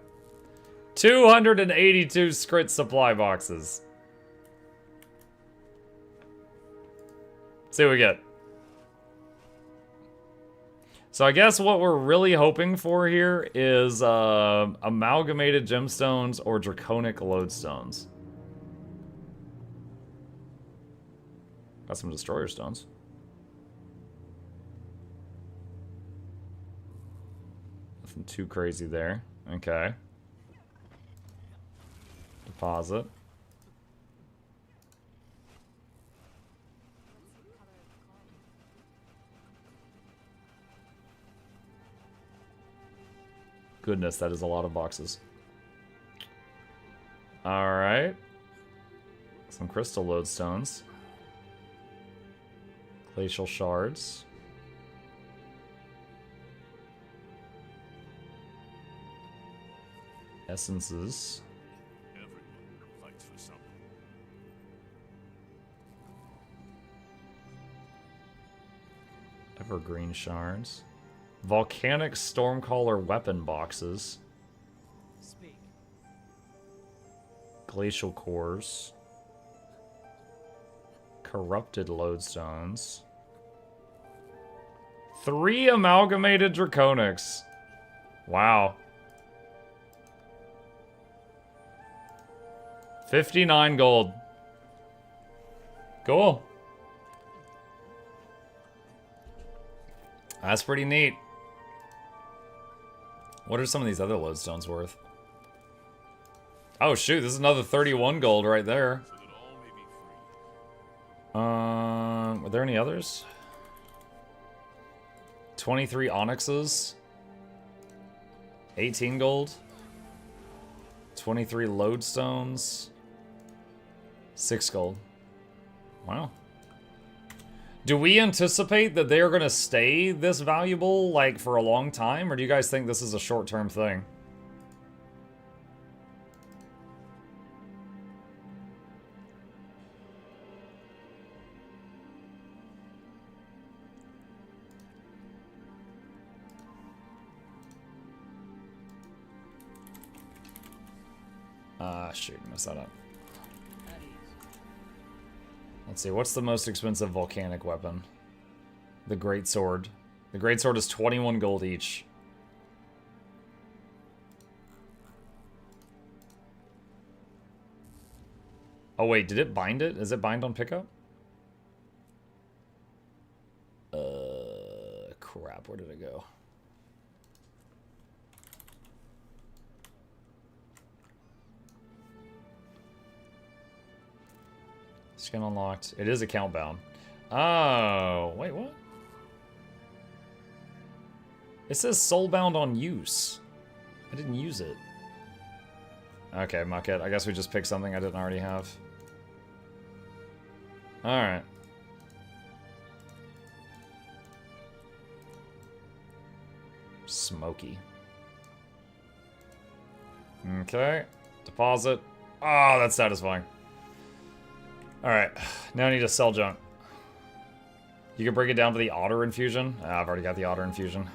282 Scrit supply boxes. See what we get. So I guess what we're really hoping for here is amalgamated gemstones or draconic lodestones. Got some destroyer stones. Nothing too crazy there. Okay. Deposit. Goodness, that is a lot of boxes. Alright. Some crystal lodestones. Glacial shards. Essences. Everyone fights for something. Evergreen shards. Volcanic Stormcaller weapon boxes. Speak. Glacial cores. Corrupted lodestones. 3 amalgamated draconics. Wow. 59 gold. Cool. That's pretty neat. What are some of these other lodestones worth? Oh shoot, this is another 31 gold right there. Are there any others? 23 onyxes. 18 gold. 23 lodestones. 6 gold. Wow. Do we anticipate that they are going to stay this valuable, like, for a long time? Or do you guys think this is a short-term thing? Shoot, messed that up. Let's see, what's the most expensive volcanic weapon? The Great Sword. The Great Sword is 21 gold each. Oh wait, did it bind it? Is it bind on pickup? Crap, where did it go? Skin unlocked. It is account bound. Oh, wait, what? It says soulbound on use. I didn't use it. Okay, muck it. I guess we just picked something I didn't already have. Alright. Smoky. Okay. Deposit. Oh, that's satisfying. Alright, now I need to sell junk. You can break it down to the otter infusion. I've already got the otter infusion.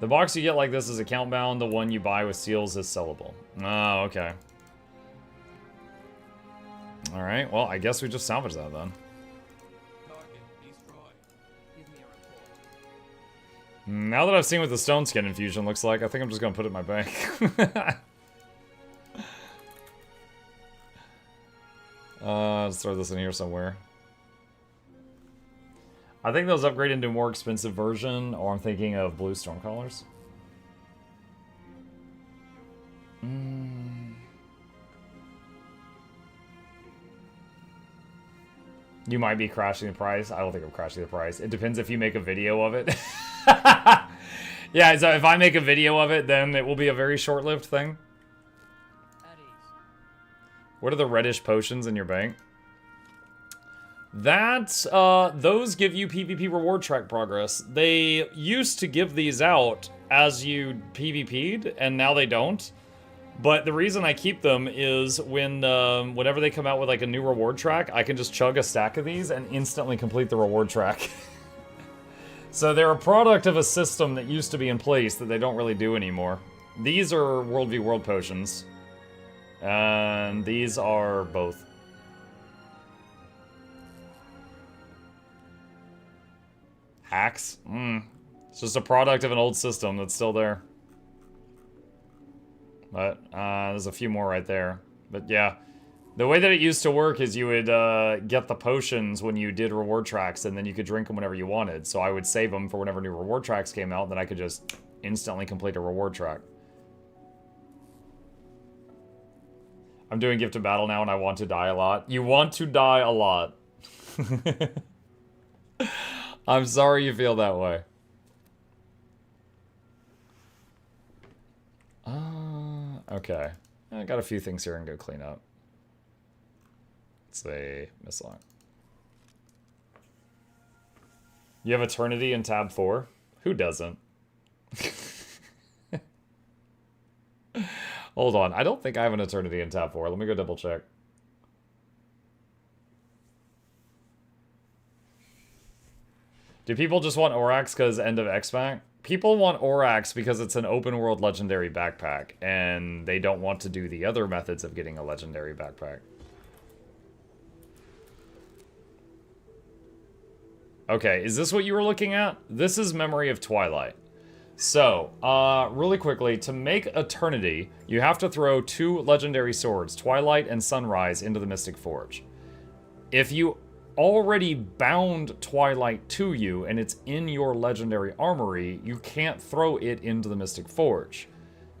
The box you get like this is account bound. The one you buy with seals is sellable. Oh, okay. Alright, well, I guess we just salvage that then. Now that I've seen what the stone skin infusion looks like, I think I'm just going to put it in my bank. Let's throw this in here somewhere. I think those upgrade into a more expensive version, or I'm thinking of blue Stormcallers. You might be crashing the price. I don't think I'm crashing the price. It depends if you make a video of it. Yeah, so if I make a video of it, then it will be a very short-lived thing. What are the reddish potions in your bank? Those give you PvP reward track progress. They used to give these out as you PvP'd, and now they don't. But the reason I keep them is whenever they come out with like a new reward track, I can just chug a stack of these and instantly complete the reward track. So they're a product of a system that used to be in place that they don't really do anymore. These are World v World potions. And these are both. Hacks? It's just a product of an old system that's still there. But, there's a few more right there. But yeah, the way that it used to work is you would get the potions when you did reward tracks, and then you could drink them whenever you wanted. So I would save them for whenever new reward tracks came out, then I could just instantly complete a reward track. I'm doing Gift of Battle now, and I want to die a lot. You want to die a lot. I'm sorry you feel that way. Okay. I got a few things here I can go clean up. Let's see. Mislock. You have Eternity in tab 4? Who doesn't? Hold on. I don't think I have an Eternity in tab 4. Let me go double check. Do people just want Orax because end of X-Pack? People want Orax because it's an open world legendary backpack, and they don't want to do the other methods of getting a legendary backpack. Okay, is this what you were looking at? This is Memory of Twilight. So, really quickly, to make Eternity, you have to throw 2 legendary swords, Twilight and Sunrise, into the Mystic Forge. If you already bound Twilight to you and it's in your legendary armory, you can't throw it into the Mystic Forge.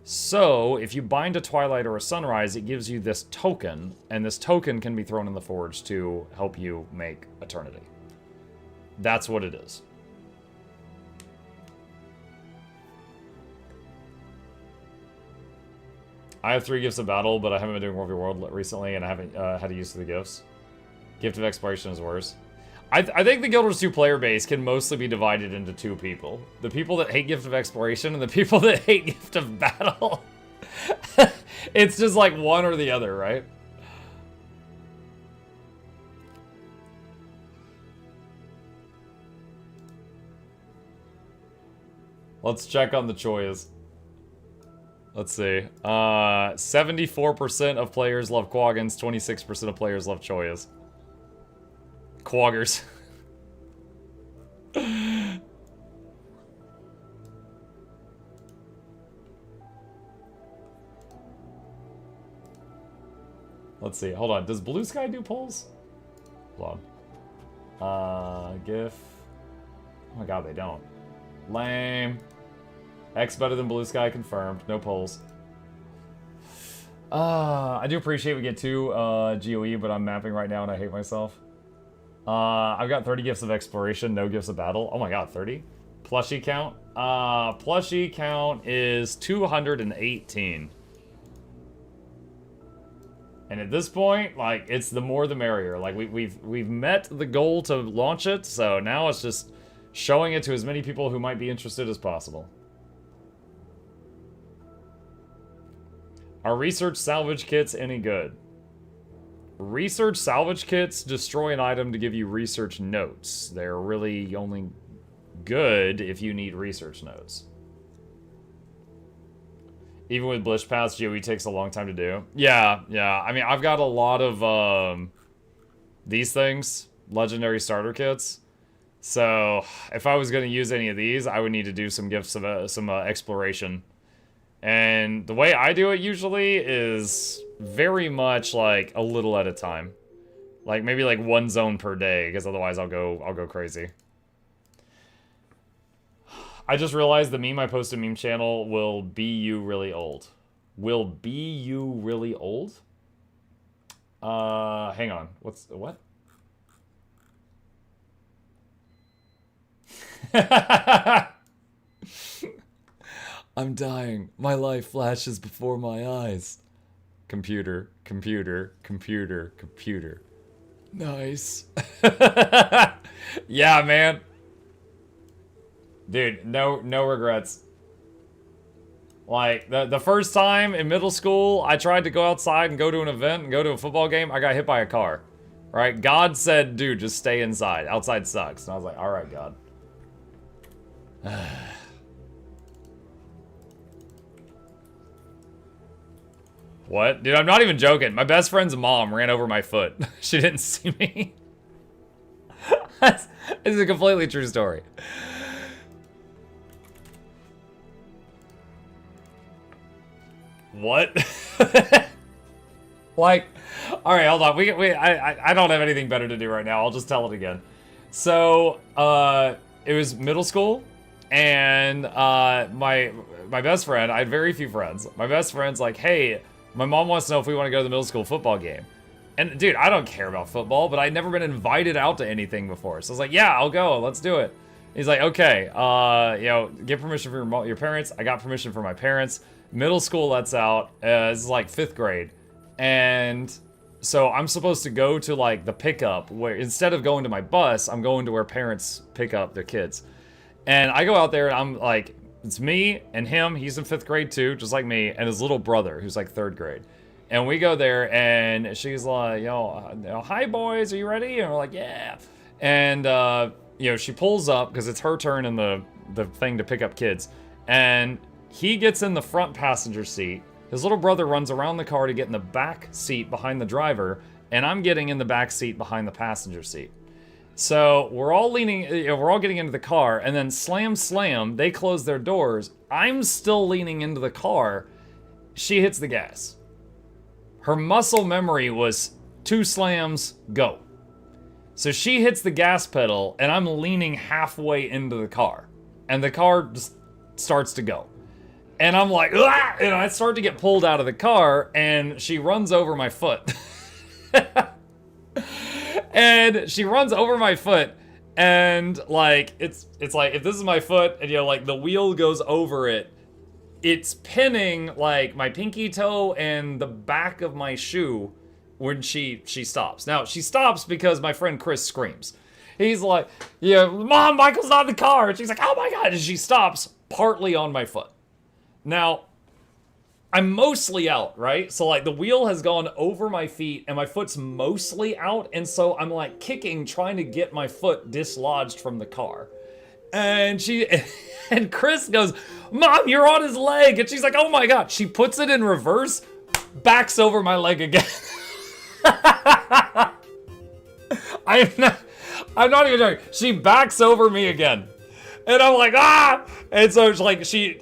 So, if you bind a Twilight or a Sunrise, it gives you this token, and this token can be thrown in the Forge to help you make Eternity. That's what it is. I have 3 gifts of battle, but I haven't been doing World v. World recently, and I haven't had to use the gifts. Gift of Exploration is worse. I think the Guild Wars 2 player base can mostly be divided into 2 people. The people that hate Gift of Exploration and the people that hate Gift of Battle. It's just like one or the other, right? Let's check on the choice. Let's see. 74% of players love Quaggins, 26% of players love Choyas. Quaggers. Let's see. Hold on. Does Blue Sky do polls? Hold on. GIF. Oh my god, they don't. Lame. X better than Blue Sky confirmed. No polls. I do appreciate we get 2 GOE, but I'm mapping right now and I hate myself. I've got 30 gifts of exploration, no gifts of battle. Oh my god, 30? Plushie count? Plushie count is 218. And at this point, like, it's the more the merrier. Like, we've met the goal to launch it, so now it's just showing it to as many people who might be interested as possible. Are research salvage kits any good? Research salvage kits destroy an item to give you research notes. They're really only good if you need research notes. Even with Blish Pass, GOE takes a long time to do. Yeah. I mean, I've got a lot of these things, legendary starter kits. So if I was going to use any of these, I would need to do some gifts of some exploration. And the way I do it usually is very much like a little at a time. Like maybe like 1 zone per day, because otherwise I'll go crazy. I just realized the meme I post to meme channel will be you really old. Will be you really old? Hang on. What? I'm dying. My life flashes before my eyes. Computer. Nice. Yeah, man. Dude, no regrets. Like, the first time in middle school, I tried to go outside and go to an event and go to a football game, I got hit by a car. Right? God said, dude, just stay inside. Outside sucks. And I was like, alright, God. What? Dude, I'm not even joking. My best friend's mom ran over my foot. She didn't see me. This is a completely true story. What? Like, alright, hold on. I don't have anything better to do right now. I'll just tell it again. So, it was middle school, and my best friend, I had very few friends. My best friend's like, hey, my mom wants to know if we want to go to the middle school football game. And dude, I don't care about football, but I'd never been invited out to anything before. So I was like, yeah, I'll go. Let's do it. He's like, okay, you know, get permission from your parents. I got permission from my parents. Middle school lets out. This is like 5th grade. And so I'm supposed to go to like the pickup where instead of going to my bus, I'm going to where parents pick up their kids. And I go out there and I'm like, it's me and him. He's in 5th grade too, just like me, and his little brother who's like 3rd grade. And we go there and she's like, yo, hi boys, are you ready? And we're like, yeah. And, you know, she pulls up, because it's her turn in the thing to pick up kids. And he gets in the front passenger seat. His little brother runs around the car to get in the back seat behind the driver, and I'm getting in the back seat behind the passenger seat. So we're all we're all getting into the car, and then slam, they close their doors. I'm still leaning into the car. She hits the gas. Her muscle memory was 2 slams, go. So she hits the gas pedal, and I'm leaning halfway into the car. And the car just starts to go. And I'm like, ah! And I start to get pulled out of the car, and she runs over my foot. And she runs over my foot, and like, it's like, if this is my foot, and you know, like, the wheel goes over it, it's pinning, like, my pinky toe and the back of my shoe when she stops. Now, she stops because my friend Chris screams. He's like, yeah, Mom, Michael's not in the car. And she's like, oh my God. And she stops partly on my foot. Now, I'm mostly out, right? So, like, the wheel has gone over my feet, and my foot's mostly out, and so I'm, like, kicking, trying to get my foot dislodged from the car. And and Chris goes, Mom, you're on his leg! And she's like, oh my God. She puts it in reverse, backs over my leg again. I'm not even joking. She backs over me again. And I'm like, ah! And so it's like, she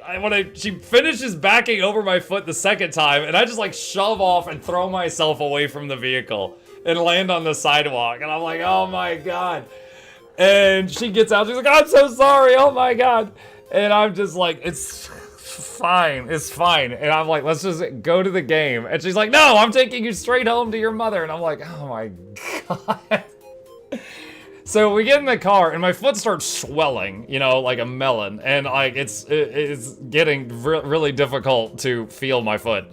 finishes backing over my foot the second time, and I just like shove off and throw myself away from the vehicle and land on the sidewalk. And I'm like, oh my God. And she gets out, she's like, I'm so sorry, oh my God. And I'm just like, it's fine, it's fine. And I'm like, let's just go to the game. And she's like, no, I'm taking you straight home to your mother. And I'm like, oh my God. So we get in the car, and my foot starts swelling, you know, like a melon. And like, it's getting really difficult to feel my foot.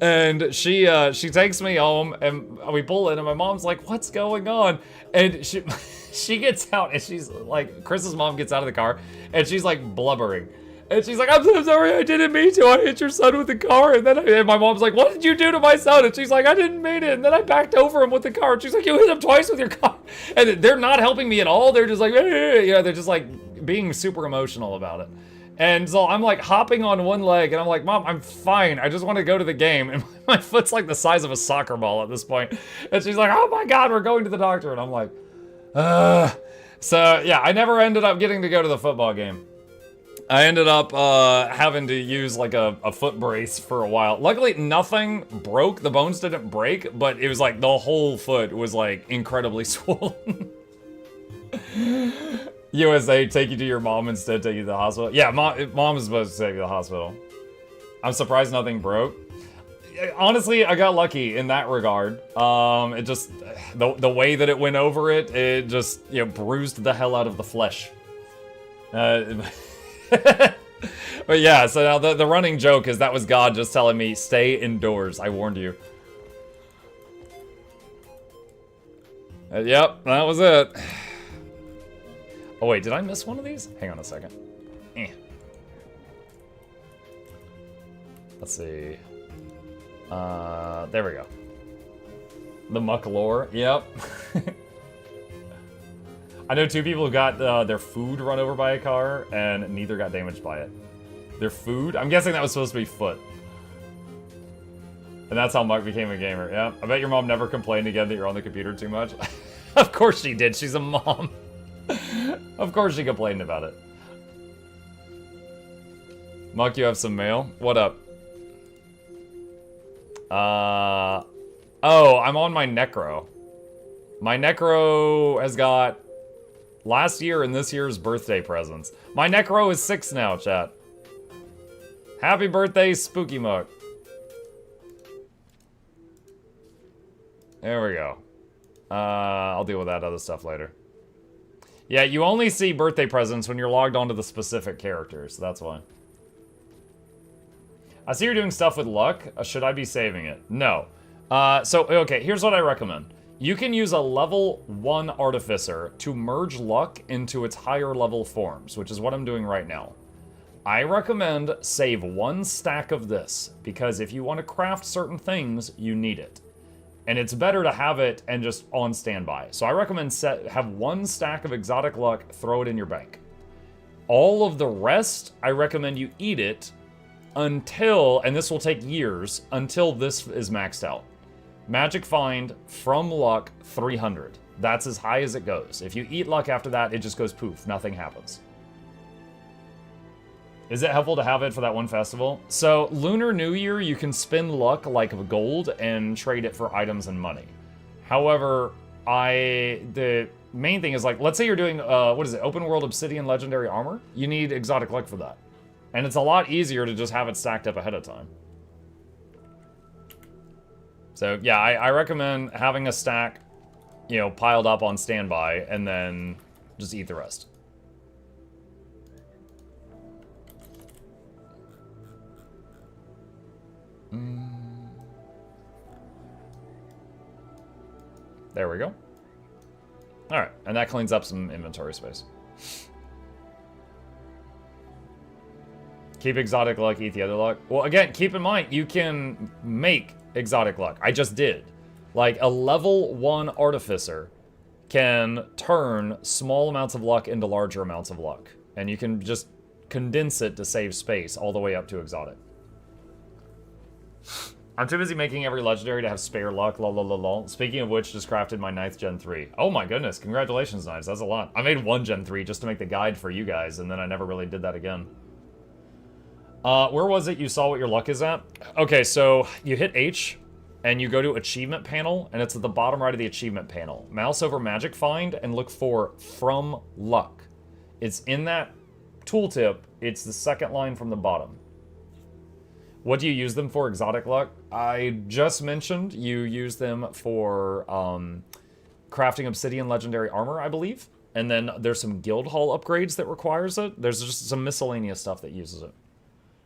And she takes me home, and we pull in, and my mom's like, what's going on? And she gets out, and she's like, Chris's mom gets out of the car, and she's like blubbering. And she's like, I'm so sorry, I didn't mean to. I hit your son with the car. And then and my mom's like, what did you do to my son? And she's like, I didn't mean it. And then I backed over him with the car. And she's like, you hit him twice with your car. And they're not helping me at all. They're just like, you know, they're just like being super emotional about it. And so I'm like hopping on one leg, and I'm like, Mom, I'm fine. I just want to go to the game. And my foot's like the size of a soccer ball at this point. And she's like, oh my God, we're going to the doctor. And I'm like, So yeah, I never ended up getting to go to the football game. I ended up having to use like a foot brace for a while. Luckily, nothing broke. The bones didn't break, but it was like the whole foot was like incredibly swollen. USA, take you to your mom instead, take you to the hospital. Yeah, mom is supposed to take you to the hospital. I'm surprised nothing broke. Honestly, I got lucky in that regard. It just, the way that it went over it, it just, you know, bruised the hell out of the flesh. But yeah, so now the running joke is that was God just telling me, stay indoors. I warned you. Yep, that was it. Oh wait, did I miss one of these? Hang on a second. Let's see. There we go. The muck lore, yep. I know 2 people who got their food run over by a car, and neither got damaged by it. Their food? I'm guessing that was supposed to be foot. And that's how Muck became a gamer, yeah. I bet your mom never complained again that you're on the computer too much. Of course she did, she's a mom. Of course she complained about it. Muck, you have some mail? What up? Oh, I'm on my Necro. My Necro has got last year and this year's birthday presents. My Necro is 6 now, chat. Happy birthday, Spooky Muck. There we go. I'll deal with that other stuff later. Yeah, you only see birthday presents when you're logged onto the specific characters. That's why. I see you're doing stuff with luck. Should I be saving it? No. Okay, here's what I recommend. You can use a level 1 Artificer to merge luck into its higher level forms, which is what I'm doing right now. I recommend save 1 stack of this, because if you want to craft certain things, you need it. And it's better to have it and just on standby. So I recommend have 1 stack of exotic luck, throw it in your bank. All of the rest, I recommend you eat it until, and this will take years, until this is maxed out. Magic find from luck 300. That's as high as it goes. If you eat luck after that, it just goes poof. Nothing happens. Is it helpful to have it for that one festival? So, Lunar New Year, you can spend luck like gold and trade it for items and money. However, the main thing is, like, let's say you're doing, what is it, Open World Obsidian Legendary Armor? You need exotic luck for that. And it's a lot easier to just have it stacked up ahead of time. So, yeah, I recommend having a stack, you know, piled up on standby, and then just eat the rest. There we go. Alright, and that cleans up some inventory space. Keep exotic luck, eat the other luck. Well, again, keep in mind, you can make exotic luck. I just did. Like, a level 1 artificer can turn small amounts of luck into larger amounts of luck. And you can just condense it to save space all the way up to exotic. I'm too busy making every legendary to have spare luck, lol, lol, lol, lol. Speaking of which, just crafted my 9th Gen 3. Oh my goodness, congratulations, Knives, that's a lot. I made 1 Gen 3 just to make the guide for you guys, and then I never really did that again. Where was it you saw what your luck is at? Okay, so you hit H, and you go to Achievement Panel, and it's at the bottom right of the Achievement Panel. Mouse over Magic Find, and look for From Luck. It's in that tooltip, it's the 2nd line from the bottom. What do you use them for, exotic luck? I just mentioned you use them for crafting obsidian legendary armor, I believe. And then there's some guild hall upgrades that requires it. There's just some miscellaneous stuff that uses it.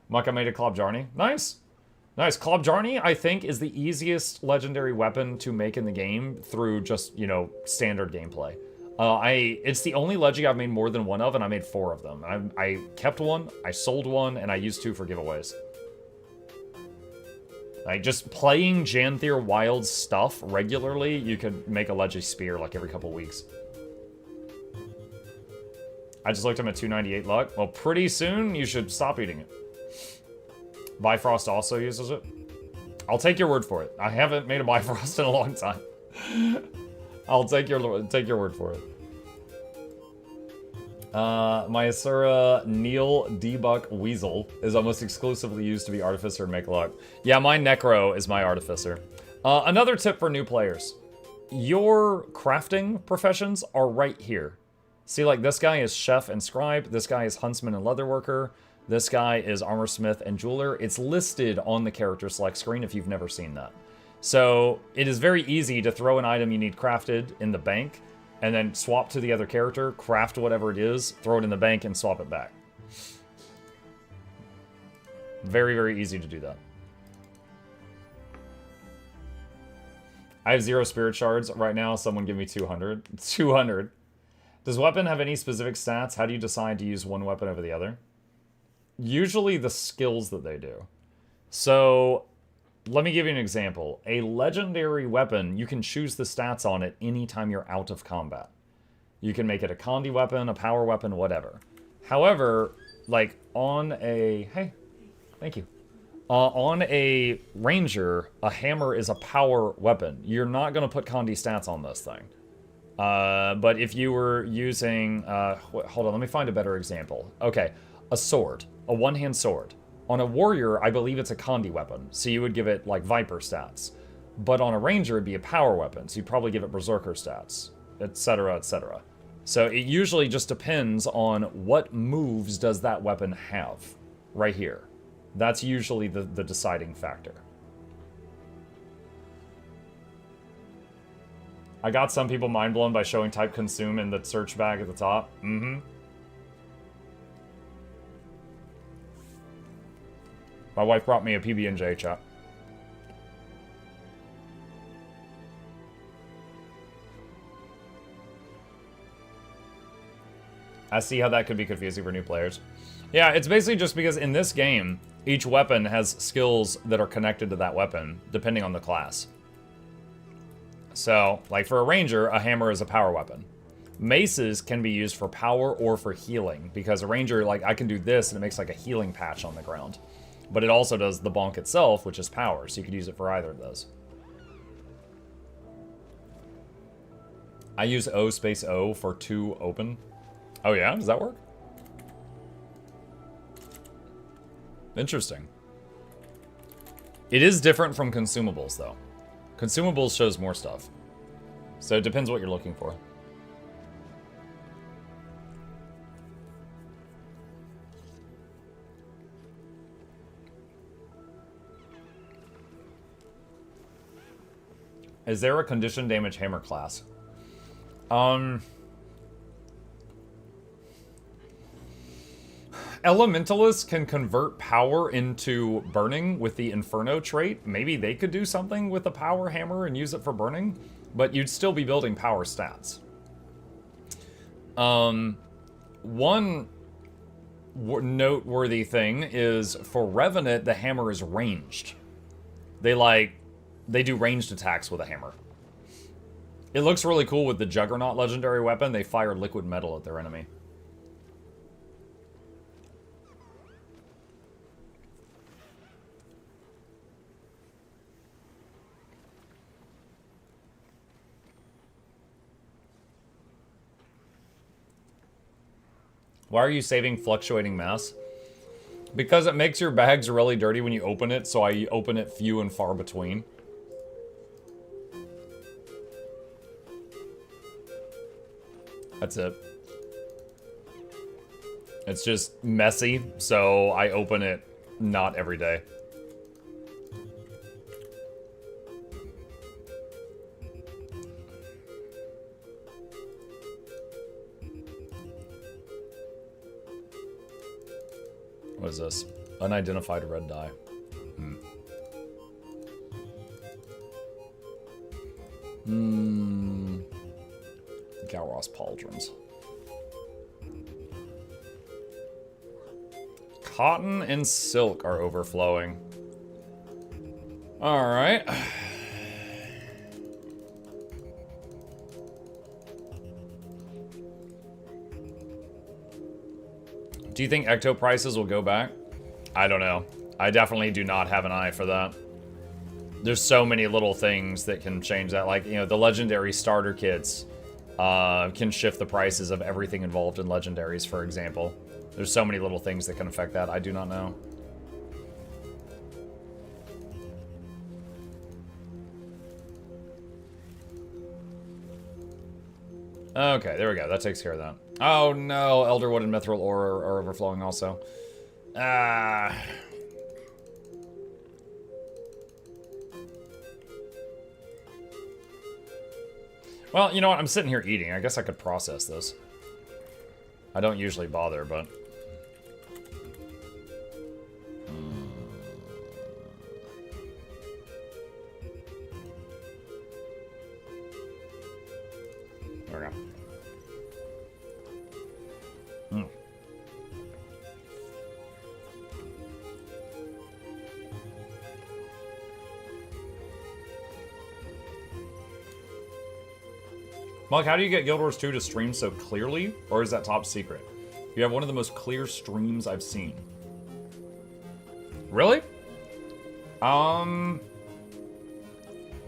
Mucka made a Klobjarni. Nice. Nice. Klobjarni, I think, is the easiest legendary weapon to make in the game through just, you know, standard gameplay. It's the only Legi I've made more than 1 of, and I made 4 of them. I kept 1, I sold 1, and I used 2 for giveaways. Like, just playing Janthier Wild stuff regularly, you could make a Legi Spear, like, every couple weeks. I just looked at my 298 luck. Well, pretty soon, you should stop eating it. Bifrost also uses it. I'll take your word for it. I haven't made a Bifrost in a long time. I'll take your word for it. My Asura Neil Debuck Weasel is almost exclusively used to be Artificer and make luck. Yeah, my Necro is my Artificer. Another tip for new players. Your crafting professions are right here. See, like, this guy is Chef and Scribe. This guy is Huntsman and Leatherworker. This guy is Armorsmith and Jeweler. It's listed on the character select screen if you've never seen that. So it is very easy to throw an item you need crafted in the bank, and then swap to the other character, craft whatever it is, throw it in the bank, and swap it back. Very, very easy to do that. I have 0 spirit shards right now. Someone give me 200. 200. Does weapon have any specific stats? How do you decide to use one weapon over the other? Usually the skills that they do. So, let me give you an example. A legendary weapon, you can choose the stats on it anytime you're out of combat. You can make it a Condi weapon, a power weapon, whatever. However, like on a... Hey, thank you. On a ranger, a hammer is a power weapon. You're not going to put Condi stats on this thing. But if you were using... hold on, let me find a better example. Okay, a sword. A one-hand sword. On a warrior, I believe it's a Condi weapon, so you would give it, like, Viper stats. But on a ranger, it'd be a power weapon, so you'd probably give it Berserker stats, etc., etc. So it usually just depends on what moves does that weapon have, right here. That's usually the deciding factor. I got some people mind-blown by showing type consume in the search bag at the top. Mm-hmm. My wife brought me a PB&J, chat. I see how that could be confusing for new players. Yeah, it's basically just because in this game, each weapon has skills that are connected to that weapon, depending on the class. So, like for a ranger, a hammer is a power weapon. Maces can be used for power or for healing, because a ranger, like, I can do this and it makes like a healing patch on the ground. But it also does the bonk itself, which is power, so you could use it for either of those. I use O space O for 2 open. Oh yeah? Does that work? Interesting. It is different from consumables, though. Consumables shows more stuff. So it depends what you're looking for. Is there a condition damage hammer class? Elementalists can convert power into burning with the Inferno trait. Maybe they could do something with a power hammer and use it for burning, but you'd still be building power stats. One noteworthy thing is for Revenant, the hammer is ranged. They do ranged attacks with a hammer. It looks really cool with the Juggernaut legendary weapon. They fire liquid metal at their enemy. Why are you saving fluctuating mass? Because it makes your bags really dirty when you open it, so I open it few and far between. That's it. It's just messy, so I open it not every day. What is this? Unidentified red dye. Galros pauldrons. Cotton and silk are overflowing. Alright. Do you think Ecto prices will go back? I don't know. I definitely do not have an eye for that. There's so many little things that can change that. Like, you know, the legendary starter kits can shift the prices of everything involved in legendaries, for example. There's so many little things that can affect that. I do not know. Okay, there we go. That takes care of that. Oh no, Elderwood and Mithril Ore are overflowing also. Well, you know what? I'm sitting here eating. I guess I could process this. I don't usually bother, but... There we go. Mike, how do you get Guild Wars 2 to stream so clearly? Or is that top secret? You have one of the most clear streams I've seen. Really?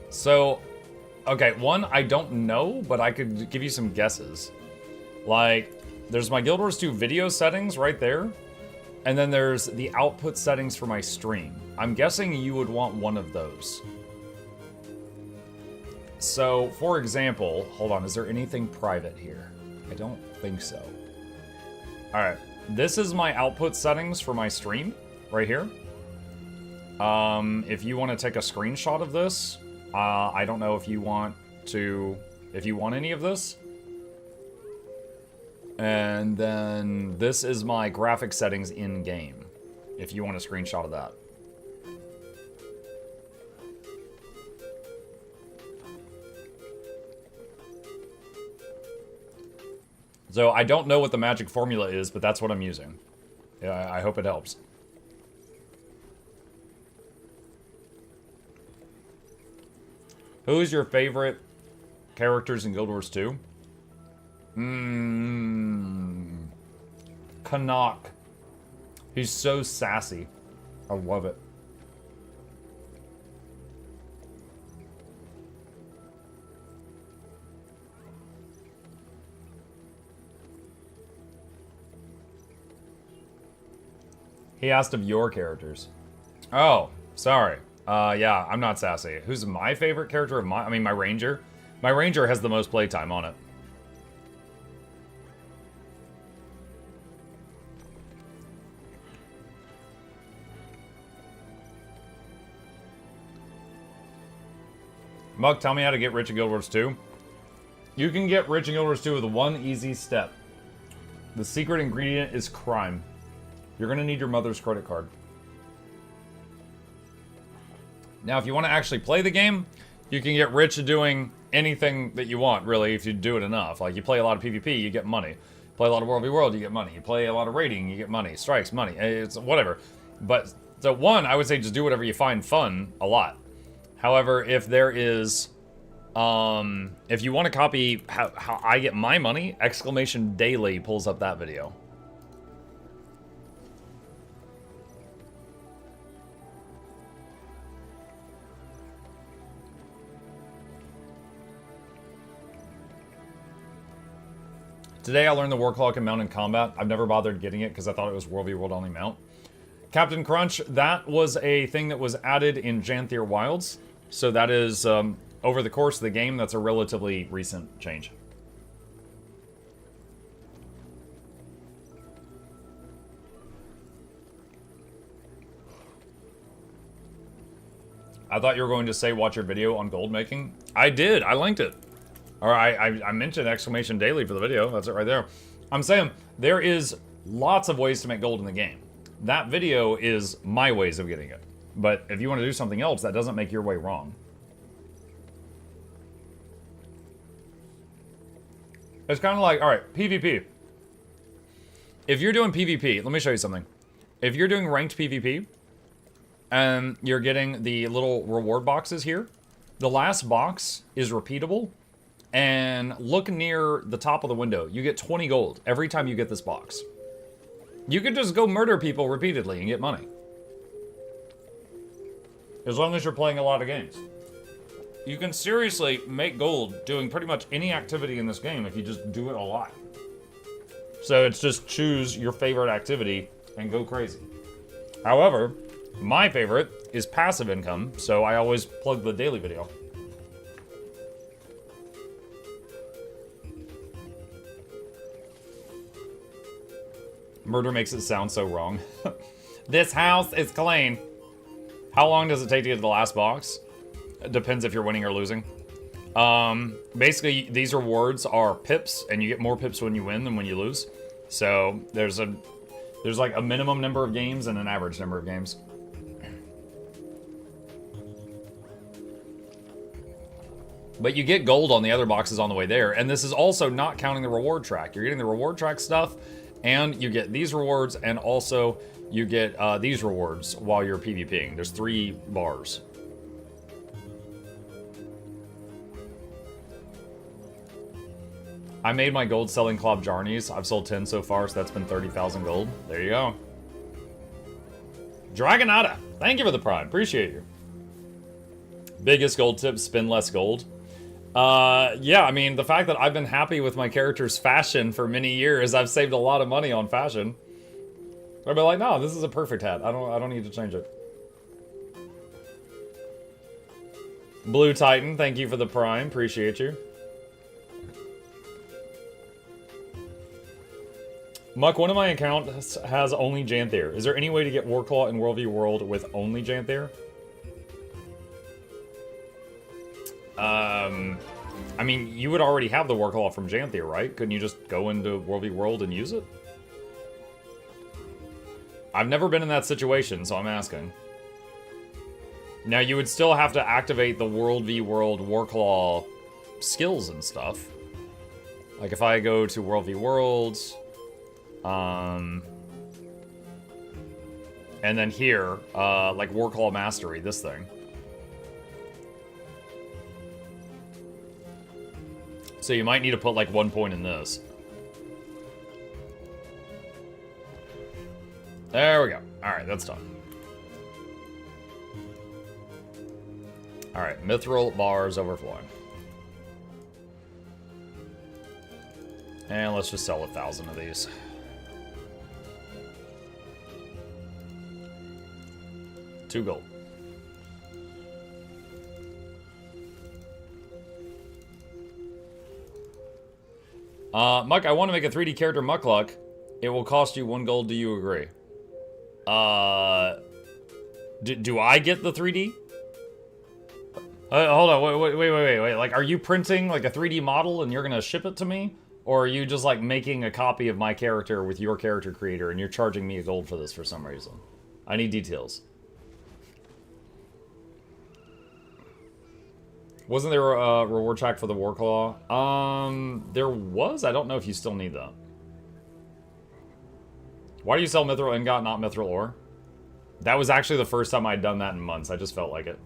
So, okay, one, I don't know, but I could give you some guesses. Like, there's my Guild Wars 2 video settings right there. And then there's the output settings for my stream. I'm guessing you would want one of those. So, for example, hold on, is there anything private here? I don't think so. Alright, this is my output settings for my stream, right here. If you want to take a screenshot of this, I don't know if you want any of this. And then this is my graphic settings in-game, if you want a screenshot of that. So I don't know what the magic formula is, but that's what I'm using. Yeah, I hope it helps. Who is your favorite characters in Guild Wars 2? Canuck. He's so sassy. I love it. He asked of your characters. Oh, sorry. Yeah, I'm not sassy. Who's my favorite character of my... I mean, my Ranger. My Ranger has the most playtime on it. Mug, tell me how to get rich in Guild Wars 2. You can get rich in Guild Wars 2 with one easy step. The secret ingredient is crime. You're going to need your mother's credit card. Now, if you want to actually play the game, you can get rich doing anything that you want, really, if you do it enough. Like, you play a lot of PvP, you get money. Play a lot of World v. World, you get money. You play a lot of raiding, you get money. Strikes, money. It's whatever. But, so one, I would say just do whatever you find fun a lot. However, if there is, if you want to copy how I get my money, exclamation daily pulls up that video. Today I learned the Warclaw can mount in combat. I've never bothered getting it because I thought it was World v. World only mount. Captain Crunch, that was a thing that was added in Janthier Wilds. So that is, over the course of the game, that's a relatively recent change. I thought you were going to say watch your video on gold making. I did, I linked it. Or I mentioned exclamation daily for the video, that's it right there. I'm saying, there is lots of ways to make gold in the game. That video is my ways of getting it. But if you want to do something else, that doesn't make your way wrong. It's kind of like, alright, PvP. If you're doing PvP, let me show you something. If you're doing ranked PvP, and you're getting the little reward boxes here, the last box is repeatable, and look near the top of the window. You get 20 gold every time you get this box. You could just go murder people repeatedly and get money. As long as you're playing a lot of games. You can seriously make gold doing pretty much any activity in this game if you just do it a lot. So it's just choose your favorite activity and go crazy. However, my favorite is passive income, so I always plug the daily video. Murder makes it sound so wrong. This house is clean. How long does it take to get to the last box? It depends if you're winning or losing. Basically, these rewards are pips, and you get more pips when you win than when you lose. So there's like a minimum number of games and an average number of games. But you get gold on the other boxes on the way there, and this is also not counting the reward track. You're getting the reward track stuff, and you get these rewards, and also you get these rewards while you're PvPing. There's 3 bars. I made my gold selling Club Jarnies. I've sold 10 so far, so that's been 30,000 gold. There you go. Dragonata, thank you for the prime. Appreciate you. Biggest gold tip, spend less gold. Yeah, I mean, the fact that I've been happy with my character's fashion for many years, I've saved a lot of money on fashion. I'd be like, no, this is a perfect hat. I don't need to change it. Blue Titan, thank you for the prime. Appreciate you. Muck, one of my accounts has only Janthier. Is there any way to get Warclaw in World v. World with only Janthier? I mean, you would already have the Warclaw from Janthier, right? Couldn't you just go into World v. World and use it? I've never been in that situation, so I'm asking. Now, you would still have to activate the World v. World Warclaw skills and stuff. Like, if I go to World v. World... and then here, like Warclaw Mastery, this thing. So you might need to put like 1 point in this. There we go. Alright, that's done. Alright, mithril bars overflowing. And let's just sell 1,000 of these. $2 gold. Muck, I want to make a 3D character Mukluk. It will cost you 1 gold. Do you agree? Do I get the 3D? Hold on, wait. Like, are you printing like a 3D model and you're gonna ship it to me? Or are you just like making a copy of my character with your character creator and you're charging me a gold for this for some reason? I need details. Wasn't there a reward track for the Warclaw? There was. I don't know if you still need that. Why do you sell mithril ingot, not mithril ore? That was actually the first time I'd done that in months. I just felt like it.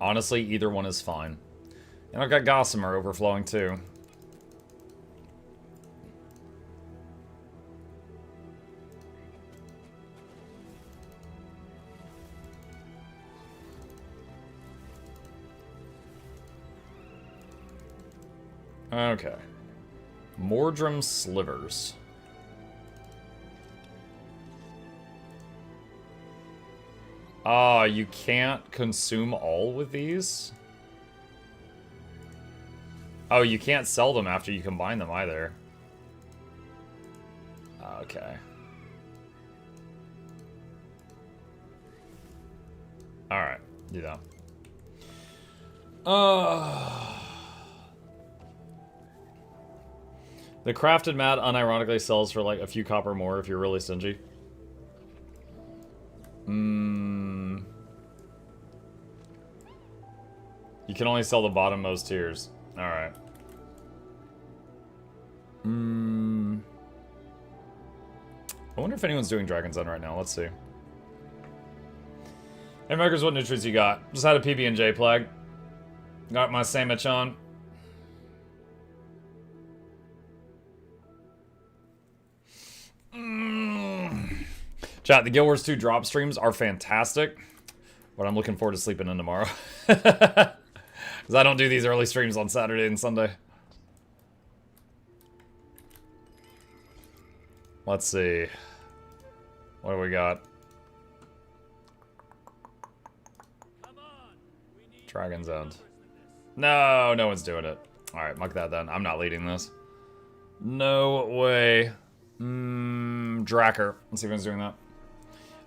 Honestly, either one is fine. And I've got Gossamer overflowing too. Okay. Mordrum slivers. You can't consume all with these? Oh, you can't sell them after you combine them either. Okay. Alright, do that. The crafted mat unironically sells for like a few copper more if you're really stingy. You can only sell the bottommost tiers. Alright. I wonder if anyone's doing Dragon's Den right now. Let's see. Hey, Makers, what nutrients you got? Just had a PB&J plague. Got my sandwich on. Chat, the Guild Wars 2 drop streams are fantastic. But I'm looking forward to sleeping in tomorrow. Because I don't do these early streams on Saturday and Sunday. Let's see. What do we got? Dragon's End. No, no one's doing it. Alright, muck that then. I'm not leading this. No way. Dracker. Let's see if anyone's doing that.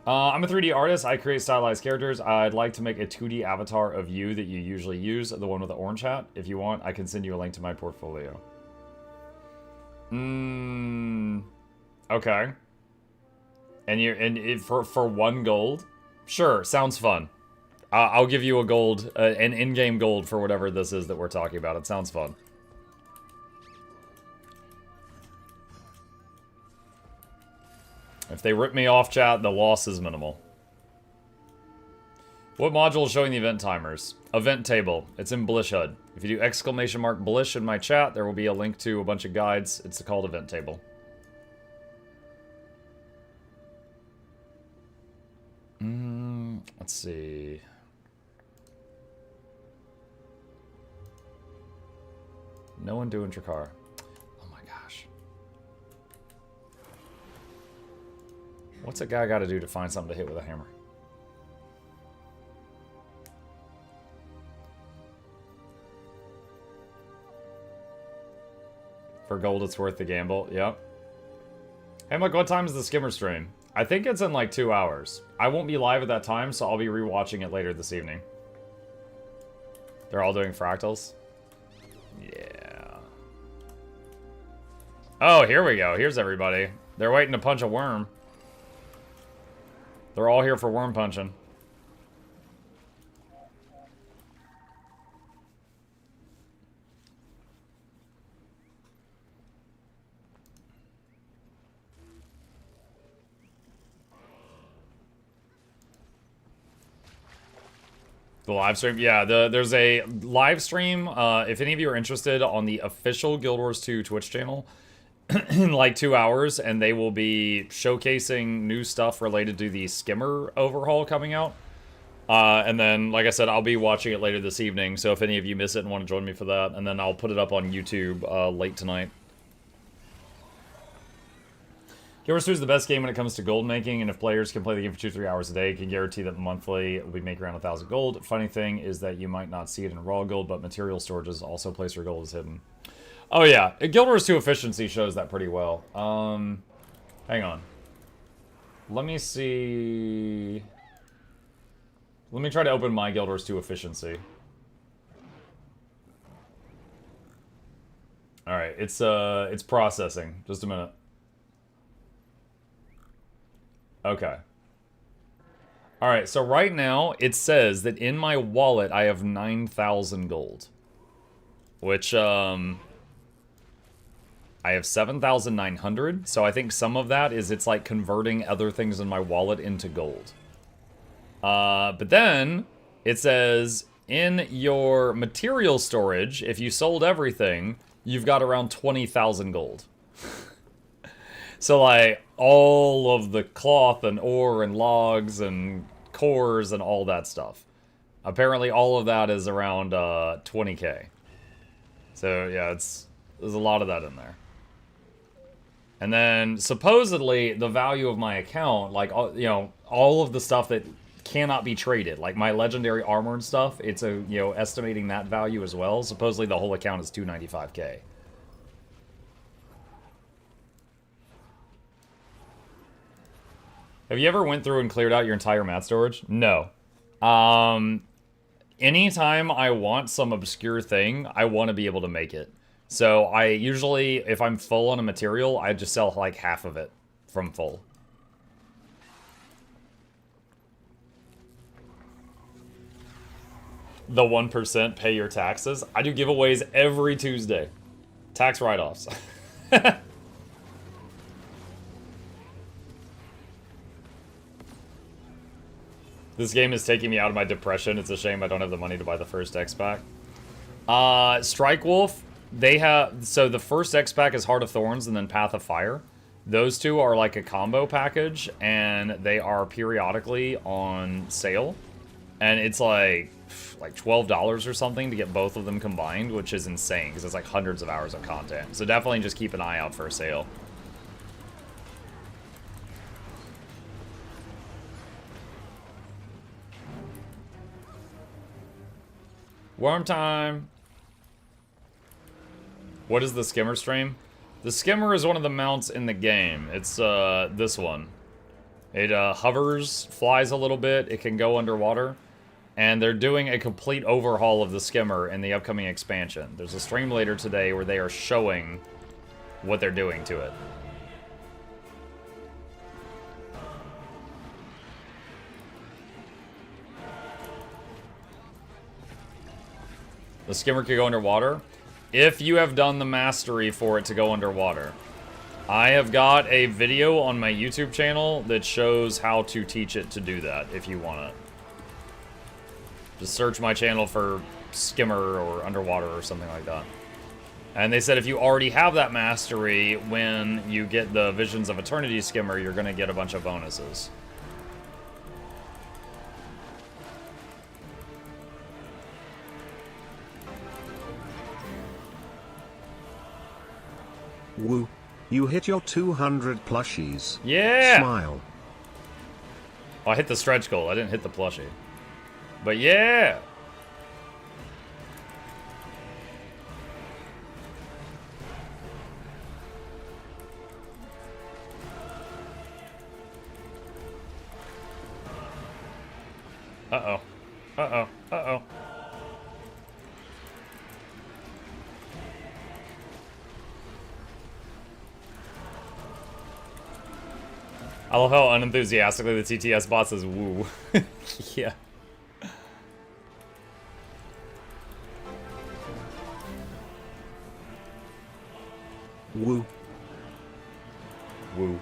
I'm a 3D artist. I create stylized characters. I'd like to make a 2D avatar of you that you usually use, the one with the orange hat. If you want, I can send you a link to my portfolio. Okay. And for 1 gold? Sure, sounds fun. I'll give you a gold, an in-game gold for whatever this is that we're talking about. It sounds fun. If they rip me off, chat, the loss is minimal. What module is showing the event timers? Event table. It's in Blish HUD. If you do !Blish in my chat, there will be a link to a bunch of guides. It's called event table. Let's see. No one doing Drakkar. Oh my gosh. What's a guy got to do to find something to hit with a hammer? For gold, it's worth the gamble. Yep. Hey, Mike, what time is the Skimmer stream? I think it's in like 2 hours. I won't be live at that time, so I'll be rewatching it later this evening. They're all doing fractals? Yeah. Oh, here we go. Here's everybody. They're waiting to punch a worm. They're all here for worm punching. The live stream? Yeah, there's a live stream, if any of you are interested, on the official Guild Wars 2 Twitch channel in like 2 hours, and they will be showcasing new stuff related to the skimmer overhaul coming out. And then, like I said, I'll be watching it later this evening, so if any of you miss it and want to join me for that, and then I'll put it up on YouTube late tonight. Guild Wars 2 is the best game when it comes to gold making, and if players can play the game for 2-3 hours a day, can guarantee that monthly we make around 1,000 gold. Funny thing is that you might not see it in raw gold, but material storages also place where gold is hidden. Oh yeah, Guild Wars 2 efficiency shows that pretty well. Hang on. Let me see... Let me try to open my Guild Wars 2 efficiency. Alright, it's processing. Just a minute. Okay. Alright, so right now, it says that in my wallet, I have 9,000 gold. Which, I have 7,900, so I think some of that is it's like converting other things in my wallet into gold. But then, it says, in your material storage, if you sold everything, you've got around 20,000 gold. So, like, all of the cloth and ore and logs and cores and all that stuff. Apparently, all of that is around 20k. So, yeah, there's a lot of that in there. And then, supposedly, the value of my account, like, you know, all of the stuff that cannot be traded, like my legendary armor and stuff, it's a, you know, estimating that value as well. Supposedly, the whole account is 295k. Have you ever went through and cleared out your entire mat storage? No. Anytime I want some obscure thing, I want to be able to make it. So I usually, if I'm full on a material, I just sell like half of it from full. The 1% pay your taxes. I do giveaways every Tuesday. Tax write-offs. This game is taking me out of my depression. It's a shame I don't have the money to buy the first X-Pack. Strike Wolf, they have... So the first X-Pack is Heart of Thorns and then Path of Fire. Those two are like a combo package, and they are periodically on sale. And it's like $12 or something to get both of them combined, which is insane, because it's like hundreds of hours of content. So definitely just keep an eye out for a sale. Worm time! What is the skimmer stream? The skimmer is one of the mounts in the game. It's this one. It hovers, flies a little bit, it can go underwater. And they're doing a complete overhaul of the skimmer in the upcoming expansion. There's a stream later today where they are showing what they're doing to it. The skimmer can go underwater if you have done the mastery for it to go underwater. I have got a video on my YouTube channel that shows how to teach it to do that if you want it. Just search my channel for skimmer or underwater or something like that. And they said if you already have that mastery, when you get the Visions of Eternity skimmer, you're going to get a bunch of bonuses. Woo. You hit your 200 plushies. Yeah! Smile. Oh, I hit the stretch goal. I didn't hit the plushie. But yeah! Uh-oh. Uh-oh. Uh-oh. I love how unenthusiastically the TTS bot says woo. Yeah. Woo. Woo.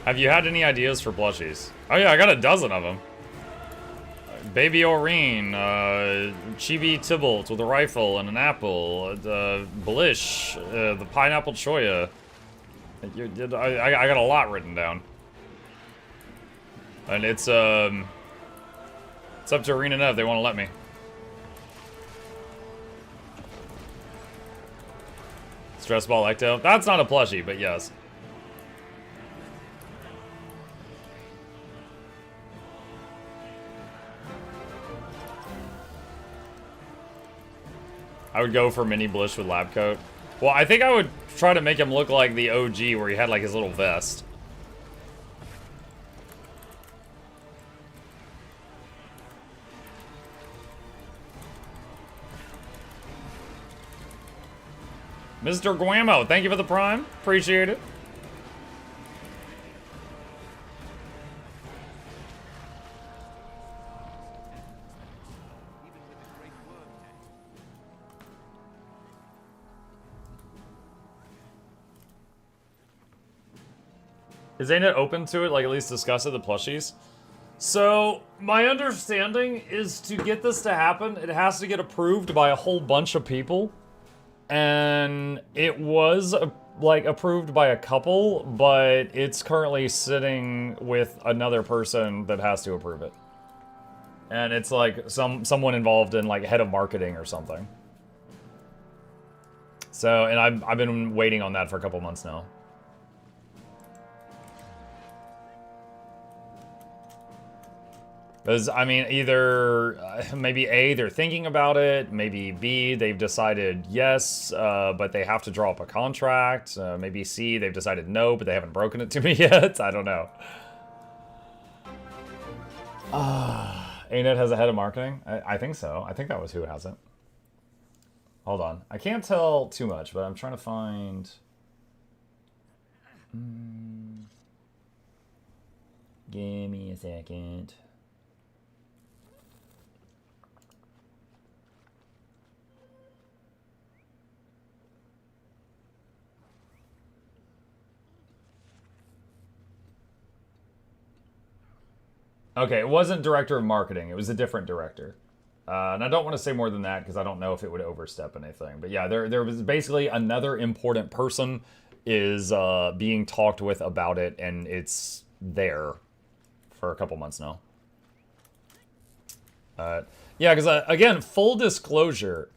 Have you had any ideas for plushies? Oh yeah, I got a dozen of them. Baby Oreen, Chibi Tybalt with a rifle and an apple, Blish, the Pineapple Choya. I got a lot written down. And it's up to Arena Nev, they want to let me. Stress Ball Ecto. That's not a plushie, but yes. I would go for Mini Blish with lab coat. Well, I think I would try to make him look like the OG where he had like his little vest. Mr. Guamo, thank you for the prime. Appreciate it. Is ANET open to it, like at least discuss it, the plushies? So, my understanding is to get this to happen, it has to get approved by a whole bunch of people. And it was, like, approved by a couple, but it's currently sitting with another person that has to approve it. And it's like someone involved in, like, head of marketing or something. So, and I've been waiting on that for a couple months now. Because, I mean, either, maybe A, they're thinking about it, maybe B, they've decided yes, but they have to draw up a contract, maybe C, they've decided no, but they haven't broken it to me yet, I don't know. ANET has a head of marketing? I think so, I think that was who has it. Hold on, I can't tell too much, but I'm trying to find... Give me a second. Okay, it wasn't director of marketing. It was a different director. And I don't want to say more than that because I don't know if it would overstep anything. But yeah, there was basically another important person is being talked with about it, and it's there for a couple months now. Yeah, because again, full disclosure,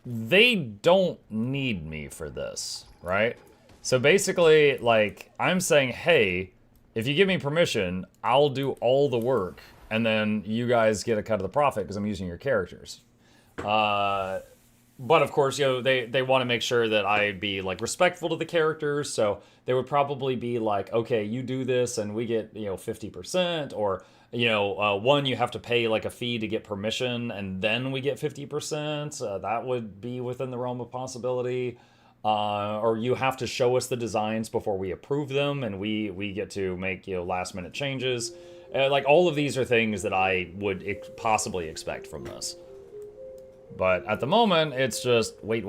they don't need me for this, right? So basically, like, I'm saying, hey, if you give me permission, I'll do all the work, and then you guys get a cut of the profit because I'm using your characters. But of course, you know, they want to make sure that I be like respectful to the characters, so they would probably be like, okay, you do this and we get, you know, 50%, or, you know, one, you have to pay like a fee to get permission and then we get 50%. That would be within the realm of possibility. Or you have to show us the designs before we approve them, and we get to make, you know, last-minute changes. Like, all of these are things that I would possibly expect from this. But at the moment, it's just wait.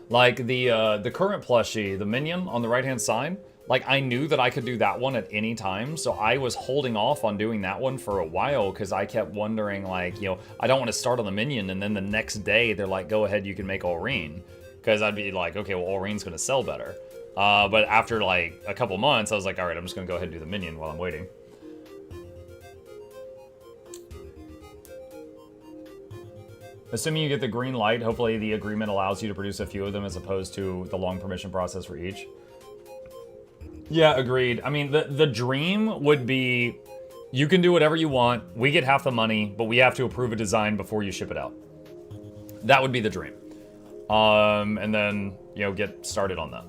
Like, the current plushie, the minion on the right-hand side, like, I knew that I could do that one at any time, so I was holding off on doing that one for a while, because I kept wondering, like, you know, I don't want to start on the minion, and then the next day, they're like, go ahead, you can make Oreen. Because I'd be like, okay, well, Oreen's going to sell better. But after, like, a couple months, I was like, alright, I'm just going to go ahead and do the minion while I'm waiting. Assuming you get the green light, hopefully the agreement allows you to produce a few of them as opposed to the long permission process for each. Yeah, agreed. I mean, the dream would be, you can do whatever you want, we get half the money, but we have to approve a design before you ship it out. That would be the dream. And then, you know, get started on that.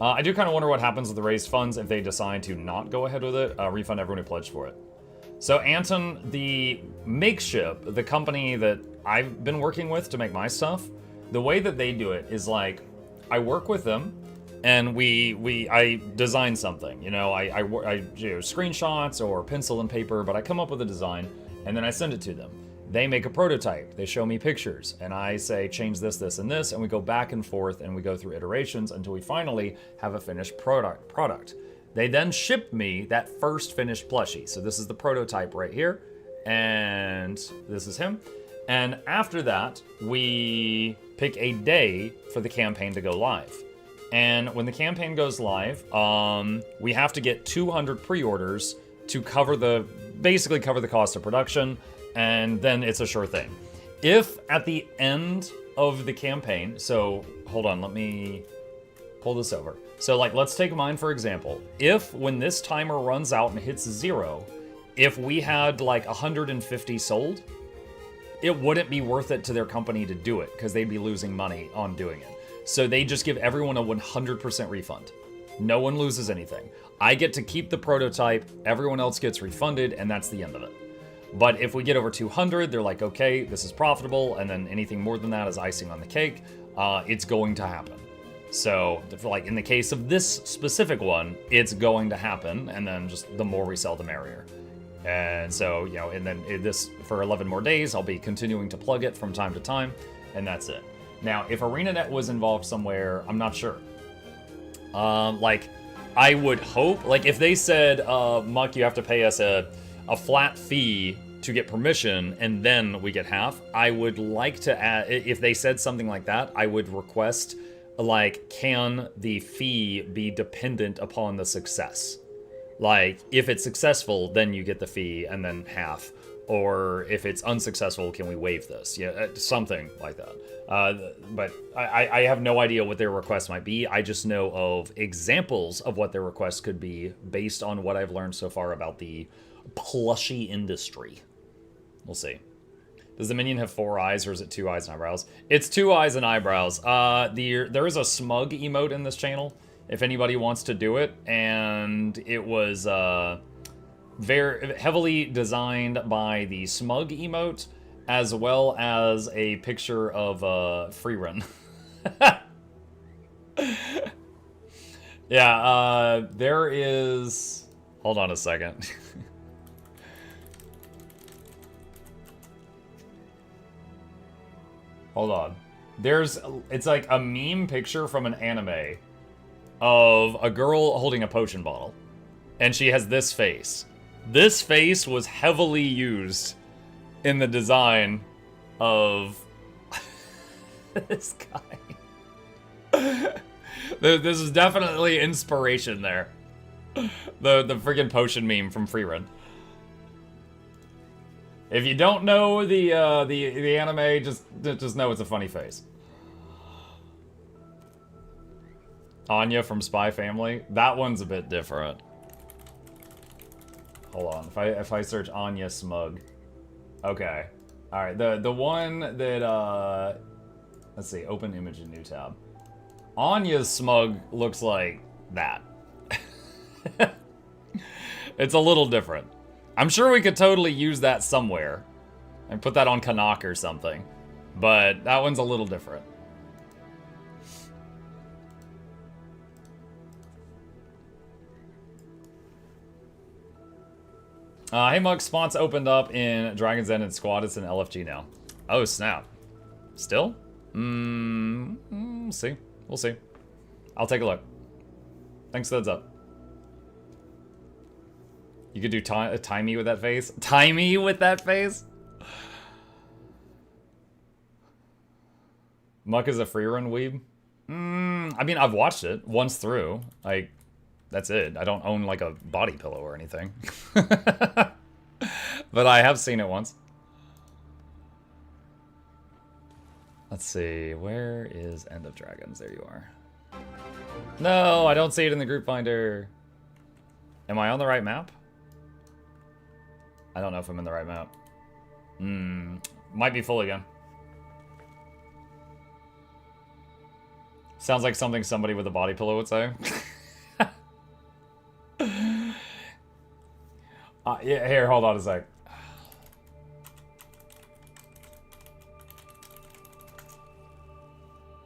I do kind of wonder what happens with the raised funds if they decide to not go ahead with it, refund everyone who pledged for it. So Anton, the Makeship, the company that I've been working with to make my stuff, the way that they do it is like, I work with them, and I design something, you know, I do screenshots or pencil and paper, but I come up with a design, and then I send it to them. They make a prototype. They show me pictures, and I say change this, this, and this, and we go back and forth, and we go through iterations until we finally have a finished product. They then ship me that first finished plushie. So this is the prototype right here, and this is him. And after that, we pick a day for the campaign to go live. And when the campaign goes live, we have to get 200 pre-orders to basically cover the cost of production, and then it's a sure thing. If at the end of the campaign, so hold on, let me pull this over. So like, let's take mine for example. If when this timer runs out and hits 0, if we had like 150 sold, it wouldn't be worth it to their company to do it because they'd be losing money on doing it. So they just give everyone a 100% refund. No one loses anything. I get to keep the prototype, everyone else gets refunded, and that's the end of it. But if we get over 200, they're like, okay, this is profitable, and then anything more than that is icing on the cake. It's going to happen. So, like in the case of this specific one, it's going to happen, and then just the more we sell, the merrier. And so, you know, and then this, for 11 more days, I'll be continuing to plug it from time to time, and that's it. Now, if ArenaNet was involved somewhere, I'm not sure. Like, I would hope, like, if they said, Muck, you have to pay us a flat fee to get permission, and then we get half, I would like to add, if they said something like that, I would request, like, can the fee be dependent upon the success? Like, if it's successful, then you get the fee and then half. Or if it's unsuccessful, can we waive this? Yeah, something like that. But I have no idea what their request might be. I just know of examples of what their request could be based on what I've learned so far about the plushie industry. We'll see. Does the minion have 4 eyes or is it 2 eyes and eyebrows? It's 2 eyes and eyebrows. There is a smug emote in this channel, if anybody wants to do it, and it was very heavily designed by the smug emote, as well as a picture of Freerun. Yeah, there is... Hold on a second. Hold on. It's like a meme picture from an anime of a girl holding a potion bottle. And she has this face. This face was heavily used in the design of this guy. This is definitely inspiration there. The freaking potion meme from Freerun. If you don't know the anime, just know it's a funny face. Anya from Spy Family. That one's a bit different. Hold on. If I search Anya Smug. Okay. All right. The one that let's see. Open image in new tab. Anya's Smug looks like that. It's a little different. I'm sure we could totally use that somewhere and put that on Canuck or something, but that one's a little different. Hey Mug, spots opened up in Dragon's Den and Squad. It's an LFG now. Oh snap. Still? See. We'll see. I'll take a look. Thanks for the heads up. You could do tie me with that face? Tie me with that face? Muck is a Freerun weeb? I mean, I've watched it once through. Like, that's it. I don't own, like, a body pillow or anything. But I have seen it once. Let's see. Where is End of Dragons? There you are. No, I don't see it in the group finder. Am I on the right map? I don't know if I'm in the right map. Might be full again. Sounds like something somebody with a body pillow would say. Yeah, here, hold on a sec.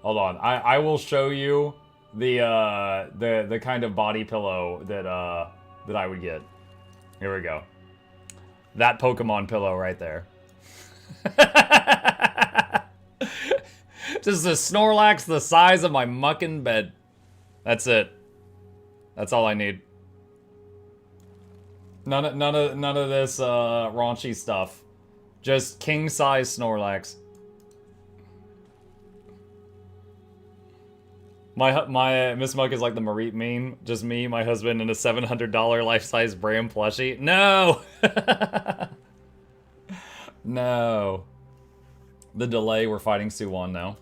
Hold on. I will show you the kind of body pillow that I would get. Here we go. That Pokemon pillow right there. Just a Snorlax the size of my mucking bed. That's it. That's all I need. None of this raunchy stuff. Just king size Snorlax. My Miss Muck is like the Mareep meme. Just me, my husband, and a $700 life-size Bram plushie. No! No. The delay, we're fighting Soo-Won now.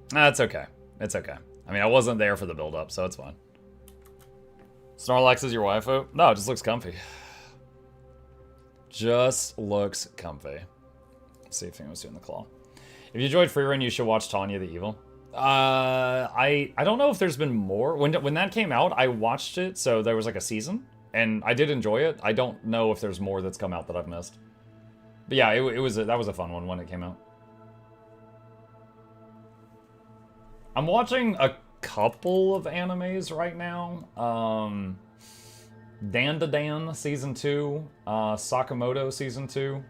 That's okay. It's okay. I mean, I wasn't there for the build-up, so it's fine. Snorlax is your waifu? No, it just looks comfy. Just looks comfy. Let's see if anyone's doing the claw. If you enjoyed Freerun, you should watch Tanya the Evil. I don't know if there's been more. When that came out, I watched it, so there was like a season, and I did enjoy it. I don't know if there's more that's come out that I've missed. But yeah, that was a fun one when it came out. I'm watching a couple of animes right now. Dan to Dan Season 2, Sakamoto Season 2.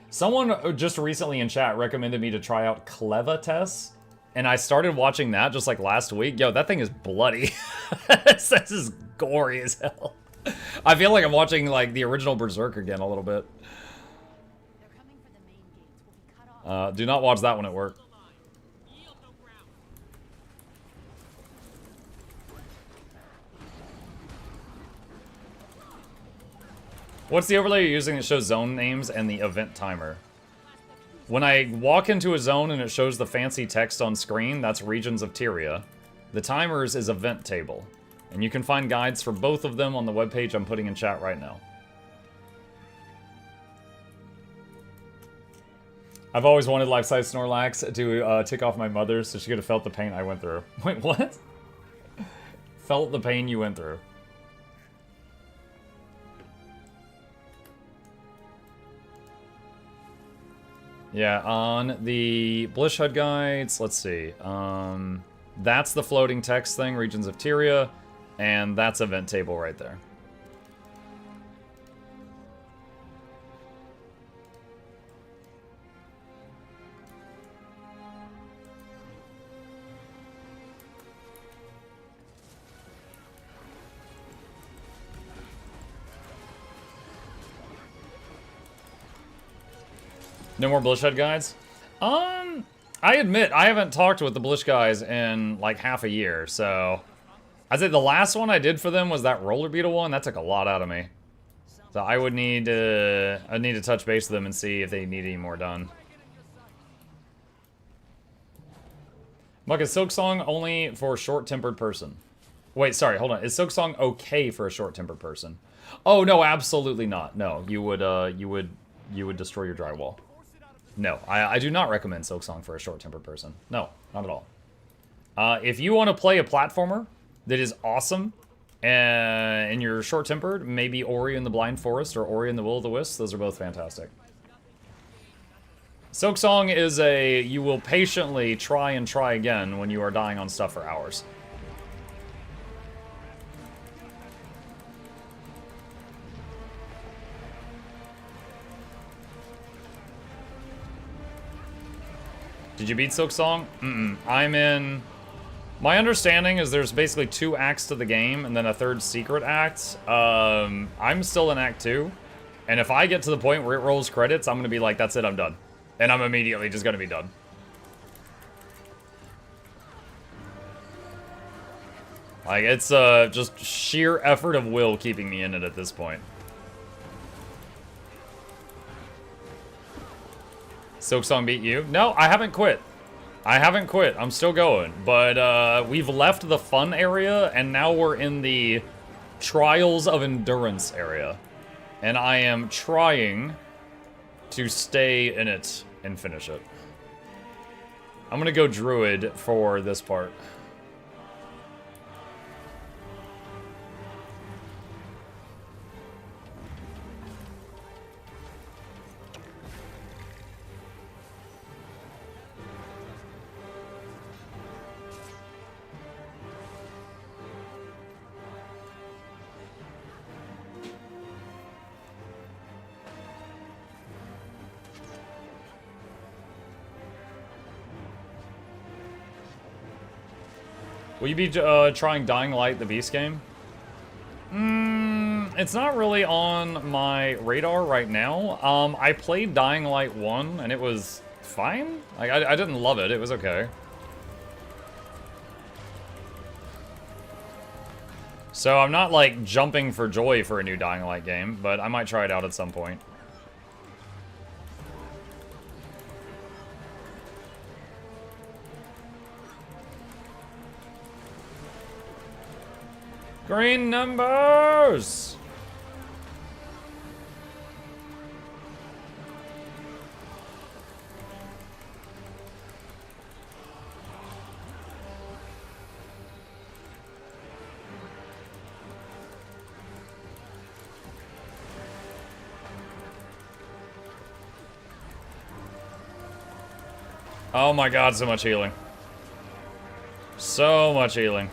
Someone just recently in chat recommended me to try out Clevites, and I started watching that just like last week. Yo, that thing is bloody. This is gory as hell. I feel like I'm watching like the original Berserk again a little bit. Do not watch that one at work. What's the overlay you're using that shows zone names and the event timer? When I walk into a zone and it shows the fancy text on screen, that's Regions of Tyria. The timers is event table. And you can find guides for both of them on the webpage I'm putting in chat right now. I've always wanted life-size Snorlax to tick off my mother so she could have felt the pain I went through. Wait, what? Felt the pain you went through. Yeah, on the Blish HUD guides, let's see. That's the floating text thing, Regions of Tyria, and that's event table right there. No more Blish HUD guides? I admit, I haven't talked with the Blish guys in like half a year, so... I'd say the last one I did for them was that roller beetle one. That took a lot out of me. So I would need to... I'd need to touch base with them and see if they need any more done. Muck, is Silksong only for a short-tempered person? Wait, sorry, hold on. Is Silksong okay for a short-tempered person? Oh, no, absolutely not. No, you would destroy your drywall. No, I do not recommend Silksong for a short-tempered person. No, not at all. If you want to play a platformer that is awesome and you're short-tempered, maybe Ori and the Blind Forest or Ori and the Will of the Wisps. Those are both fantastic. Silksong is a you will patiently try and try again when you are dying on stuff for hours. Did you beat Silksong? I'm in... My understanding is there's basically 2 acts to the game and then a 3rd secret act. I'm still in Act 2. And if I get to the point where it rolls credits, I'm going to be like, that's it, I'm done. And I'm immediately just going to be done. Like, it's just sheer effort of will keeping me in it at this point. Silksong beat you? No, I haven't quit. I haven't quit. I'm still going. But we've left the fun area, and now we're in the Trials of Endurance area. And I am trying to stay in it and finish it. I'm gonna go Druid for this part. Will you be trying Dying Light, the Beast game? It's not really on my radar right now. I played Dying Light 1, and it was fine. Like, I didn't love it. It was okay. So I'm not, like, jumping for joy for a new Dying Light game, but I might try it out at some point. Green numbers! Oh my god, so much healing. So much healing.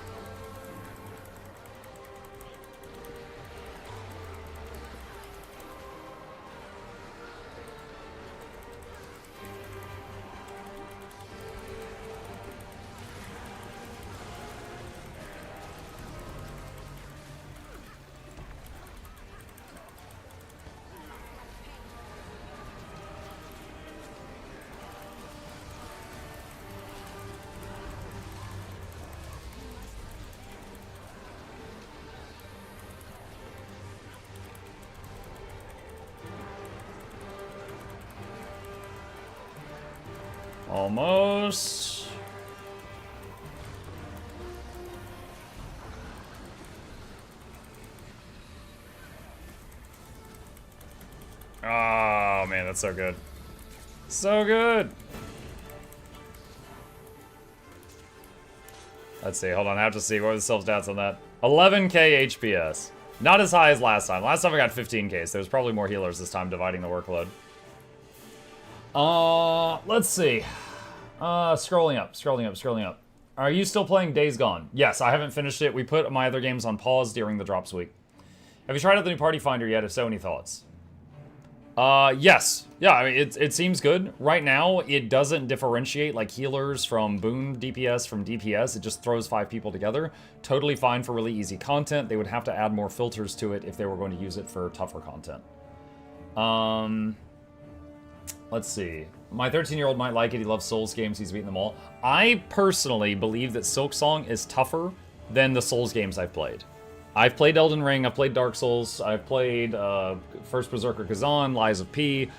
Almost. Oh man, that's so good. So good. Let's see, hold on, I have to see what are the self-stats on that. 11k HPS. Not as high as last time. Last time I got 15k, so there's probably more healers this time dividing the workload. Let's see. Scrolling up. Are you still playing Days Gone? Yes, I haven't finished it. We put my other games on pause during the drops week. Have you tried out the new Party Finder yet? If so, any thoughts? Yes. Yeah, I mean, it seems good. Right now, it doesn't differentiate like healers from boon DPS from DPS. It just throws 5 people together. Totally fine for really easy content. They would have to add more filters to it if they were going to use it for tougher content. Let's see. My 13-year-old might like it. He loves Souls games. He's beaten them all. I personally believe that Silksong is tougher than the Souls games I've played. I've played Elden Ring. I've played Dark Souls. I've played First Berserker Kazan, Lies of P,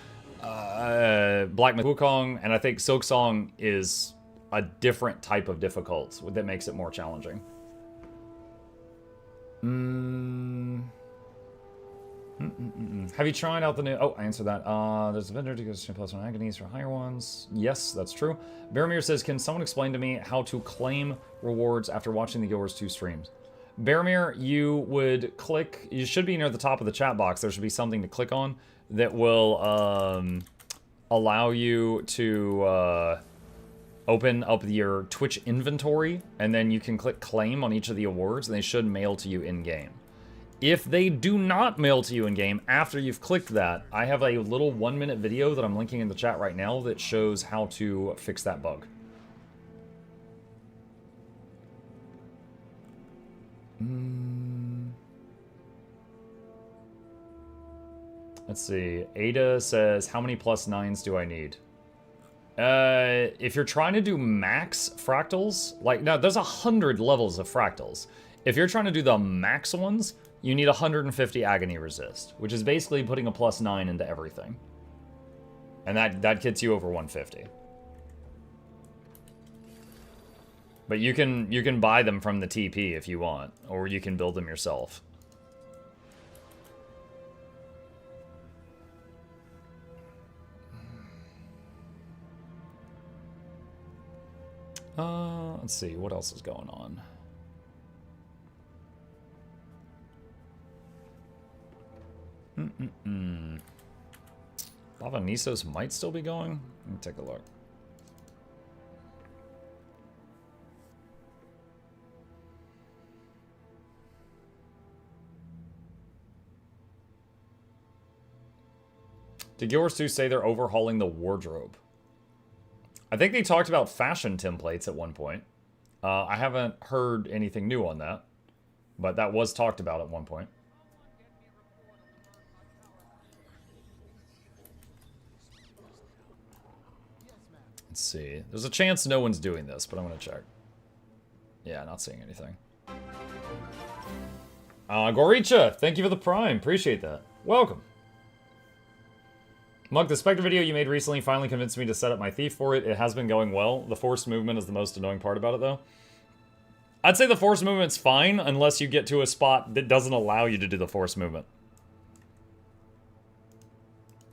Black Myth Wukong, and I think Silksong is a different type of difficult that makes it more challenging. Have you tried out the new... Oh, I answered that. There's a vendor to go to +1 agonies for higher ones. Yes, that's true. Baramir says, can someone explain to me how to claim rewards after watching the Guild Wars 2 streams? Baramir, you would click... You should be near the top of the chat box. There should be something to click on that will allow you to open up your Twitch inventory, and then you can click claim on each of the awards, and they should mail to you in-game. If they do not mail to you in-game after you've clicked that, I have a little 1-minute video that I'm linking in the chat right now that shows how to fix that bug. Let's see. Ada says, how many +9s do I need? If you're trying to do max fractals, like, now there's 100 levels of fractals. If you're trying to do the max ones, you need 150 agony resist, which is basically putting a +9 into everything. And that gets you over 150. But you can buy them from the TP if you want, or you can build them yourself. Let's see, what else is going on? Lava Nisos might still be going. Let me take a look. Did Guild Wars 2 say they're overhauling the wardrobe? I think they talked about fashion templates at one point. I haven't heard anything new on that, but that was talked about at one point. Let's see. There's a chance no one's doing this, but I'm going to check. Yeah, not seeing anything. Goricha, thank you for the Prime. Appreciate that. Welcome. Mug, the Spectre video you made recently finally convinced me to set up my thief for it. It has been going well. The forced movement is the most annoying part about it, though. I'd say the forced movement's fine unless you get to a spot that doesn't allow you to do the forced movement.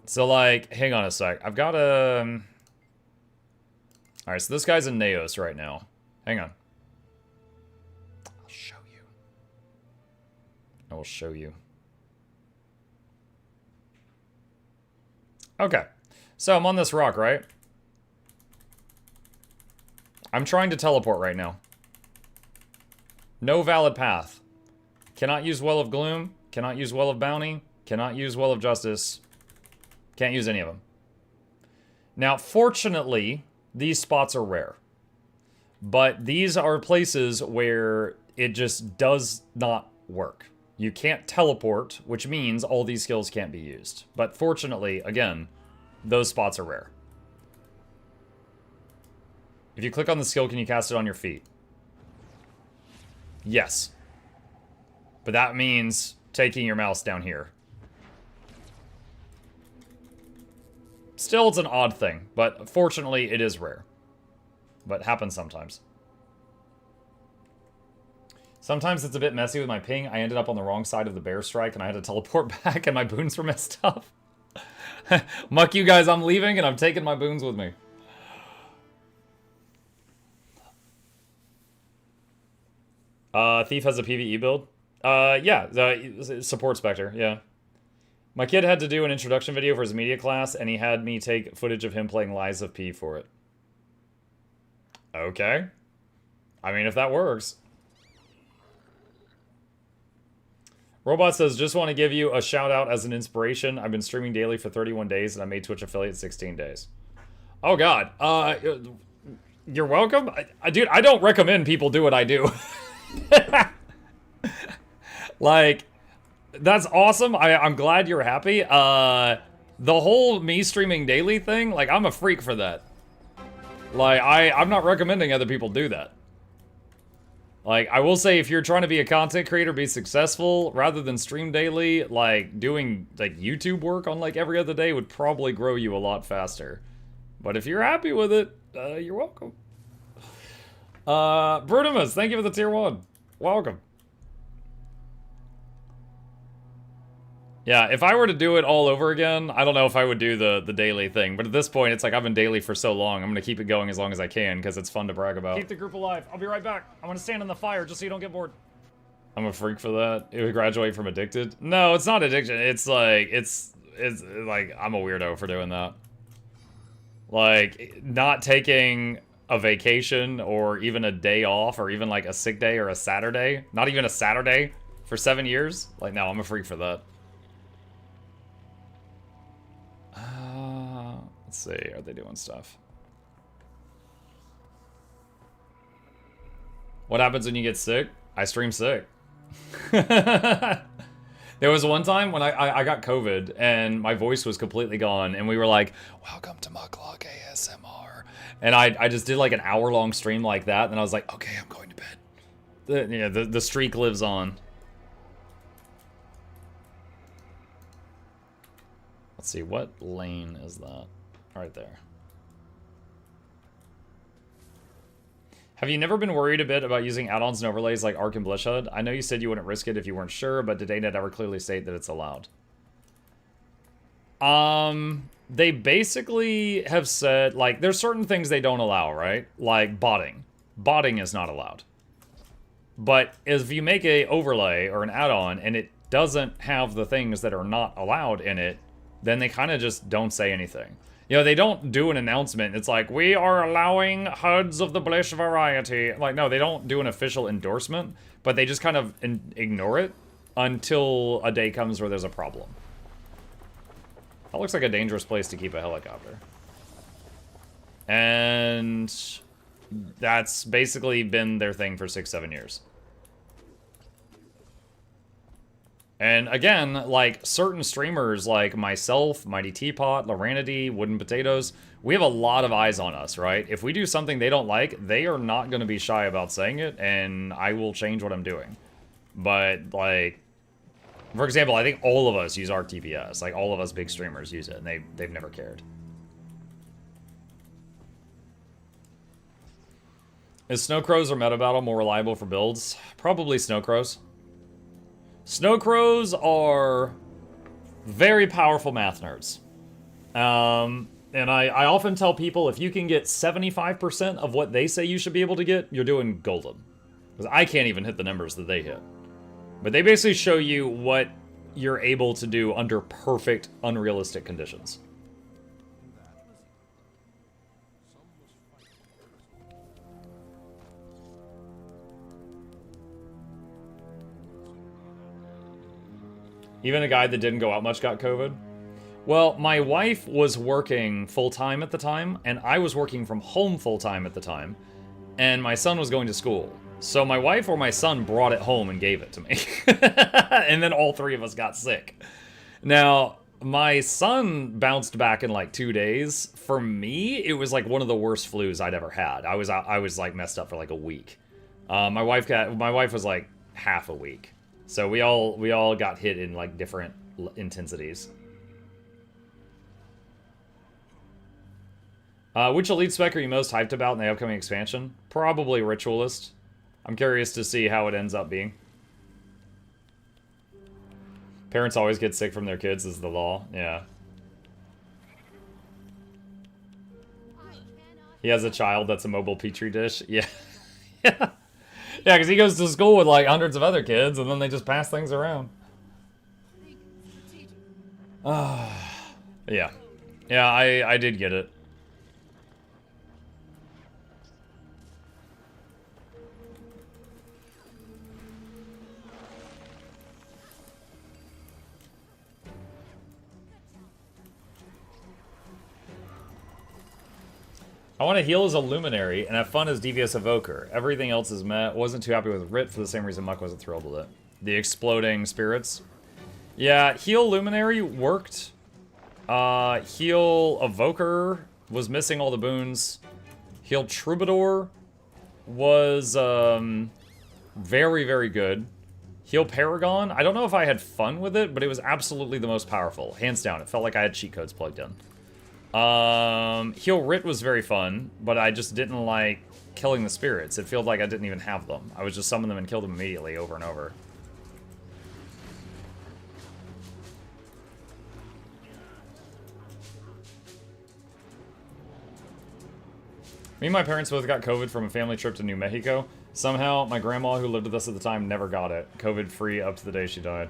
So, like, hang on a sec. I've got a... Alright, so this guy's in Naos right now. Hang on. I'll show you. I will show you. Okay. So I'm on this rock, right? I'm trying to teleport right now. No valid path. Cannot use Well of Gloom. Cannot use Well of Bounty. Cannot use Well of Justice. Can't use any of them. Now, fortunately, these spots are rare. But these are places where it just does not work. You can't teleport, which means all these skills can't be used. But fortunately, again, those spots are rare. If you click on the skill, can you cast it on your feet? Yes. But that means taking your mouse down here. Still, it's an odd thing, but fortunately, it is rare. But happens sometimes. Sometimes it's a bit messy with my ping. I ended up on the wrong side of the bear strike, and I had to teleport back, and my boons were messed up. Muck you guys, I'm leaving, and I'm taking my boons with me. Thief has a PvE build? Yeah, the support Spectre, yeah. My kid had to do an introduction video for his media class, and he had me take footage of him playing Lies of P for it. Okay. I mean, if that works. Robot says, just want to give you a shout out as an inspiration. I've been streaming daily for 31 days, and I made Twitch affiliate 16 days. Oh, God. You're welcome? Dude, I don't recommend people do what I do. Like... That's awesome. I'm glad you're happy. The whole me streaming daily thing, like, I'm a freak for that. Like, I'm not recommending other people do that. Like, I will say, if you're trying to be a content creator, be successful, rather than stream daily, like, doing, like, YouTube work on, like, every other day would probably grow you a lot faster. But if you're happy with it, you're welcome. Brutimus, thank you for the tier 1. Welcome. Yeah, if I were to do it all over again, I don't know if I would do the daily thing. But at this point, it's like I've been daily for so long. I'm going to keep it going as long as I can, because it's fun to brag about. Keep the group alive. I'll be right back. I'm going to stand in the fire just so you don't get bored. I'm a freak for that. It would graduate from addicted. No, it's not addiction. It's like, it's like, I'm a weirdo for doing that. Like, not taking a vacation or even a day off or even like a sick day or a Saturday. Not even a Saturday for 7 years. Like, no, I'm a freak for that. Let's see, are they doing stuff? What happens when you get sick? I stream sick. There was one time when I got COVID and my voice was completely gone and we were like, welcome to Mukluk ASMR. And I just did like an hour-long stream like that and I was like, okay, I'm going to bed. The streak lives on. Let's see, what lane is that? Right there. Have you never been worried a bit about using add-ons and overlays like Arc and Bloodshot? I know you said you wouldn't risk it if you weren't sure, but did ANET ever clearly state that it's allowed? They basically have said, like, there's certain things they don't allow, right? Like botting. Botting is not allowed. But if you make a overlay or an add-on and it doesn't have the things that are not allowed in it, then they kind of just don't say anything. You know, they don't do an announcement. It's like, we are allowing HUDs of the Blish variety. Like, no, they don't do an official endorsement, but they just kind of ignore it until a day comes where there's a problem. That looks like a dangerous place to keep a helicopter. And that's basically been their thing for 6-7 years. And again, like certain streamers like myself, Mighty Teapot, Loranity, Wooden Potatoes, we have a lot of eyes on us, right? If we do something they don't like, they are not going to be shy about saying it, and I will change what I'm doing. But, like, for example, I think all of us use ArcTPS. Like, all of us big streamers use it, and they've never cared. Is Snowcrows or Meta Battle more reliable for builds? Probably Snowcrows. Snowcrows are very powerful math nerds. And I often tell people, if you can get 75% of what they say you should be able to get, you're doing golden. Because I can't even hit the numbers that they hit. But they basically show you what you're able to do under perfect, unrealistic conditions. Even a guy that didn't go out much got COVID. Well, my wife was working full-time at the time, and I was working from home full-time at the time, and my son was going to school. So my wife or my son brought it home and gave it to me. And then all three of us got sick. Now, my son bounced back in like 2 days. For me, it was like one of the worst flus I'd ever had. I was like messed up for like a week. My wife was like half a week. So we all got hit in like different intensities. Which elite spec are you most hyped about in the upcoming expansion? Probably Ritualist. I'm curious to see how it ends up being. Parents always get sick from their kids is the law. Yeah. He has a child that's a mobile petri dish. Yeah. Yeah. Yeah, because he goes to school with like hundreds of other kids, and then they just pass things around. Yeah. Yeah, I did get it. I want to heal as a Luminary and have fun as Devious Evoker. Everything else is met. Wasn't too happy with Rit for the same reason Muck wasn't thrilled with it. The exploding spirits. Yeah, heal Luminary worked. Heal Evoker was missing all the boons. Heal Troubadour was very, very good. Heal Paragon, I don't know if I had fun with it, but it was absolutely the most powerful. Hands down, it felt like I had cheat codes plugged in. Heal Rit was very fun, but I just didn't like killing the spirits. It felt like I didn't even have them. I was just summon them and kill them immediately over and over. Me and my parents both got COVID from a family trip to New Mexico. Somehow, my grandma, who lived with us at the time, never got it. COVID-free up to the day she died.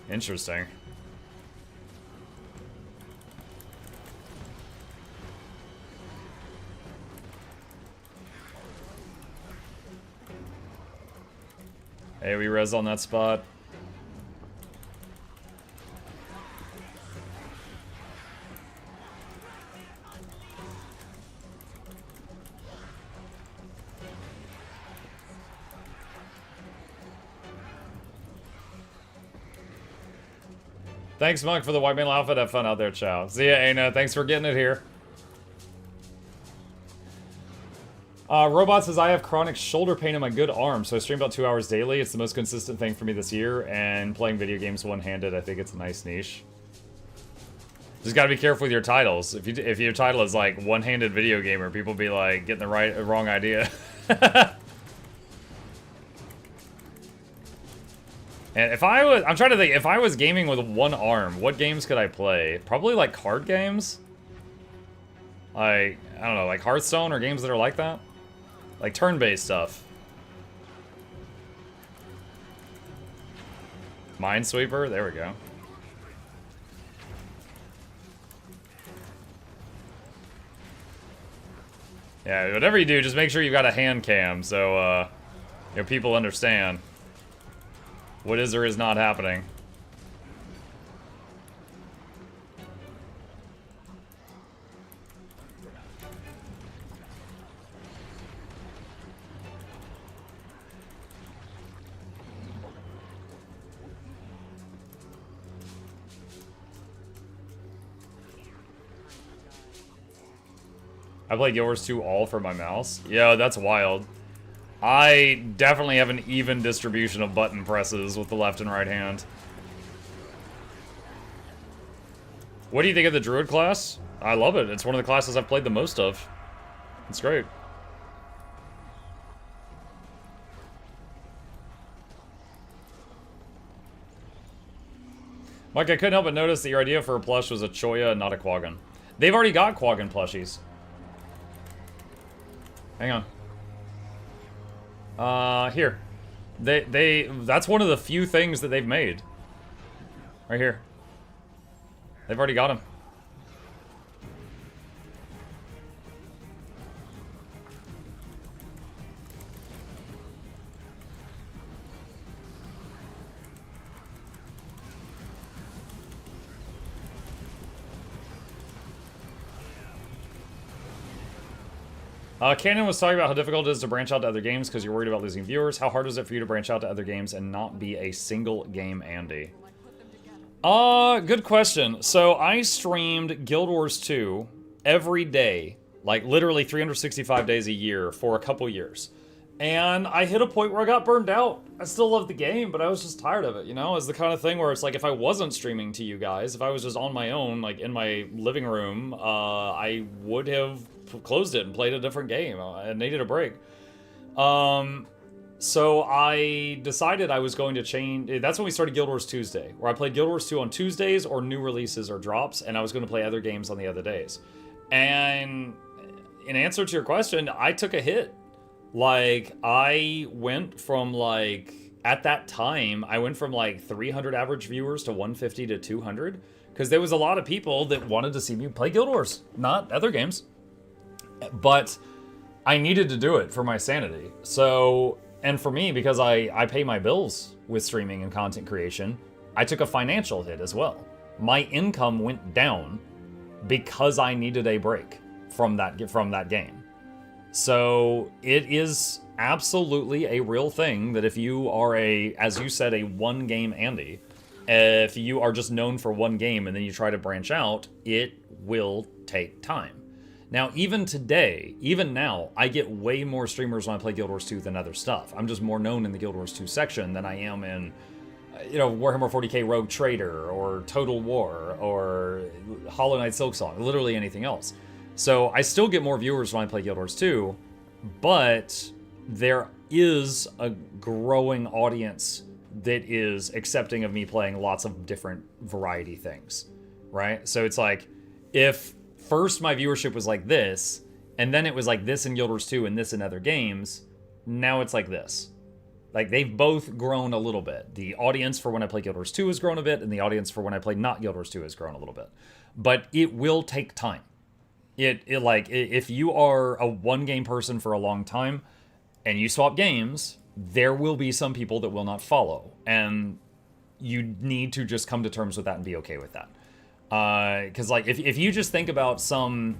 Interesting. Hey, we res on that spot. Thanks, Monk, for the white male outfit. Have fun out there, chow. See ya, Aina. Thanks for getting it here. Robot says, I have chronic shoulder pain in my good arm, so I stream about 2 hours daily. It's the most consistent thing for me this year, and playing video games one-handed, I think it's a nice niche. Just gotta be careful with your titles. If your title is like one-handed video gamer, people be like getting the wrong idea. And I'm trying to think, if I was gaming with one arm, what games could I play? Probably like card games? Like, I don't know, like Hearthstone or games that are like that? Like turn-based stuff. Minesweeper, there we go. Yeah, whatever you do, just make sure you've got a hand cam so, you know, people understand what is or is not happening. I play Guild Wars 2 all for my mouse. Yeah, that's wild. I definitely have an even distribution of button presses with the left and right hand. What do you think of the Druid class? I love it. It's one of the classes I've played the most of. It's great. Mike, I couldn't help but notice that your idea for a plush was a Choya and not a Quaggan. They've already got Quaggan plushies. Hang on. Here. That's one of the few things that they've made. Right here. They've already got him. Cannon was talking about how difficult it is to branch out to other games because you're worried about losing viewers. How hard is it for you to branch out to other games and not be a single game Andy? Good question. So I streamed Guild Wars 2 every day, like literally 365 days a year for a couple years. And I hit a point where I got burned out. I still love the game, but I was just tired of it, you know? It's the kind of thing where it's like, if I wasn't streaming to you guys, if I was just on my own, like in my living room, I would have closed it and played a different game. I needed a break. So I decided I was going to change. That's when we started Guild Wars Tuesday, where I played Guild Wars 2 on Tuesdays or new releases or drops, and I was going to play other games on the other days. And in answer to your question, I took a hit. Like, I went from, like, at that time, I went from, like, 300 average viewers to 150 to 200. Because there was a lot of people that wanted to see me play Guild Wars, not other games. But I needed to do it for my sanity. So, and for me, because I pay my bills with streaming and content creation, I took a financial hit as well. My income went down because I needed a break from that game. So it is absolutely a real thing that if you are as you said, a one game Andy, if you are just known for one game and then you try to branch out, it will take time. Now, even today, even now, I get way more streamers when I play Guild Wars 2 than other stuff. I'm just more known in the Guild Wars 2 section than I am in, you know, Warhammer 40k Rogue Trader or Total War or Hollow Knight Silksong, literally anything else. So I still get more viewers when I play Guild Wars 2, but there is a growing audience that is accepting of me playing lots of different variety things, right? So it's like, if first my viewership was like this, and then it was like this in Guild Wars 2 and this in other games, now it's like this. Like, they've both grown a little bit. The audience for when I play Guild Wars 2 has grown a bit, and the audience for when I play not Guild Wars 2 has grown a little bit. But it will take time. If you are a one-game person for a long time, and you swap games, there will be some people that will not follow. And you need to just come to terms with that and be okay with that. Because, like, if you just think about some,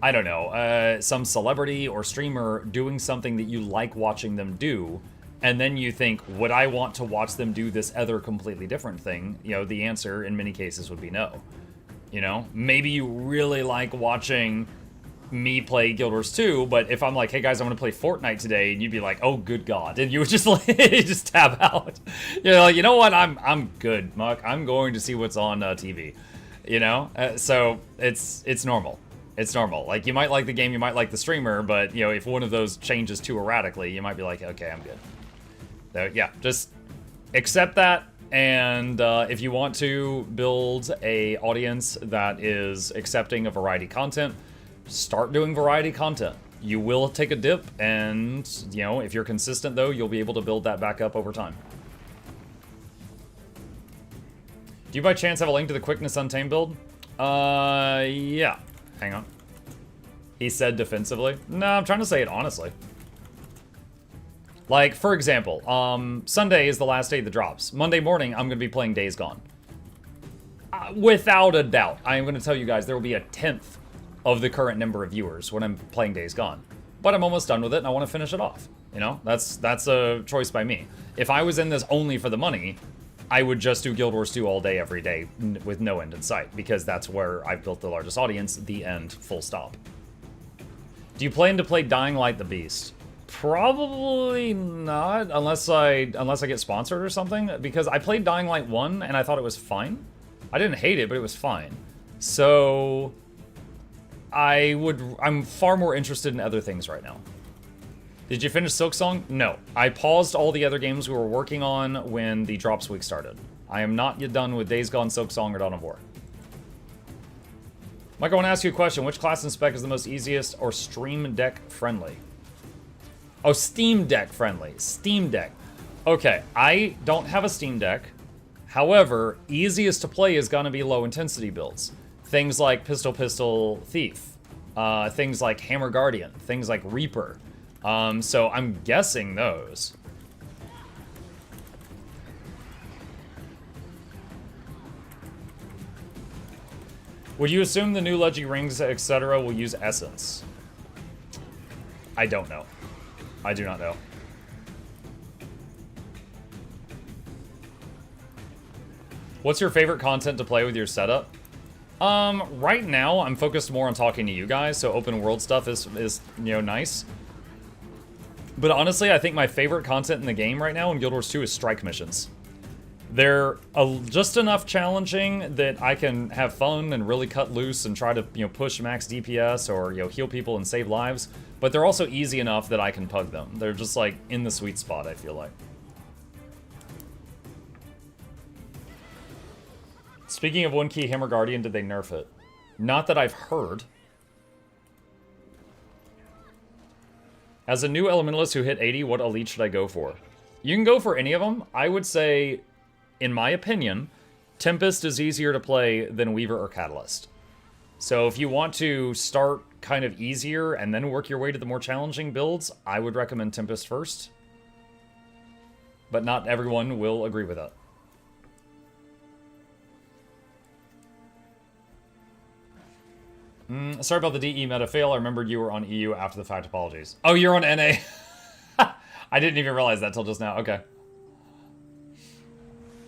I don't know, some celebrity or streamer doing something that you like watching them do, and then you think, would I want to watch them do this other completely different thing? You know, the answer in many cases would be no. You know, maybe you really like watching me play Guild Wars 2, but if I'm like, hey guys, I'm gonna play Fortnite today, and you'd be like, oh good god, and you would just like just tab out. You're like, you know what, I'm good, Muck. I'm going to see what's on TV. You know, so it's normal. It's normal. Like, you might like the game, you might like the streamer, but you know, if one of those changes too erratically, you might be like, okay, I'm good. So yeah, just accept that. And if you want to build a audience that is accepting of variety content, start doing variety content. You will take a dip, and you know, if you're consistent though, you'll be able to build that back up over time. Do you by chance have a link to the Quickness Untamed build? Yeah. Hang on. He said defensively. No, I'm trying to say it honestly. Like, for example, Sunday is the last day that drops. Monday morning, I'm going to be playing Days Gone. Without a doubt, I am going to tell you guys there will be a 10th of the current number of viewers when I'm playing Days Gone. But I'm almost done with it, and I want to finish it off. You know, that's a choice by me. If I was in this only for the money, I would just do Guild Wars 2 all day, every day, with no end in sight, because that's where I've built the largest audience, the end, full stop. Do you plan to play Dying Light the Beast? Probably not, unless I get sponsored or something, because I played Dying Light 1 and I thought it was fine. I didn't hate it, but it was fine. So I'm far more interested in other things right now. Did you finish Silksong? No. I paused all the other games we were working on when the Drops Week started. I am not yet done with Days Gone, Silksong, or Dawn of War. Mike, I want to ask you a question. Which class and spec is the most easiest or Stream Deck friendly? Oh, Steam Deck friendly. Steam Deck. Okay, I don't have a Steam Deck. However, easiest to play is going to be low intensity builds. Things like Pistol Thief. Things like Hammer Guardian. Things like Reaper. So I'm guessing those. Would you assume the new Leggy rings, etc. will use Essence? I don't know. I do not know. What's your favorite content to play with your setup? Right now I'm focused more on talking to you guys, so open world stuff is you know, nice. But honestly, I think my favorite content in the game right now in Guild Wars 2 is strike missions. They're just enough challenging that I can have fun and really cut loose and try to, you know, push max DPS or, you know, heal people and save lives. But they're also easy enough that I can pug them. They're just like in the sweet spot, I feel like. Speaking of one key Hammer Guardian, did they nerf it? Not that I've heard. As a new Elementalist who hit 80, what elite should I go for? You can go for any of them. I would say, in my opinion, Tempest is easier to play than Weaver or Catalyst. So if you want to start kind of easier and then work your way to the more challenging builds, I would recommend Tempest first. But not everyone will agree with that. Sorry about the DE meta fail. I remembered you were on EU after the fact. Apologies. Oh, you're on NA. I didn't even realize that till just now. Okay.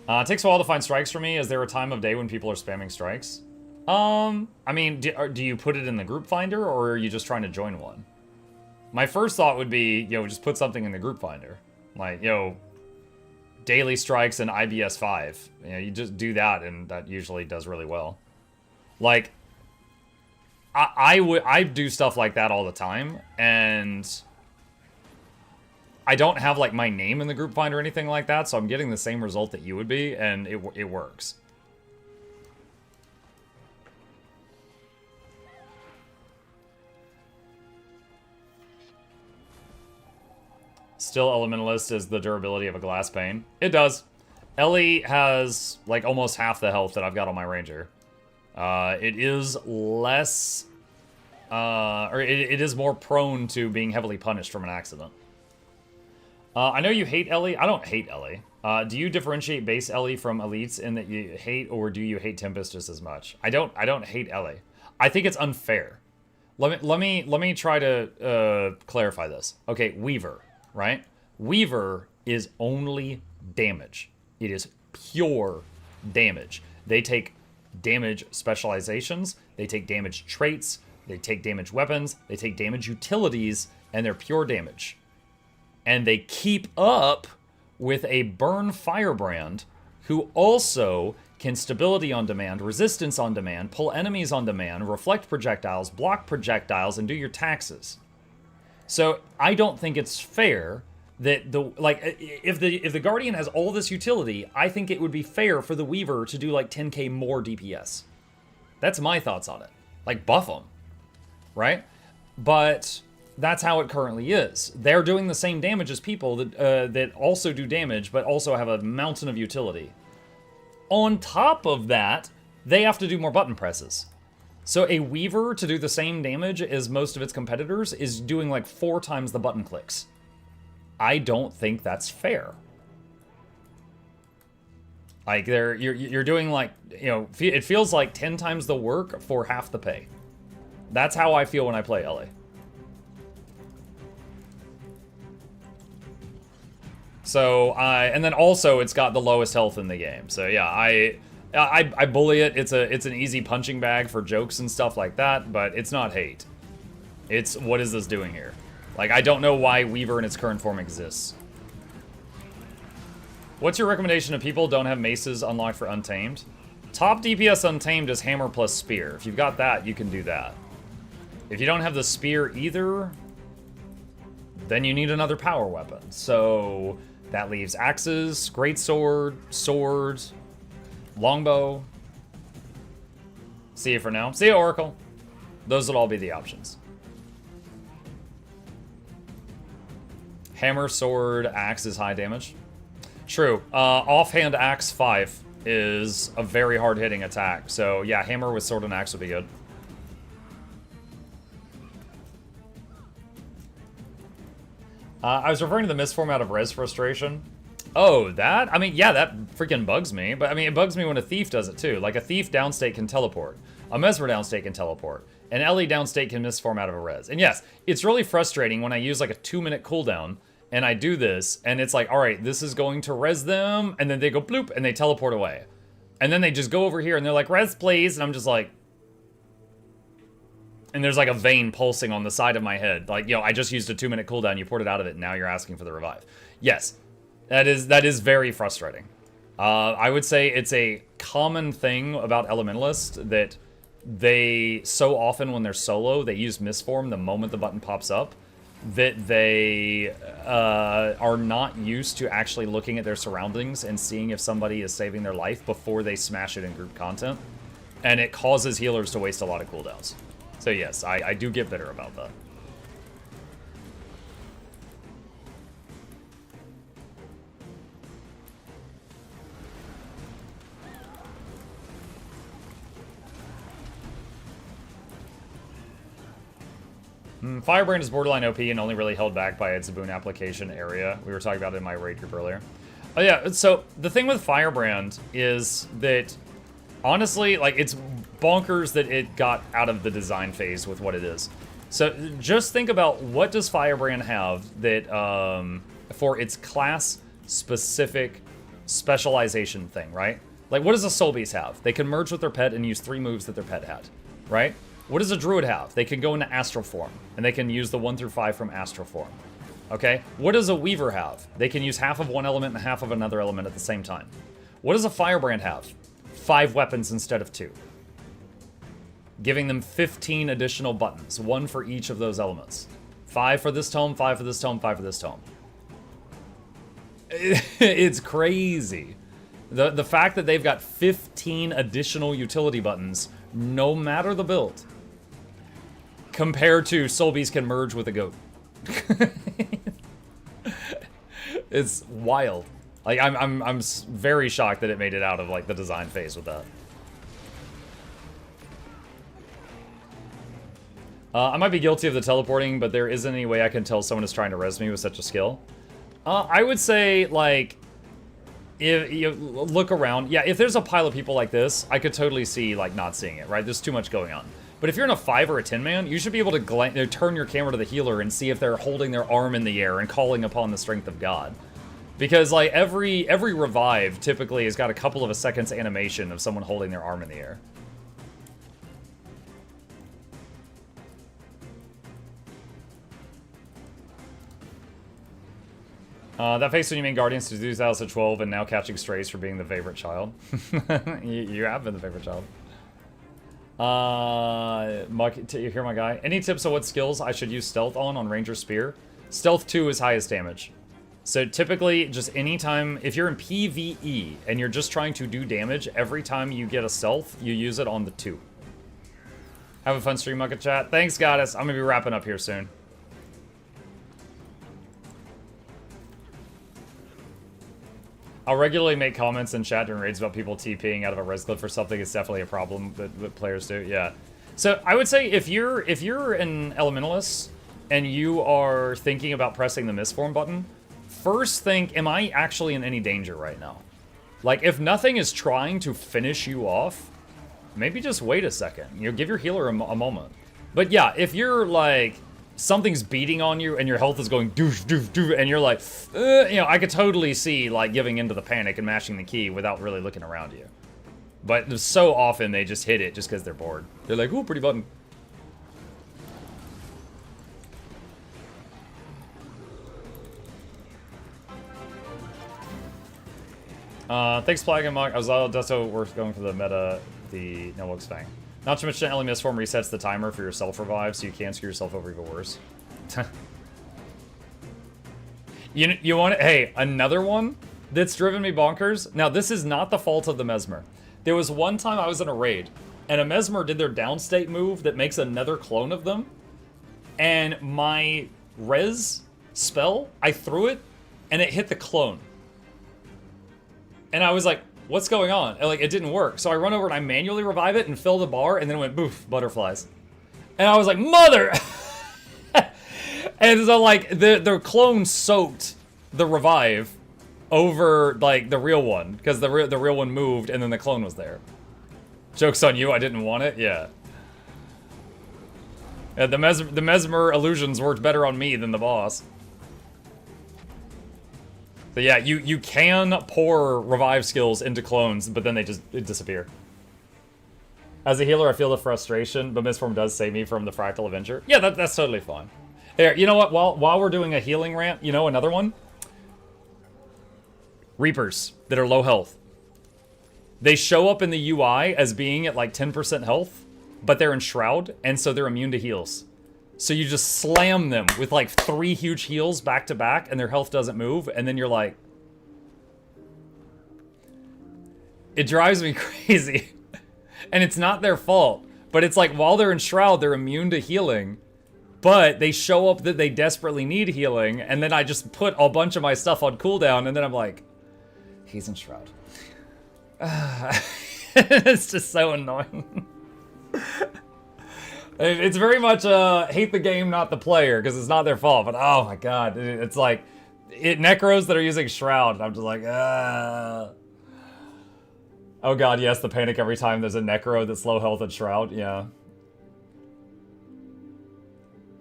It takes a while to find strikes for me. Is there a time of day when people are spamming strikes? I mean, do you put it in the group finder, or are you just trying to join one? My first thought would be, you know, just put something in the group finder. Like, you know, daily strikes and IBS 5. You know, you just do that, and that usually does really well. Like, I do stuff like that all the time, and I don't have, like, my name in the group finder or anything like that, so I'm getting the same result that you would be, and it works. Still, Elementalist is the durability of a glass pane. It does. Ellie has, like, almost half the health that I've got on my Ranger. It is less, or it is more prone to being heavily punished from an accident. I know you hate Ellie. I don't hate Ellie. Do you differentiate base Ellie from elites in that you hate, or do you hate Tempest just as much? I don't hate Ellie. I think it's unfair. Let me try to clarify this. Okay, Weaver, right? Weaver is only damage. It is pure damage. They take damage specializations, they take damage traits, they take damage weapons, they take damage utilities, and they're pure damage. And they keep up with a burn firebrand who also can stability on demand, resistance on demand, pull enemies on demand, reflect projectiles, block projectiles, and do your taxes. So I don't think it's fair that if the Guardian has all this utility, I think it would be fair for the Weaver to do like 10k more DPS. That's my thoughts on it. Like, buff them, right? But that's how it currently is. They're doing the same damage as people that also do damage, but also have a mountain of utility. On top of that, they have to do more button presses. So a Weaver, to do the same damage as most of its competitors, is doing like 4 times the button clicks. I don't think that's fair. Like, you're doing, like, you know, it feels like 10 times the work for half the pay. That's how I feel when I play Ellie. So, and then also it's got the lowest health in the game. So yeah, I bully it. It's an easy punching bag for jokes and stuff like that, but it's not hate. It's, what is this doing here? Like, I don't know why Weaver in its current form exists. What's your recommendation if people don't have maces unlocked for Untamed? Top DPS Untamed is Hammer plus Spear. If you've got that, you can do that. If you don't have the Spear either, then you need another power weapon. So that leaves axes, greatsword, sword, longbow. See you for now. See you, Oracle. Those will all be the options. Hammer, sword, axe is high damage. True. Offhand axe 5 is a very hard-hitting attack. So yeah, hammer with sword and axe would be good. I was referring to the misform out of res frustration. Oh, that? I mean, yeah, that freaking bugs me. But I mean, it bugs me when a thief does it too. Like a thief downstate can teleport. A mesmer downstate can teleport. An LE downstate can misform out of a res. And yes, it's really frustrating when I use like a 2-minute cooldown and I do this and it's like, all right, this is going to res them. And then they go bloop and they teleport away. And then they just go over here and they're like, res please. And I'm just like, and there's like a vein pulsing on the side of my head. Like, yo, I just used a 2-minute cooldown. You ported out of it. And now you're asking for the revive. Yes, that is very frustrating. I would say it's a common thing about Elementalists that they, so often when they're solo, they use misform the moment the button pops up, that they are not used to actually looking at their surroundings and seeing if somebody is saving their life before they smash it in group content. And it causes healers to waste a lot of cooldowns. So yes, I do get bitter about that. Firebrand is borderline OP and only really held back by its boon application area. We were talking about it in my raid group earlier. Oh yeah, so the thing with Firebrand is that, honestly, like, it's bonkers that it got out of the design phase with what it is. So just think about, what does Firebrand have that, for its class-specific specialization thing, right? Like, what does a Soul Beast have? They can merge with their pet and use 3 moves that their pet had, right? What does a Druid have? They can go into Astral Form, and they can use the 1 through 5 from Astral Form. Okay? What does a Weaver have? They can use half of one element and half of another element at the same time. What does a Firebrand have? 5 weapons instead of 2. Giving them 15 additional buttons, 1 for each of those elements. 5 for this tome, 5 for this tome, 5 for this tome. It's crazy. The fact that they've got 15 additional utility buttons, no matter the build, compared to Soul Beast can merge with a goat. It's wild. Like, I'm very shocked that it made it out of, like, the design phase with that. I might be guilty of the teleporting, but there isn't any way I can tell someone is trying to res me with such a skill. I would say, like, if you look around, yeah, if there's a pile of people like this, I could totally see, like, not seeing it, right? There's too much going on. But if you're in a 5 or a 10-man, you should be able to turn your camera to the healer and see if they're holding their arm in the air and calling upon the strength of God. Because, like, every revive typically has got a couple of a second's animation of someone holding their arm in the air. That face when you made Guardians to 2012 and now catching strays for being the favorite child. you have been the favorite child. You hear my guy? Any tips on what skills I should use stealth on Ranger Spear? Stealth 2 is highest damage. So typically, just anytime, if you're in PvE and you're just trying to do damage, every time you get a stealth, you use it on the 2. Have a fun stream, Muka Chat. Thanks, Goddess. I'm gonna be wrapping up here soon. I'll regularly make comments in chat during raids about people TPing out of a res clip for something. It's definitely a problem that players do, yeah. So I would say if you're an Elementalist and you are thinking about pressing the misform button, first think, am I actually in any danger right now? Like, if nothing is trying to finish you off, maybe just wait a second. You know, give your healer a moment. But yeah, if you're like, something's beating on you and your health is going doof, doof, doof, and you're like, you know, I could totally see, like, giving into the panic and mashing the key without really looking around you. But so often they just hit it just because they're bored. They're like, ooh, pretty button. Thanks, Plague and Monk. I was also worth going for the meta, the no looks fang. Not to mention, Ellie Mistform resets the timer for your self revive, so you can't screw yourself over even worse. you want hey, another one that's driven me bonkers. Now, this is not the fault of the Mesmer. There was one time I was in a raid, and a Mesmer did their downstate move that makes another clone of them, and my res spell, I threw it, and it hit the clone. And I was like, what's going on? And like, it didn't work. So I run over and I manually revive it and fill the bar, and then it went boof, butterflies. And I was like, mother! And so like, the clone soaked the revive over like the real one, because the real one moved and then the clone was there. Joke's on you, I didn't want it, yeah. The Mesmer illusions worked better on me than the boss. So yeah, you can pour revive skills into clones, but then they just disappear. As a healer, I feel the frustration, but Mistform does save me from the Fractal Avenger. Yeah, that's totally fine. Here, you know what? While we're doing a healing rant, you know another one? Reapers that are low health. They show up in the UI as being at like 10% health, but they're in Shroud, and so they're immune to heals. So you just slam them with like 3 huge heals back to back, and their health doesn't move, and then you're like... It drives me crazy. And it's not their fault, but it's like while they're in Shroud, they're immune to healing, but they show up that they desperately need healing, and then I just put a bunch of my stuff on cooldown, and then I'm like, he's in Shroud. It's just so annoying. It's very much hate the game, not the player, because it's not their fault, but oh my god, it's like, Necros that are using Shroud, and I'm just like, Oh god, yes, the panic every time there's a Necro that's low health and Shroud, yeah.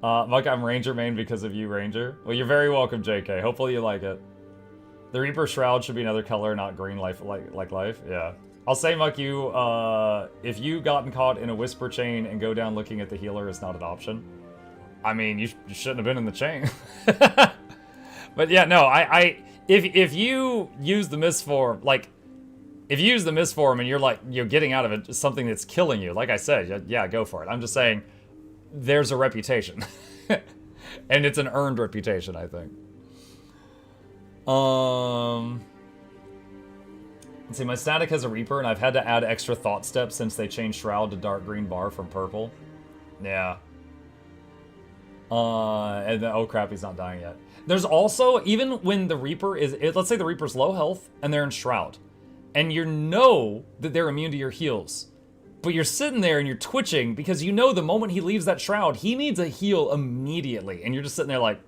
Mike, I'm Ranger main because of you, Ranger. Well, you're very welcome, JK. Hopefully you like it. The Reaper Shroud should be another color, not green like life. Yeah. I'll say, Muck, you, if you gotten caught in a whisper chain and go down looking at the healer, it's not an option. I mean, you shouldn't have been in the chain. But yeah, no, if you use the Mistform, like, if you use the Mistform and you're getting out of it something that's killing you, like I said, yeah, go for it. I'm just saying, there's a reputation. And it's an earned reputation, I think. Let's see, my static has a Reaper, and I've had to add extra thought steps since they changed Shroud to dark green bar from purple. Yeah. And then, oh crap, he's not dying yet. There's also, even when the Reaper is, let's say the Reaper's low health, and they're in Shroud, and you know that they're immune to your heals, but you're sitting there and you're twitching because you know the moment he leaves that Shroud, he needs a heal immediately, and you're just sitting there like...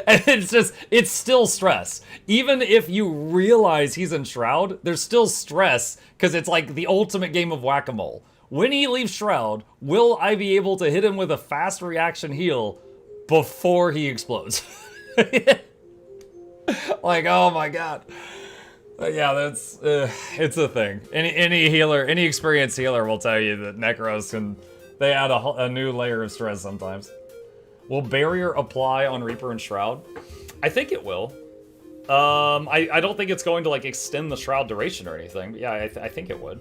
And it's still stress. Even if you realize he's in Shroud, there's still stress, because it's like the ultimate game of whack-a-mole. When he leaves Shroud, will I be able to hit him with a fast reaction heal before he explodes? Like, oh my god. Yeah, that's, it's a thing. Any healer, any experienced healer will tell you that Necros can, they add a new layer of stress sometimes. Will Barrier apply on Reaper and Shroud? I think it will. I don't think it's going to like extend the Shroud duration or anything, but yeah, I think it would.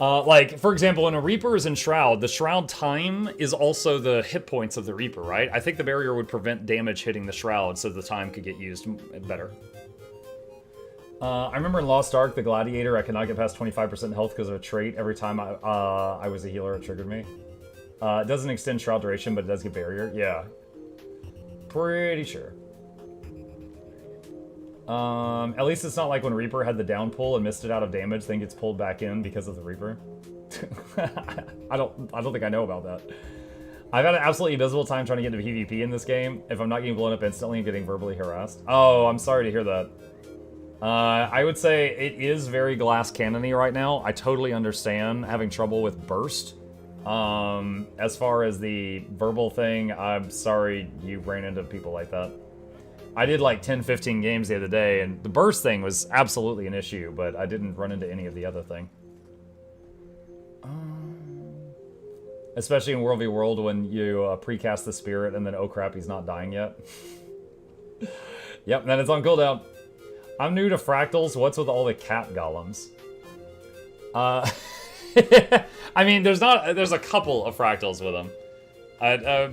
Like, for example, when a Reaper is in Shroud, the Shroud time is also the hit points of the Reaper, right? I think the Barrier would prevent damage hitting the Shroud so the time could get used better. I remember in Lost Ark, the Gladiator, I could not get past 25% health because of a trait. Every time I was a healer, it triggered me. It doesn't extend Shroud duration, but it does get Barrier. Yeah. Pretty sure. At least it's not like when Reaper had the down pull and missed it out of damage, then gets pulled back in because of the Reaper. I don't think I know about that. I've had an absolutely abysmal time trying to get into PvP in this game. If I'm not getting blown up instantly and getting verbally harassed. Oh, I'm sorry to hear that. I would say it is very glass cannon-y right now. I totally understand having trouble with burst. As far as the verbal thing, I'm sorry you ran into people like that. I did like 10-15 games the other day, and the burst thing was absolutely an issue, but I didn't run into any of the other thing. Especially in World v World when you precast the spirit and then, oh crap, he's not dying yet. Yep, then it's on cooldown. I'm new to Fractals. What's with all the cat golems? I mean, there's a couple of Fractals with them.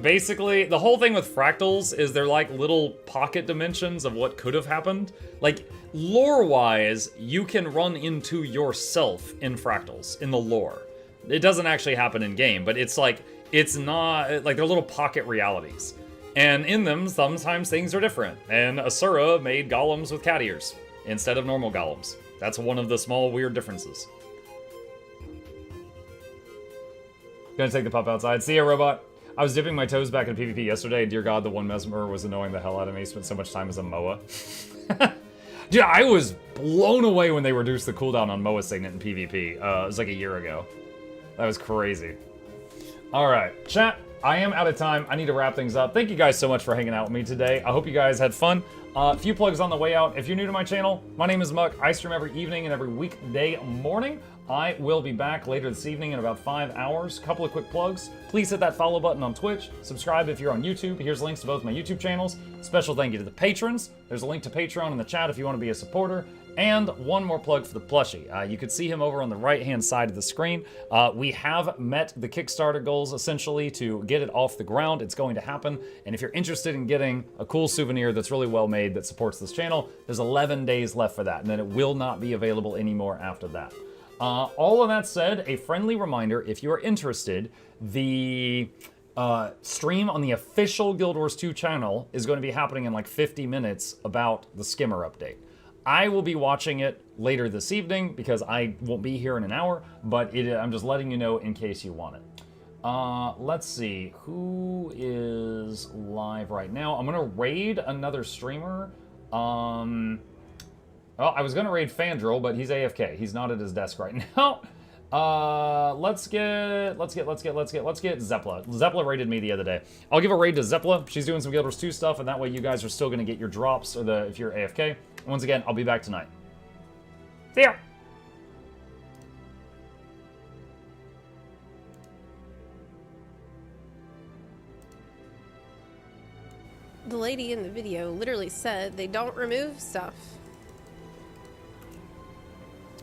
Basically, the whole thing with Fractals is they're like little pocket dimensions of what could have happened. Like, lore-wise, you can run into yourself in Fractals, in the lore. It doesn't actually happen in-game, but it's like, it's not, like, they're little pocket realities. And in them, sometimes things are different. And Asura made golems with cat ears instead of normal golems. That's one of the small weird differences. Gonna take the pup outside. See ya, robot. I was dipping my toes back in PvP yesterday, and dear God, the one mesmer was annoying the hell out of me. Spent so much time as a MOA. Dude, I was blown away when they reduced the cooldown on MOA Signet in PvP. It was like a year ago. That was crazy. Alright, chat. I am out of time. I need to wrap things up. Thank you guys so much for hanging out with me today. I hope you guys had fun. A few plugs on the way out. If you're new to my channel, my name is Muck. I stream every evening and every weekday morning. I will be back later this evening in about 5 hours. Couple of quick plugs. Please hit that follow button on Twitch. Subscribe if you're on YouTube. Here's links to both my YouTube channels. Special thank you to the patrons. There's a link to Patreon in the chat if you want to be a supporter. And one more plug for the plushie. You can see him over on the right-hand side of the screen. We have met the Kickstarter goals, essentially, to get it off the ground. It's going to happen. And if you're interested in getting a cool souvenir that's really well made that supports this channel, there's 11 days left for that. And then it will not be available anymore after that. All of that said, a friendly reminder, if you're interested, the stream on the official Guild Wars 2 channel is going to be happening in like 50 minutes about the skimmer update. I will be watching it later this evening because I won't be here in an hour, but I'm just letting you know in case you want it. Let's see, who is live right now? I'm gonna raid another streamer. Well, I was gonna raid Fandril, but he's AFK. He's not at his desk right now. Let's get Zeppla. Zeppla raided me the other day. I'll give a raid to Zeppla. She's doing some Guild Wars 2 stuff, and that way you guys are still gonna get your drops if you're AFK. Once again, I'll be back tonight. See ya! The lady in the video literally said they don't remove stuff.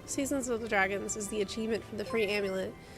Seasons of the Dragons is the achievement for the free amulet.